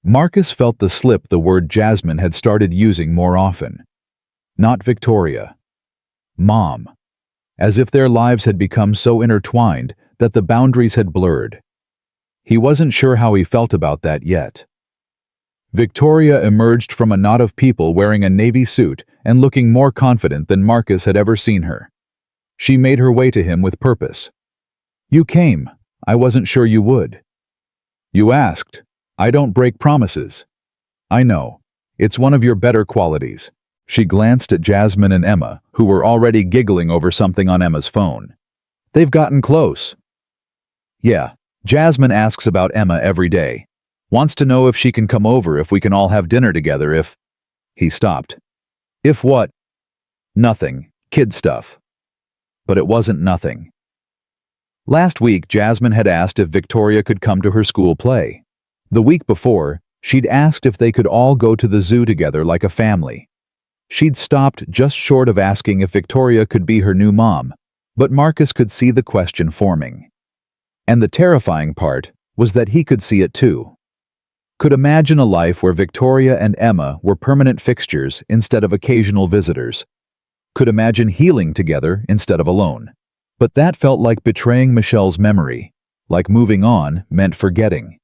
Marcus felt the slip the word Jasmine had started using more often. Not Victoria. Mom. As if their lives had become so intertwined that the boundaries had blurred. He wasn't sure how he felt about that yet. Victoria emerged from a knot of people wearing a navy suit and looking more confident than Marcus had ever seen her. She made her way to him with purpose. "You came. I wasn't sure you would." "You asked. I don't break promises." "I know. It's one of your better qualities." She glanced at Jasmine and Emma, who were already giggling over something on Emma's phone. "They've gotten close." "Yeah, Jasmine asks about Emma every day. Wants to know if she can come over, if we can all have dinner together, if—" He stopped. "If what?" "Nothing. Kid stuff." But it wasn't nothing. Last week, Jasmine had asked if Victoria could come to her school play. The week before, she'd asked if they could all go to the zoo together like a family. She'd stopped just short of asking if Victoria could be her new mom, but Marcus could see the question forming. And the terrifying part was that he could see it too. Could imagine a life where Victoria and Emma were permanent fixtures instead of occasional visitors. Could imagine healing together instead of alone. But that felt like betraying Michelle's memory, like moving on meant forgetting.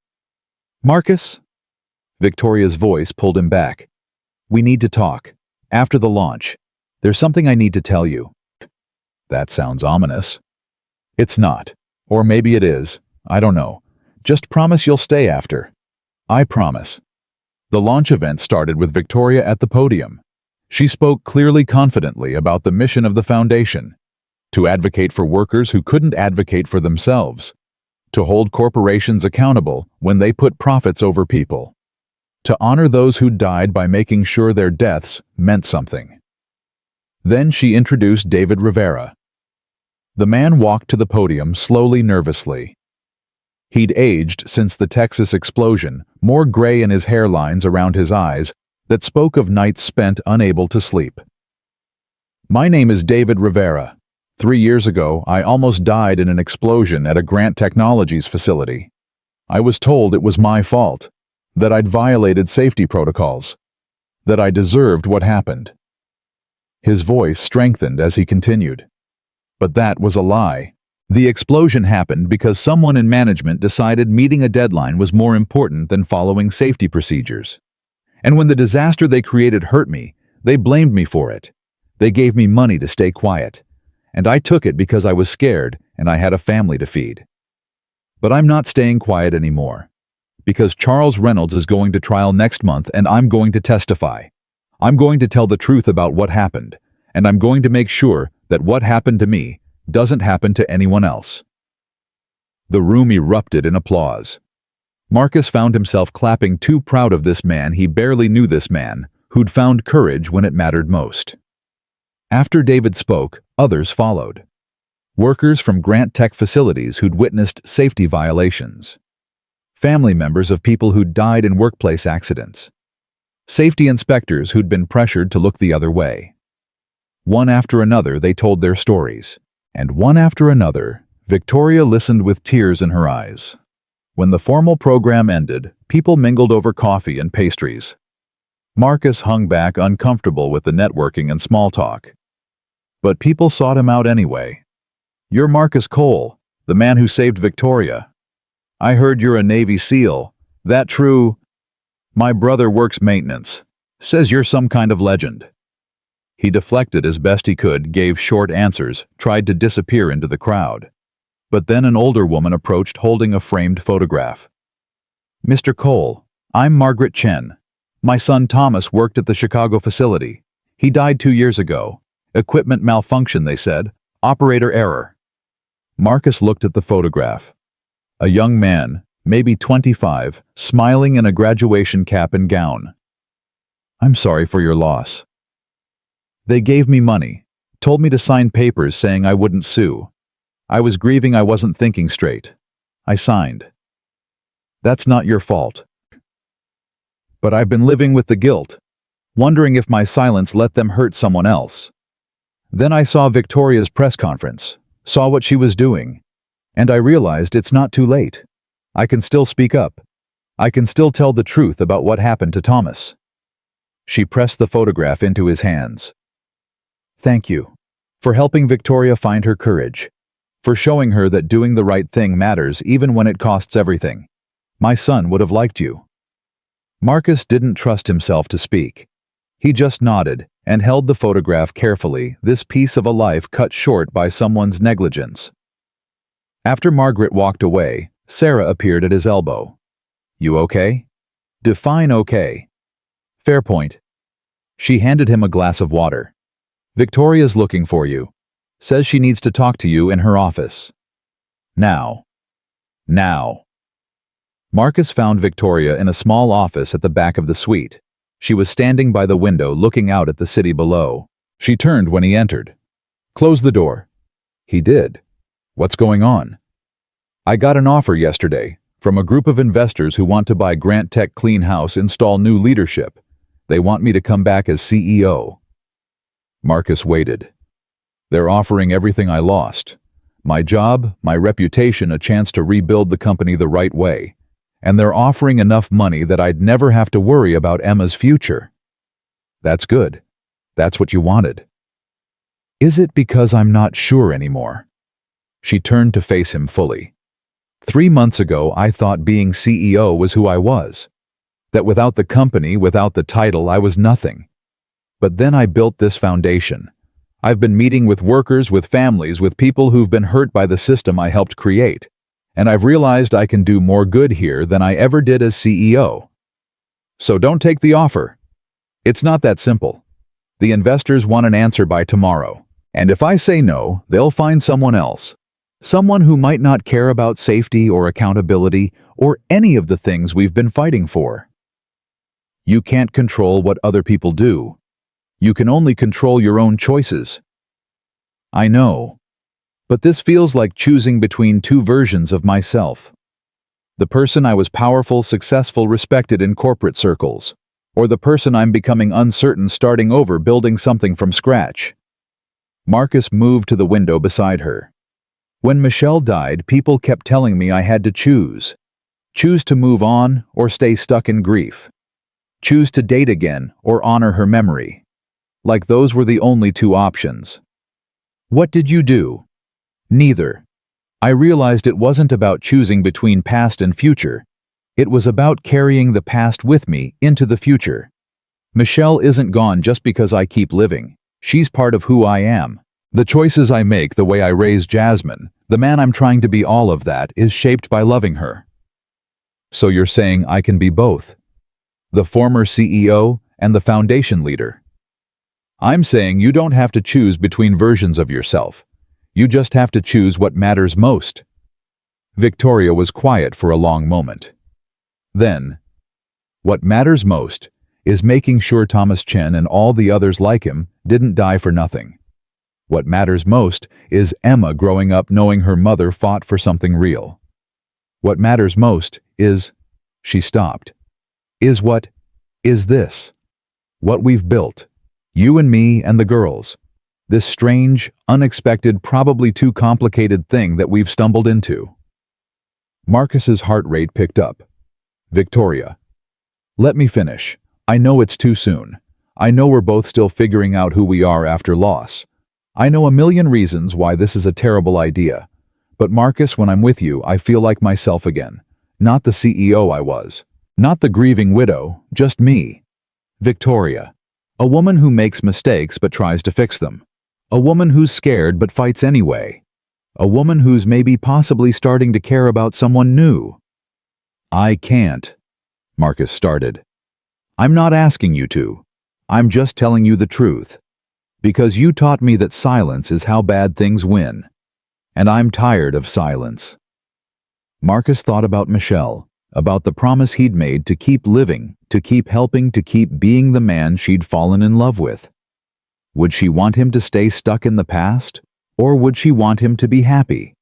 "Marcus?" Victoria's voice pulled him back. "We need to talk. After the launch. There's something I need to tell you." That sounds ominous. "It's not. Or maybe it is. I don't know. Just promise you'll stay after." "I promise." The launch event started with Victoria at the podium. She spoke clearly, confidently about the mission of the foundation. To advocate for workers who couldn't advocate for themselves. To hold corporations accountable when they put profits over people. To honor those who died by making sure their deaths meant something. Then she introduced David Rivera. The man walked to the podium slowly, nervously. He'd aged since the Texas explosion, more gray in his hairlines around his eyes that spoke of nights spent unable to sleep. "My name is David Rivera. 3 years ago, I almost died in an explosion at a Grant Technologies facility. I was told it was my fault. That I'd violated safety protocols. That I deserved what happened." His voice strengthened as he continued. But that was a lie. The explosion happened because someone in management decided meeting a deadline was more important than following safety procedures. And when the disaster they created hurt me, they blamed me for it. They gave me money to stay quiet. And I took it because I was scared and I had a family to feed. But I'm not staying quiet anymore. Because Charles Reynolds is going to trial next month and I'm going to testify. I'm going to tell the truth about what happened, and I'm going to make sure that what happened to me doesn't happen to anyone else. The room erupted in applause. Marcus found himself clapping, too proud of this man. He barely knew this man, who'd found courage when it mattered most. After David spoke, others followed. Workers from Grant Tech facilities who'd witnessed safety violations. Family members of people who'd died in workplace accidents. Safety inspectors who'd been pressured to look the other way. One after another, they told their stories. And one after another, Victoria listened with tears in her eyes. When the formal program ended, people mingled over coffee and pastries. Marcus hung back, uncomfortable with the networking and small talk. But people sought him out anyway. "You're Marcus Cole, the man who saved Victoria. I heard you're a Navy SEAL. That true? My brother works maintenance. Says you're some kind of legend." He deflected as best he could, gave short answers, tried to disappear into the crowd. But then an older woman approached holding a framed photograph. "Mr. Cole, I'm Margaret Chen. My son Thomas worked at the Chicago facility. He died 2 years ago. Equipment malfunction, they said. Operator error." Marcus looked at the photograph. A young man, maybe 25, smiling in a graduation cap and gown. "I'm sorry for your loss." They gave me money, told me to sign papers saying I wouldn't sue. I was grieving I wasn't thinking straight. I signed. That's not your fault. But I've been living with the guilt, wondering if my silence let them hurt someone else. Then I saw Victoria's press conference, saw what she was doing, and I realized it's not too late. I can still speak up. I can still tell the truth about what happened to Thomas. She pressed the photograph into his hands. Thank you for helping Victoria find her courage, for showing her that doing the right thing matters even when it costs everything. My son would have liked you. Marcus didn't trust himself to speak. He just nodded and held the photograph carefully, this piece of a life cut short by someone's negligence. After Margaret walked away, Sarah appeared at his elbow. You okay? Define okay. Fair point. She handed him a glass of water. Victoria's looking for you. Says she needs to talk to you in her office. Now. Now. Marcus found Victoria in a small office at the back of the suite. She was standing by the window looking out at the city below. She turned when he entered. Close the door. He did. What's going on? I got an offer yesterday from a group of investors who want to buy Grant Tech Clean House, install new leadership. They want me to come back as CEO. Marcus waited. They're offering everything I lost. My job, my reputation, a chance to rebuild the company the right way. And they're offering enough money that I'd never have to worry about Emma's future. That's good. That's what you wanted. Is it because I'm not sure anymore? She turned to face him fully. 3 months ago, I thought being CEO was who I was. That without the company, without the title, I was nothing. But then I built this foundation. I've been meeting with workers, with families, with people who've been hurt by the system I helped create. And I've realized I can do more good here than I ever did as CEO. So don't take the offer. It's not that simple. The investors want an answer by tomorrow. And if I say no, they'll find someone else. Someone who might not care about safety or accountability or any of the things we've been fighting for. You can't control what other people do. You can only control your own choices. I know. But this feels like choosing between two versions of myself. The person I was powerful, successful, respected in corporate circles, or the person I'm becoming uncertain, starting over, building something from scratch. Marcus moved to the window beside her. When Michelle died, people kept telling me I had to choose. Choose to move on or stay stuck in grief. Choose to date again or honor her memory. Like those were the only two options. What did you do? Neither. I realized it wasn't about choosing between past and future. It was about carrying the past with me into the future. Michelle isn't gone just because I keep living. She's part of who I am. The choices I make, the way I raise Jasmine, the man I'm trying to be, all of that is shaped by loving her. So you're saying I can be both? The former CEO and the foundation leader? I'm saying you don't have to choose between versions of yourself. You just have to choose what matters most. Victoria was quiet for a long moment. Then, what matters most is making sure Thomas Chen and all the others like him didn't die for nothing. What matters most is Emma growing up knowing her mother fought for something real. What matters most is, she stopped. Is this. What we've built. You and me and the girls. This strange, unexpected, probably too complicated thing that we've stumbled into. Marcus's heart rate picked up. Victoria. Let me finish. I know it's too soon. I know we're both still figuring out who we are after loss. I know a million reasons why this is a terrible idea. But Marcus, when I'm with you, I feel like myself again. Not the CEO I was. Not the grieving widow, just me. Victoria. A woman who makes mistakes but tries to fix them. A woman who's scared but fights anyway. A woman who's maybe possibly starting to care about someone new. I can't, Marcus started. I'm not asking you to. I'm just telling you the truth. Because you taught me that silence is how bad things win. And I'm tired of silence. Marcus thought about Michelle, about the promise he'd made to keep living, to keep helping, to keep being the man she'd fallen in love with. Would she want him to stay stuck in the past, or would she want him to be happy?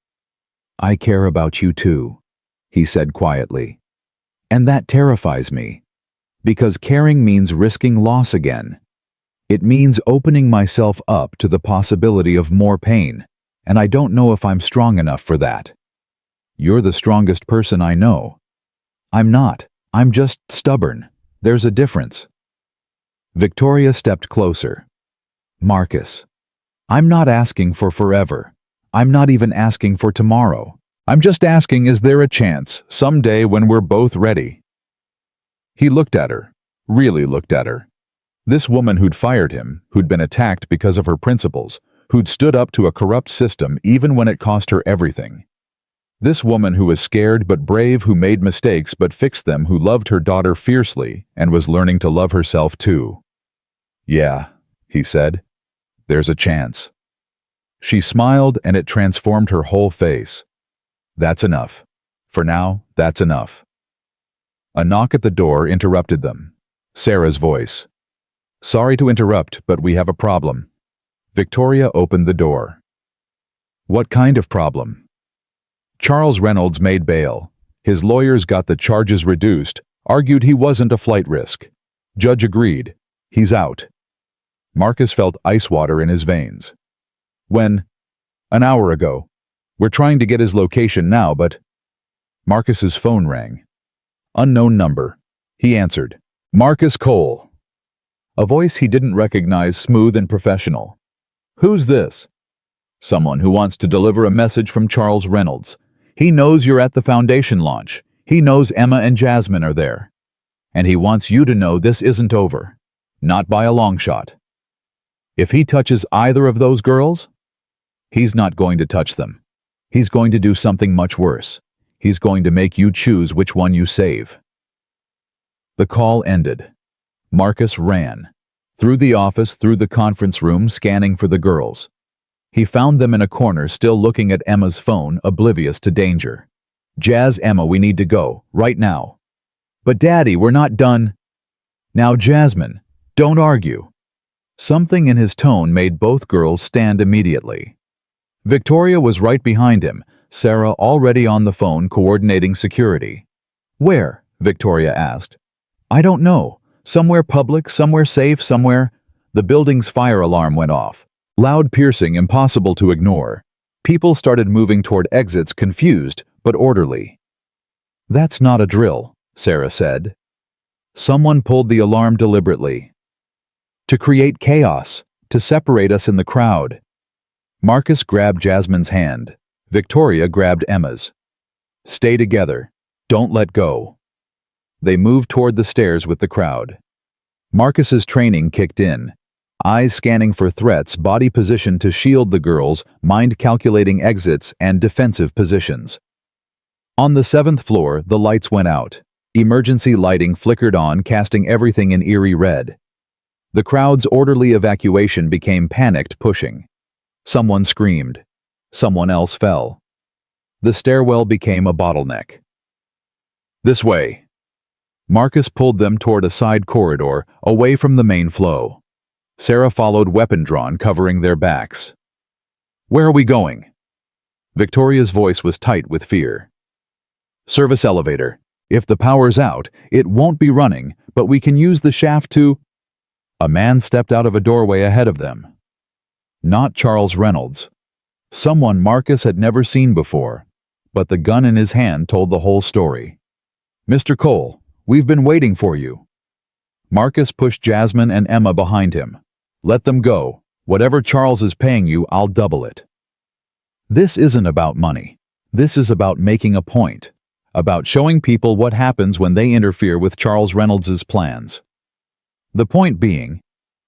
"I care about you too," he said quietly. "And that terrifies me, because caring means risking loss again. It means opening myself up to the possibility of more pain, and I don't know if I'm strong enough for that. You're the strongest person I know." "I'm not. I'm just stubborn. There's a difference." Victoria stepped closer. "Marcus, I'm not asking for forever. I'm not even asking for tomorrow. I'm just asking, is there a chance, someday when we're both ready?" He looked at her, really looked at her. This woman who'd fired him, who'd been attacked because of her principles, who'd stood up to a corrupt system even when it cost her everything. This woman who was scared but brave, who made mistakes but fixed them, who loved her daughter fiercely and was learning to love herself too. "Yeah," he said, "there's a chance." She smiled and it transformed her whole face. "That's enough. For now, that's enough." A knock at the door interrupted them. Sarah's voice. "Sorry to interrupt, but we have a problem." Victoria opened the door. "What kind of problem?" Charles Reynolds made bail. His lawyers got the charges reduced, argued he wasn't a flight risk. Judge agreed. He's out. Marcus felt ice water in his veins. "When?" "An hour ago. We're trying to get his location now, but—" Marcus's phone rang. Unknown number. He answered. "Marcus Cole." A voice he didn't recognize, smooth and professional. "Who's this?" "Someone who wants to deliver a message from Charles Reynolds. He knows you're at the foundation launch. He knows Emma and Jasmine are there. And he wants you to know this isn't over. Not by a long shot. If he touches either of those girls, he's not going to touch them. He's going to do something much worse. He's going to make you choose which one you save." The call ended. Marcus ran. Through the office, through the conference room, scanning for the girls. He found them in a corner, still looking at Emma's phone, oblivious to danger. "Jazz, Emma, we need to go, right now." "But Daddy, we're not done." "Now, Jasmine, don't argue." Something in his tone made both girls stand immediately. Victoria was right behind him, Sarah already on the phone coordinating security. "Where?" Victoria asked. "I don't know. Somewhere public, somewhere safe, somewhere—" The building's fire alarm went off. Loud, piercing, impossible to ignore. People started moving toward exits, confused but orderly. "That's not a drill," Sarah said. "Someone pulled the alarm deliberately. To create chaos, to separate us in the crowd." Marcus grabbed Jasmine's hand. Victoria grabbed Emma's. "Stay together. Don't let go." They moved toward the stairs with the crowd. Marcus's training kicked in. Eyes scanning for threats, body positioned to shield the girls, mind calculating exits and defensive positions. On the 7th floor, the lights went out. Emergency lighting flickered on, casting everything in eerie red. The crowd's orderly evacuation became panicked pushing. Someone screamed. Someone else fell. The stairwell became a bottleneck. "This way." Marcus pulled them toward a side corridor, away from the main flow. Sarah followed, weapon drawn, covering their backs. "Where are we going?" Victoria's voice was tight with fear. "Service elevator. If the power's out, it won't be running, but we can use the shaft to—" A man stepped out of a doorway ahead of them. Not Charles Reynolds. Someone Marcus had never seen before, but the gun in his hand told the whole story. "Mr. Cole, we've been waiting for you." Marcus pushed Jasmine and Emma behind him. "Let them go. Whatever Charles is paying you, I'll double it." This isn't about money. This is about making a point, about showing people what happens when they interfere with Charles Reynolds's plans. The point being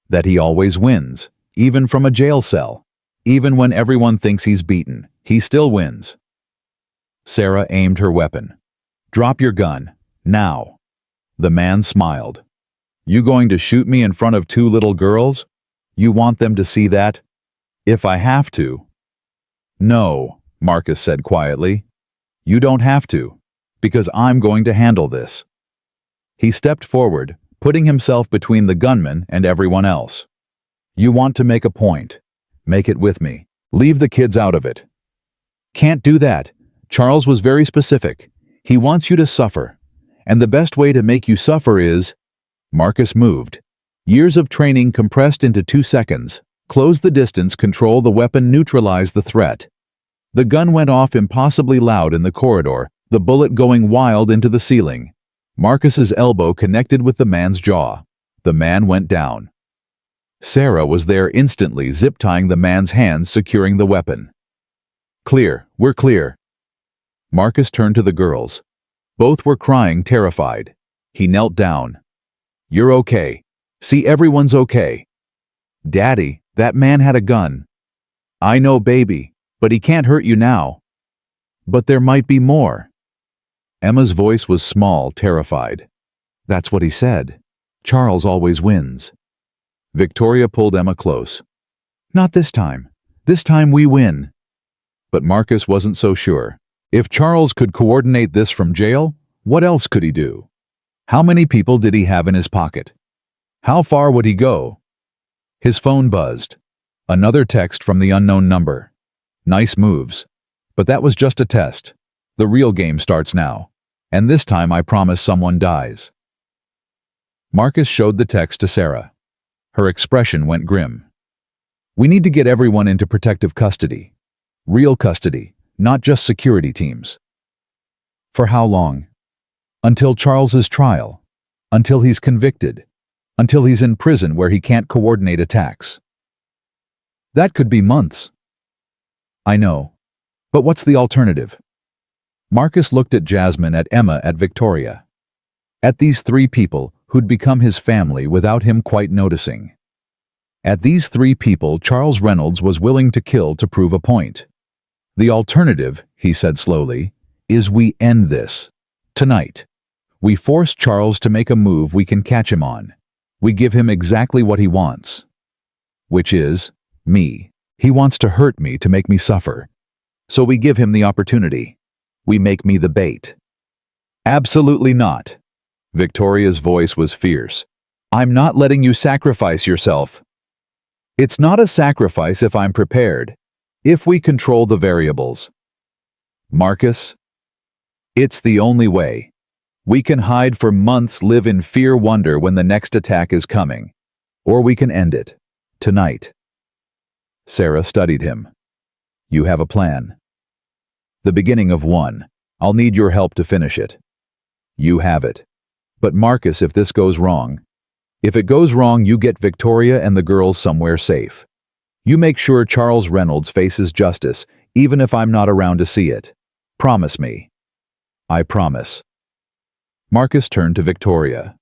that he always wins, even from a jail cell. Even when everyone thinks he's beaten, he still wins. Sarah aimed her weapon. "Drop your gun, now." The man smiled. "You going to shoot me in front of 2 little girls? You want them to see that? If I have to." "No," Marcus said quietly. "You don't have to, because I'm going to handle this." He stepped forward, putting himself between the gunman and everyone else. You want to make a point. Make it with me. Leave the kids out of it. Can't do that. Charles was very specific. He wants you to suffer. And the best way to make you suffer is... Marcus moved. Years of training compressed into 2 seconds. Close the distance, control the weapon, neutralize the threat. The gun went off impossibly loud in the corridor, the bullet going wild into the ceiling. Marcus's elbow connected with the man's jaw. The man went down. Sarah was there instantly, zip-tying the man's hands, securing the weapon. Clear, we're clear. Marcus turned to the girls. Both were crying, terrified. He knelt down. You're okay. See, everyone's okay. Daddy, that man had a gun. I know, baby, but he can't hurt you now. But there might be more. Emma's voice was small, terrified. That's what he said. Charles always wins. Victoria pulled Emma close. Not this time. This time we win. But Marcus wasn't so sure. If Charles could coordinate this from jail, what else could he do? How many people did he have in his pocket? How far would he go? His phone buzzed. Another text from the unknown number. Nice moves. But that was just a test. The real game starts now. And this time I promise someone dies. Marcus showed the text to Sarah. Her expression went grim. We need to get everyone into protective custody. Real custody, not just security teams. For how long? Until Charles's trial. Until he's convicted. Until he's in prison where he can't coordinate attacks. That could be months. I know. But what's the alternative? Marcus looked at Jasmine, at Emma, at Victoria. At these 3 people who'd become his family without him quite noticing. At these 3 people Charles Reynolds was willing to kill to prove a point. The alternative, he said slowly, is we end this. Tonight. We force Charles to make a move we can catch him on. We give him exactly what he wants. Which is, me. He wants to hurt me, to make me suffer. So we give him the opportunity. We make me the bait. Absolutely not. Victoria's voice was fierce. I'm not letting you sacrifice yourself. It's not a sacrifice if I'm prepared. If we control the variables. Marcus, it's the only way. We can hide for months, live in fear, wonder when the next attack is coming. Or we can end it. Tonight. Sarah studied him. You have a plan. The beginning of one. I'll need your help to finish it. You have it. But Marcus, if this goes wrong, if it goes wrong, you get Victoria and the girls somewhere safe. You make sure Charles Reynolds faces justice, even if I'm not around to see it. Promise me. I promise. Marcus turned to Victoria.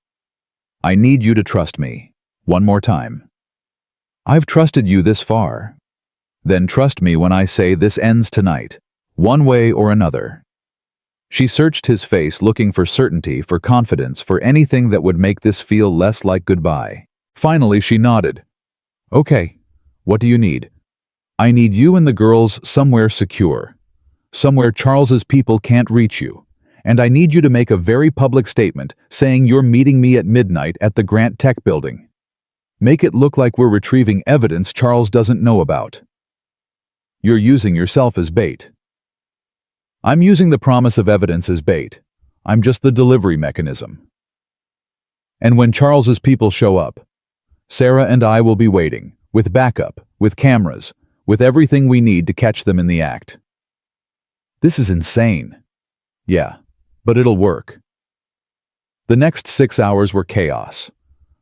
I need you to trust me. One more time. I've trusted you this far. Then trust me when I say this ends tonight, one way or another. She searched his face, looking for certainty, for confidence, for anything that would make this feel less like goodbye. Finally, she nodded. Okay, what do you need? I need you and the girls somewhere secure. Somewhere Charles's people can't reach you. And I need you to make a very public statement saying you're meeting me at midnight at the Grant Tech building. Make it look like we're retrieving evidence Charles doesn't know about. You're using yourself as bait. I'm using the promise of evidence as bait. I'm just the delivery mechanism. And when Charles's people show up, Sarah and I will be waiting, with backup, with cameras, with everything we need to catch them in the act. This is insane. Yeah, but it'll work. The next 6 hours were chaos.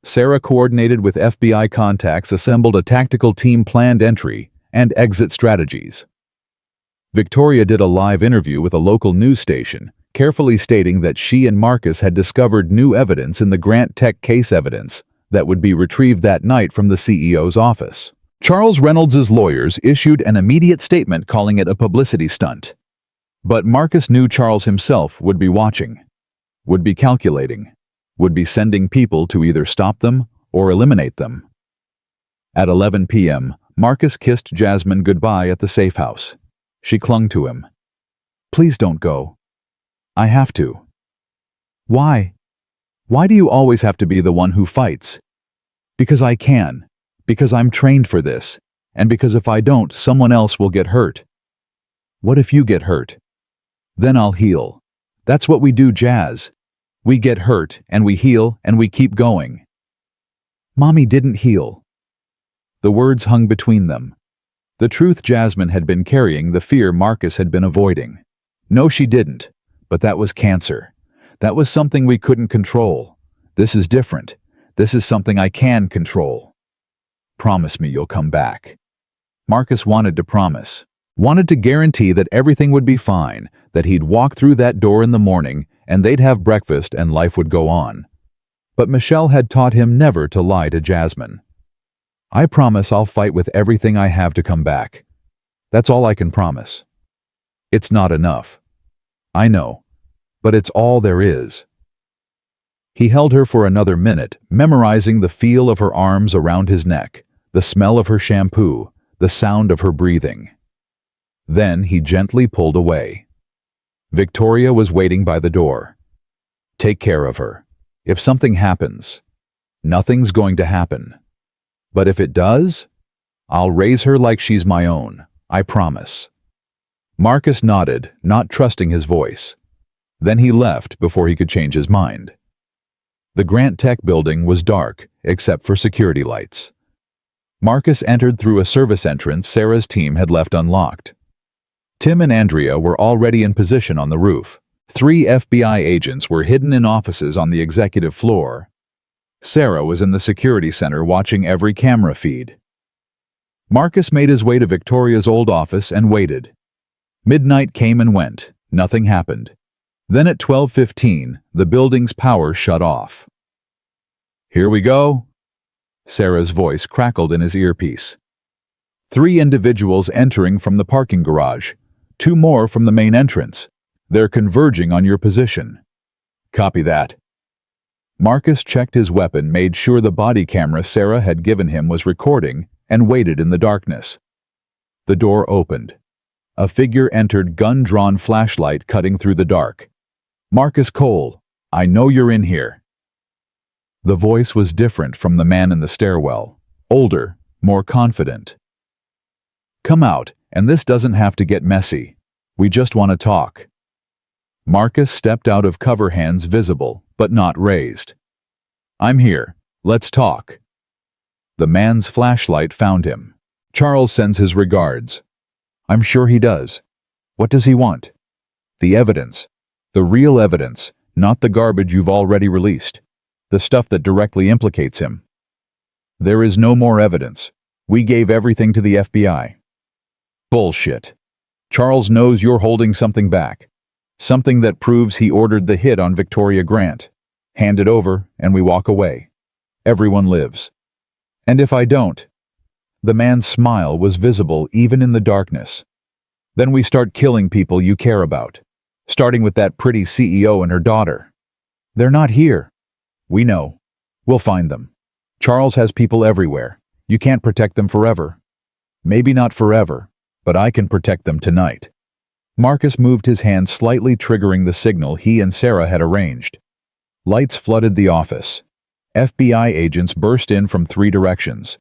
Sarah coordinated with FBI contacts, assembled a tactical team, planned entry and exit strategies. Victoria did a live interview with a local news station, carefully stating that she and Marcus had discovered new evidence in the Grant Tech case, evidence that would be retrieved that night from the CEO's office. Charles Reynolds' lawyers issued an immediate statement calling it a publicity stunt. But Marcus knew Charles himself would be watching, would be calculating, would be sending people to either stop them or eliminate them. At 11 p.m., Marcus kissed Jasmine goodbye at the safe house. She clung to him. Please don't go. I have to. Why? Why do you always have to be the one who fights? Because I can. Because I'm trained for this, and because if I don't, someone else will get hurt. What if you get hurt? Then I'll heal. That's what we do, Jazz. We get hurt, and we heal, and we keep going. Mommy didn't heal. The words hung between them. The truth Jasmine had been carrying, the fear Marcus had been avoiding. No, she didn't. But that was cancer. That was something we couldn't control. This is different. This is something I can control. Promise me you'll come back. Marcus wanted to promise. Wanted to guarantee that everything would be fine, that he'd walk through that door in the morning, and they'd have breakfast and life would go on. But Michelle had taught him never to lie to Jasmine. I promise I'll fight with everything I have to come back. That's all I can promise. It's not enough. I know, but it's all there is. He held her for another minute, memorizing the feel of her arms around his neck, the smell of her shampoo, the sound of her breathing. Then he gently pulled away. Victoria was waiting by the door. Take care of her. If something happens, nothing's going to happen. But if it does, I'll raise her like she's my own, I promise. Marcus nodded, not trusting his voice. Then he left before he could change his mind. The Grant Tech building was dark, except for security lights. Marcus entered through a service entrance Sarah's team had left unlocked. Tim and Andrea were already in position on the roof. 3 FBI agents were hidden in offices on the executive floor. Sarah was in the security center watching every camera feed. Marcus made his way to Victoria's old office and waited. Midnight came and went. Nothing happened. Then at 12:15, the building's power shut off. Here we go. Sarah's voice crackled in his earpiece. 3 individuals entering from the parking garage. 2 more from the main entrance. They're converging on your position. Copy that. Marcus checked his weapon, made sure the body camera Sarah had given him was recording, and waited in the darkness. The door opened. A figure entered, gun-drawn flashlight cutting through the dark. Marcus Cole, I know you're in here. The voice was different from the man in the stairwell. Older, more confident. Come out, and this doesn't have to get messy. We just want to talk. Marcus stepped out of cover, hands visible, but not raised. I'm here. Let's talk. The man's flashlight found him. Charles sends his regards. I'm sure he does. What does he want? The evidence. The real evidence, not the garbage you've already released. The stuff that directly implicates him. There is no more evidence. We gave everything to the FBI. Bullshit. Charles knows you're holding something back. Something that proves he ordered the hit on Victoria Grant. Hand it over, and we walk away. Everyone lives. And if I don't? The man's smile was visible even in the darkness. Then we start killing people you care about. Starting with that pretty CEO and her daughter. They're not here. We know. We'll find them. Charles has people everywhere. You can't protect them forever. Maybe not forever, but I can protect them tonight. Marcus moved his hand slightly, triggering the signal he and Sarah had arranged. Lights flooded the office. FBI agents burst in from 3 directions.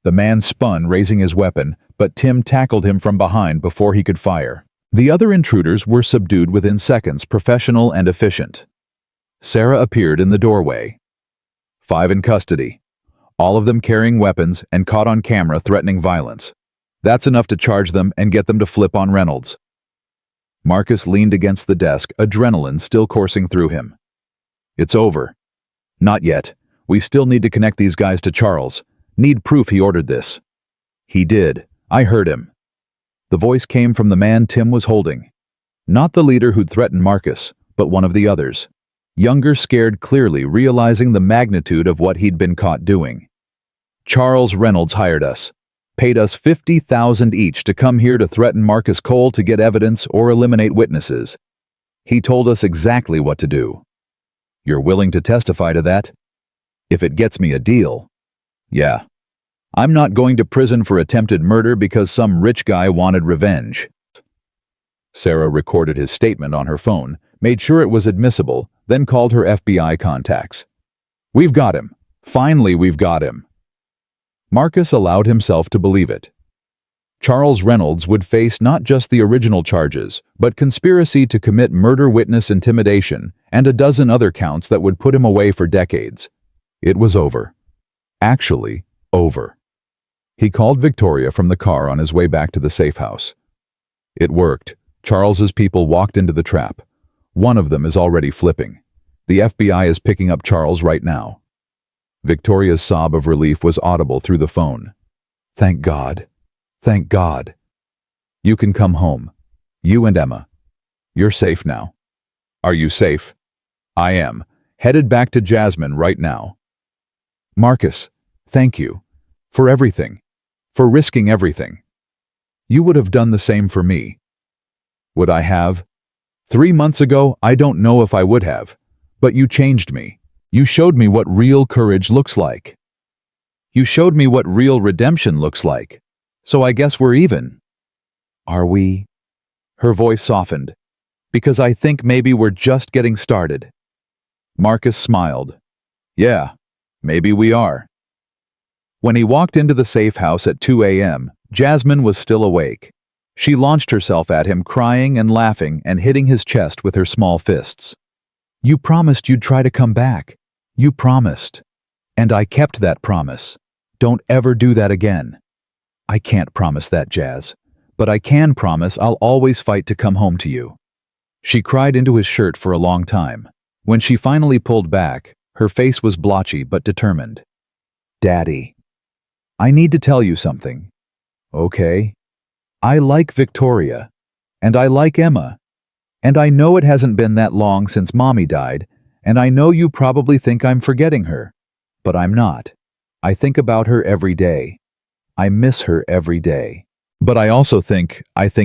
The man spun, raising his weapon, but Tim tackled him from behind before he could fire. The other intruders were subdued within seconds, professional and efficient. Sarah appeared in the doorway. 5 in custody. All of them carrying weapons and caught on camera threatening violence. That's enough to charge them and get them to flip on Reynolds. Marcus leaned against the desk, adrenaline still coursing through him. It's over. Not yet. We still need to connect these guys to Charles. Need proof he ordered this. He did. I heard him. The voice came from the man Tim was holding. Not the leader who'd threatened Marcus, but one of the others. Younger, scared, clearly realizing the magnitude of what he'd been caught doing. Charles Reynolds hired us. Paid us $50,000 each to come here to threaten Marcus Cole to get evidence or eliminate witnesses. He told us exactly what to do. You're willing to testify to that? If it gets me a deal. Yeah. I'm not going to prison for attempted murder because some rich guy wanted revenge. Sarah recorded his statement on her phone, made sure it was admissible, then called her FBI contacts. We've got him. Finally, we've got him. Marcus allowed himself to believe it. Charles Reynolds would face not just the original charges, but conspiracy to commit murder, witness intimidation, and a dozen other counts that would put him away for decades. It was over. Actually, over. He called Victoria from the car on his way back to the safe house. It worked. Charles's people walked into the trap. One of them is already flipping. The FBI is picking up Charles right now. Victoria's sob of relief was audible through the phone. Thank God. Thank God. You can come home. You and Emma. You're safe now. Are you safe? I am. Headed back to Jasmine right now. Marcus, thank you. For everything. For risking everything. You would have done the same for me. Would I have? 3 months ago, I don't know if I would have. But you changed me. You showed me what real courage looks like. You showed me what real redemption looks like. So I guess we're even. Are we? Her voice softened. Because I think maybe we're just getting started. Marcus smiled. Yeah, maybe we are. When he walked into the safe house at 2 a.m., Jasmine was still awake. She launched herself at him, crying and laughing and hitting his chest with her small fists. You promised you'd try to come back. You promised. And I kept that promise. Don't ever do that again. I can't promise that, Jazz. But I can promise I'll always fight to come home to you. She cried into his shirt for a long time. When she finally pulled back, her face was blotchy but determined. Daddy. I need to tell you something. Okay. I like Victoria. And I like Emma. And I know it hasn't been that long since Mommy died, and I know you probably think I'm forgetting her. But I'm not. I think about her every day. I miss her every day. But I also think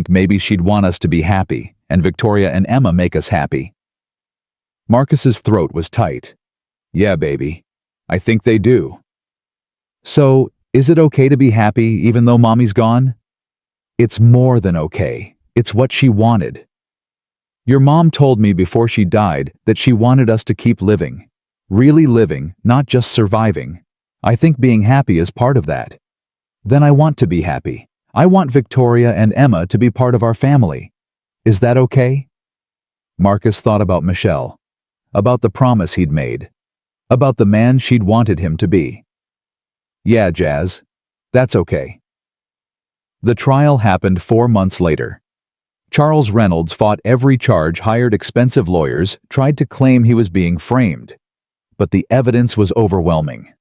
maybe she'd want us to be happy, and Victoria and Emma make us happy. Marcus's throat was tight. Yeah, baby. I think they do. So, is it okay to be happy even though Mommy's gone? It's more than okay. It's what she wanted. Your mom told me before she died that she wanted us to keep living. Really living, not just surviving. I think being happy is part of that. Then I want to be happy. I want Victoria and Emma to be part of our family. Is that okay? Marcus thought about Michelle. About the promise he'd made. About the man she'd wanted him to be. Yeah, Jazz. That's okay. The trial happened 4 months later. Charles Reynolds fought every charge, hired expensive lawyers, tried to claim he was being framed. But the evidence was overwhelming.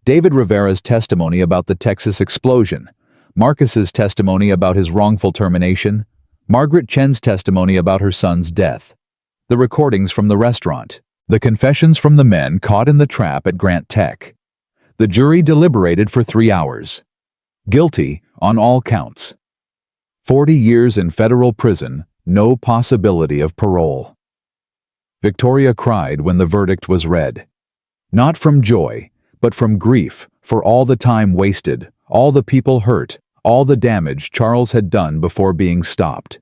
David Rivera's testimony about the Texas explosion, Marcus's testimony about his wrongful termination, Margaret Chen's testimony about her son's death, the recordings from the restaurant, the confessions from the men caught in the trap at Grant Tech. The jury deliberated for 3 hours. Guilty on all counts. 40 years in federal prison, no possibility of parole. Victoria cried when the verdict was read. Not from joy, but from grief for all the time wasted, all the people hurt, all the damage Charles had done before being stopped.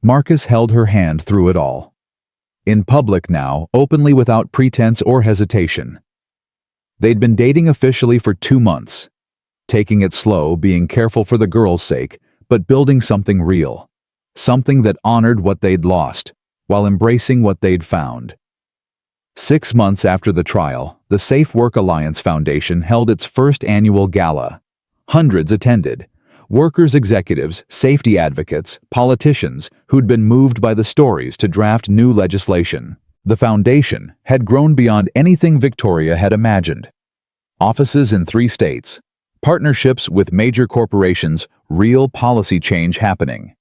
Marcus held her hand through it all. In public now, openly without pretense or hesitation. They'd been dating officially for 2 months. Taking it slow, being careful for the girl's sake, but building something real. Something that honored what they'd lost, while embracing what they'd found. 6 months after the trial, the Safe Work Alliance Foundation held its first annual gala. Hundreds attended. Workers, executives, safety advocates, politicians who'd been moved by the stories to draft new legislation. The foundation had grown beyond anything Victoria had imagined. Offices in 3 states. Partnerships with major corporations, real policy change happening.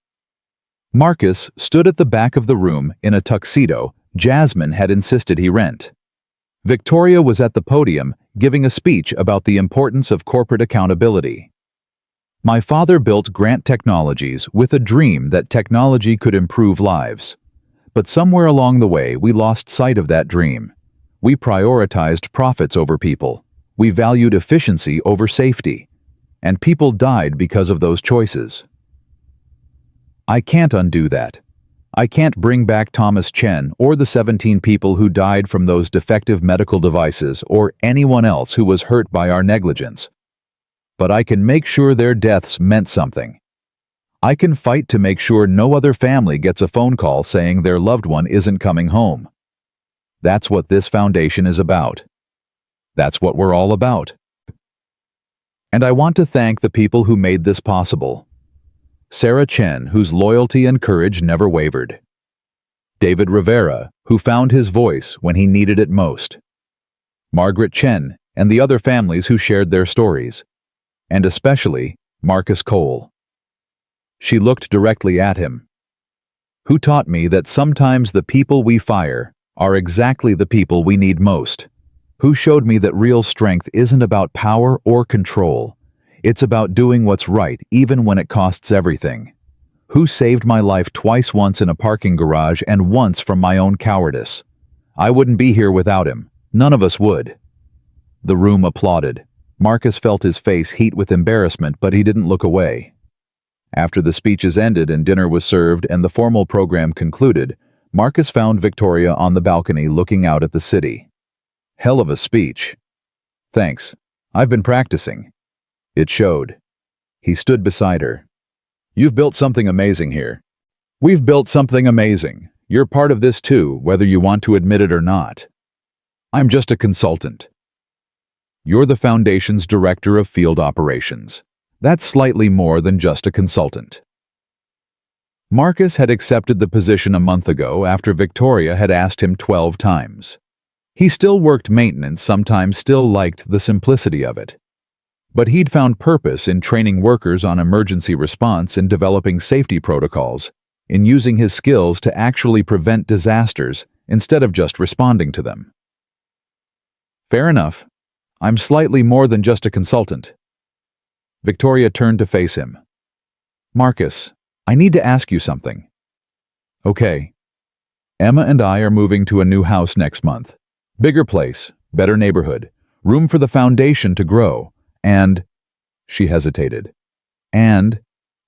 Marcus stood at the back of the room in a tuxedo Jasmine had insisted he rent. Victoria was at the podium giving a speech about the importance of corporate accountability. My father built Grant Technologies with a dream that technology could improve lives. But somewhere along the way, we lost sight of that dream. We prioritized profits over people. We valued efficiency over safety. And people died because of those choices. I can't undo that. I can't bring back Thomas Chen or the 17 people who died from those defective medical devices or anyone else who was hurt by our negligence. but I can make sure their deaths meant something. I can fight to make sure no other family gets a phone call saying their loved one isn't coming home. That's what this foundation is about. That's what we're all about. And I want to thank the people who made this possible. Sarah Chen, whose loyalty and courage never wavered. David Rivera, who found his voice when he needed it most. Margaret Chen and the other families who shared their stories. And especially Marcus Cole. She looked directly at him. Who taught me that sometimes the people we fire are exactly the people we need most. Who showed me that real strength isn't about power or control. It's about doing what's right even when it costs everything. Who saved my life twice, once in a parking garage and once from my own cowardice. I wouldn't be here without him. None of us would. The room applauded. Marcus felt his face heat with embarrassment, but he didn't look away. After the speeches ended and dinner was served and the formal program concluded, Marcus found Victoria on the balcony looking out at the city. Hell of a speech. Thanks. I've been practicing. It showed. He stood beside her. You've built something amazing here. We've built something amazing. You're part of this too, whether you want to admit it or not. I'm just a consultant. You're the Foundation's Director of Field Operations. That's slightly more than just a consultant. Marcus had accepted the position a month ago after Victoria had asked him 12 times. He still worked maintenance, sometimes still liked the simplicity of it. But he'd found purpose in training workers on emergency response and developing safety protocols, in using his skills to actually prevent disasters instead of just responding to them. Fair enough. I'm slightly more than just a consultant. Victoria turned to face him. Marcus, I need to ask you something. Okay. Emma and I are moving to a new house next month. Bigger place, better neighborhood, room for the foundation to grow, and, she hesitated, and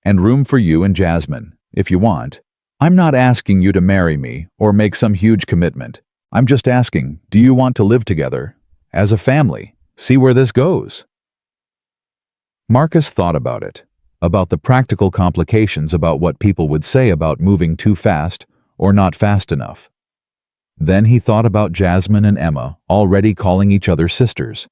room for you and Jasmine, if you want. I'm not asking you to marry me or make some huge commitment. I'm just asking, do you want to live together, as a family, see where this goes? Marcus thought about it, about the practical complications, about what people would say about moving too fast or not fast enough. Then he thought about Jasmine and Emma already calling each other sisters,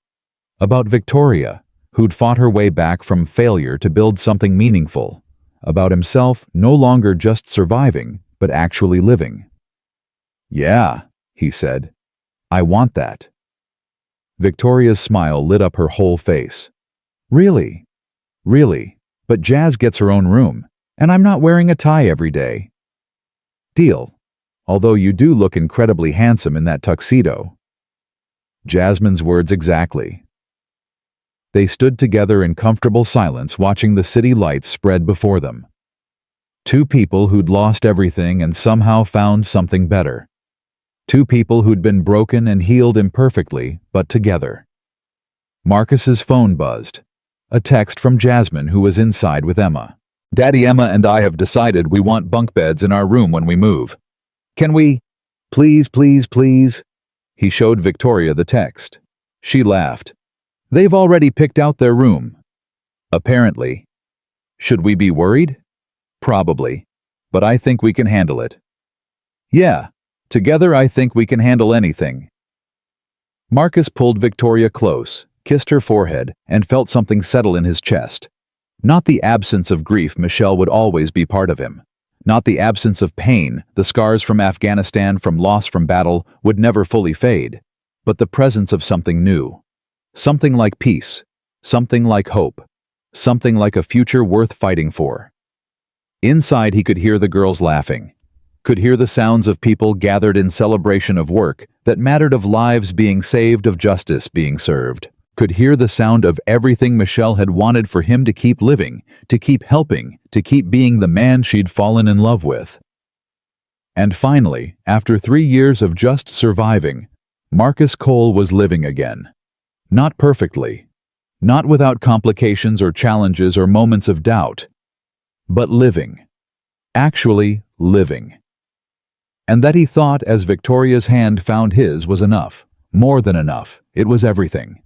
about Victoria, who'd fought her way back from failure to build something meaningful, about himself no longer just surviving, but actually living. Yeah, he said, I want that. Victoria's smile lit up her whole face. Really? Really, but Jazz gets her own room, and I'm not wearing a tie every day. Deal, although you do look incredibly handsome in that tuxedo. Jasmine's words exactly. They stood together in comfortable silence, watching the city lights spread before them. Two people who'd lost everything and somehow found something better. Two people who'd been broken and healed imperfectly, but together. Marcus's phone buzzed. A text from Jasmine, who was inside with Emma. Daddy, Emma and I have decided we want bunk beds in our room when we move. Can we? Please, please, please. He showed Victoria the text. She laughed. They've already picked out their room. Apparently. Should we be worried? Probably. But I think we can handle it. Yeah, together I think we can handle anything. Marcus pulled Victoria close, kissed her forehead, and felt something settle in his chest. Not the absence of grief. Michelle would always be part of him. Not the absence of pain. The scars from Afghanistan, from loss, from battle, would never fully fade. But the presence of something new. Something like peace. Something like hope. Something like a future worth fighting for. Inside he could hear the girls laughing. Could hear the sounds of people gathered in celebration of work that mattered, of lives being saved, of justice being served. Could hear the sound of everything Michelle had wanted for him to keep living, to keep helping, to keep being the man she'd fallen in love with. And finally, after 3 years of just surviving, Marcus Cole was living again. Not perfectly, not without complications or challenges or moments of doubt, but living. Actually living. And that he thought, as Victoria's hand found his, was enough. More than enough. It was everything.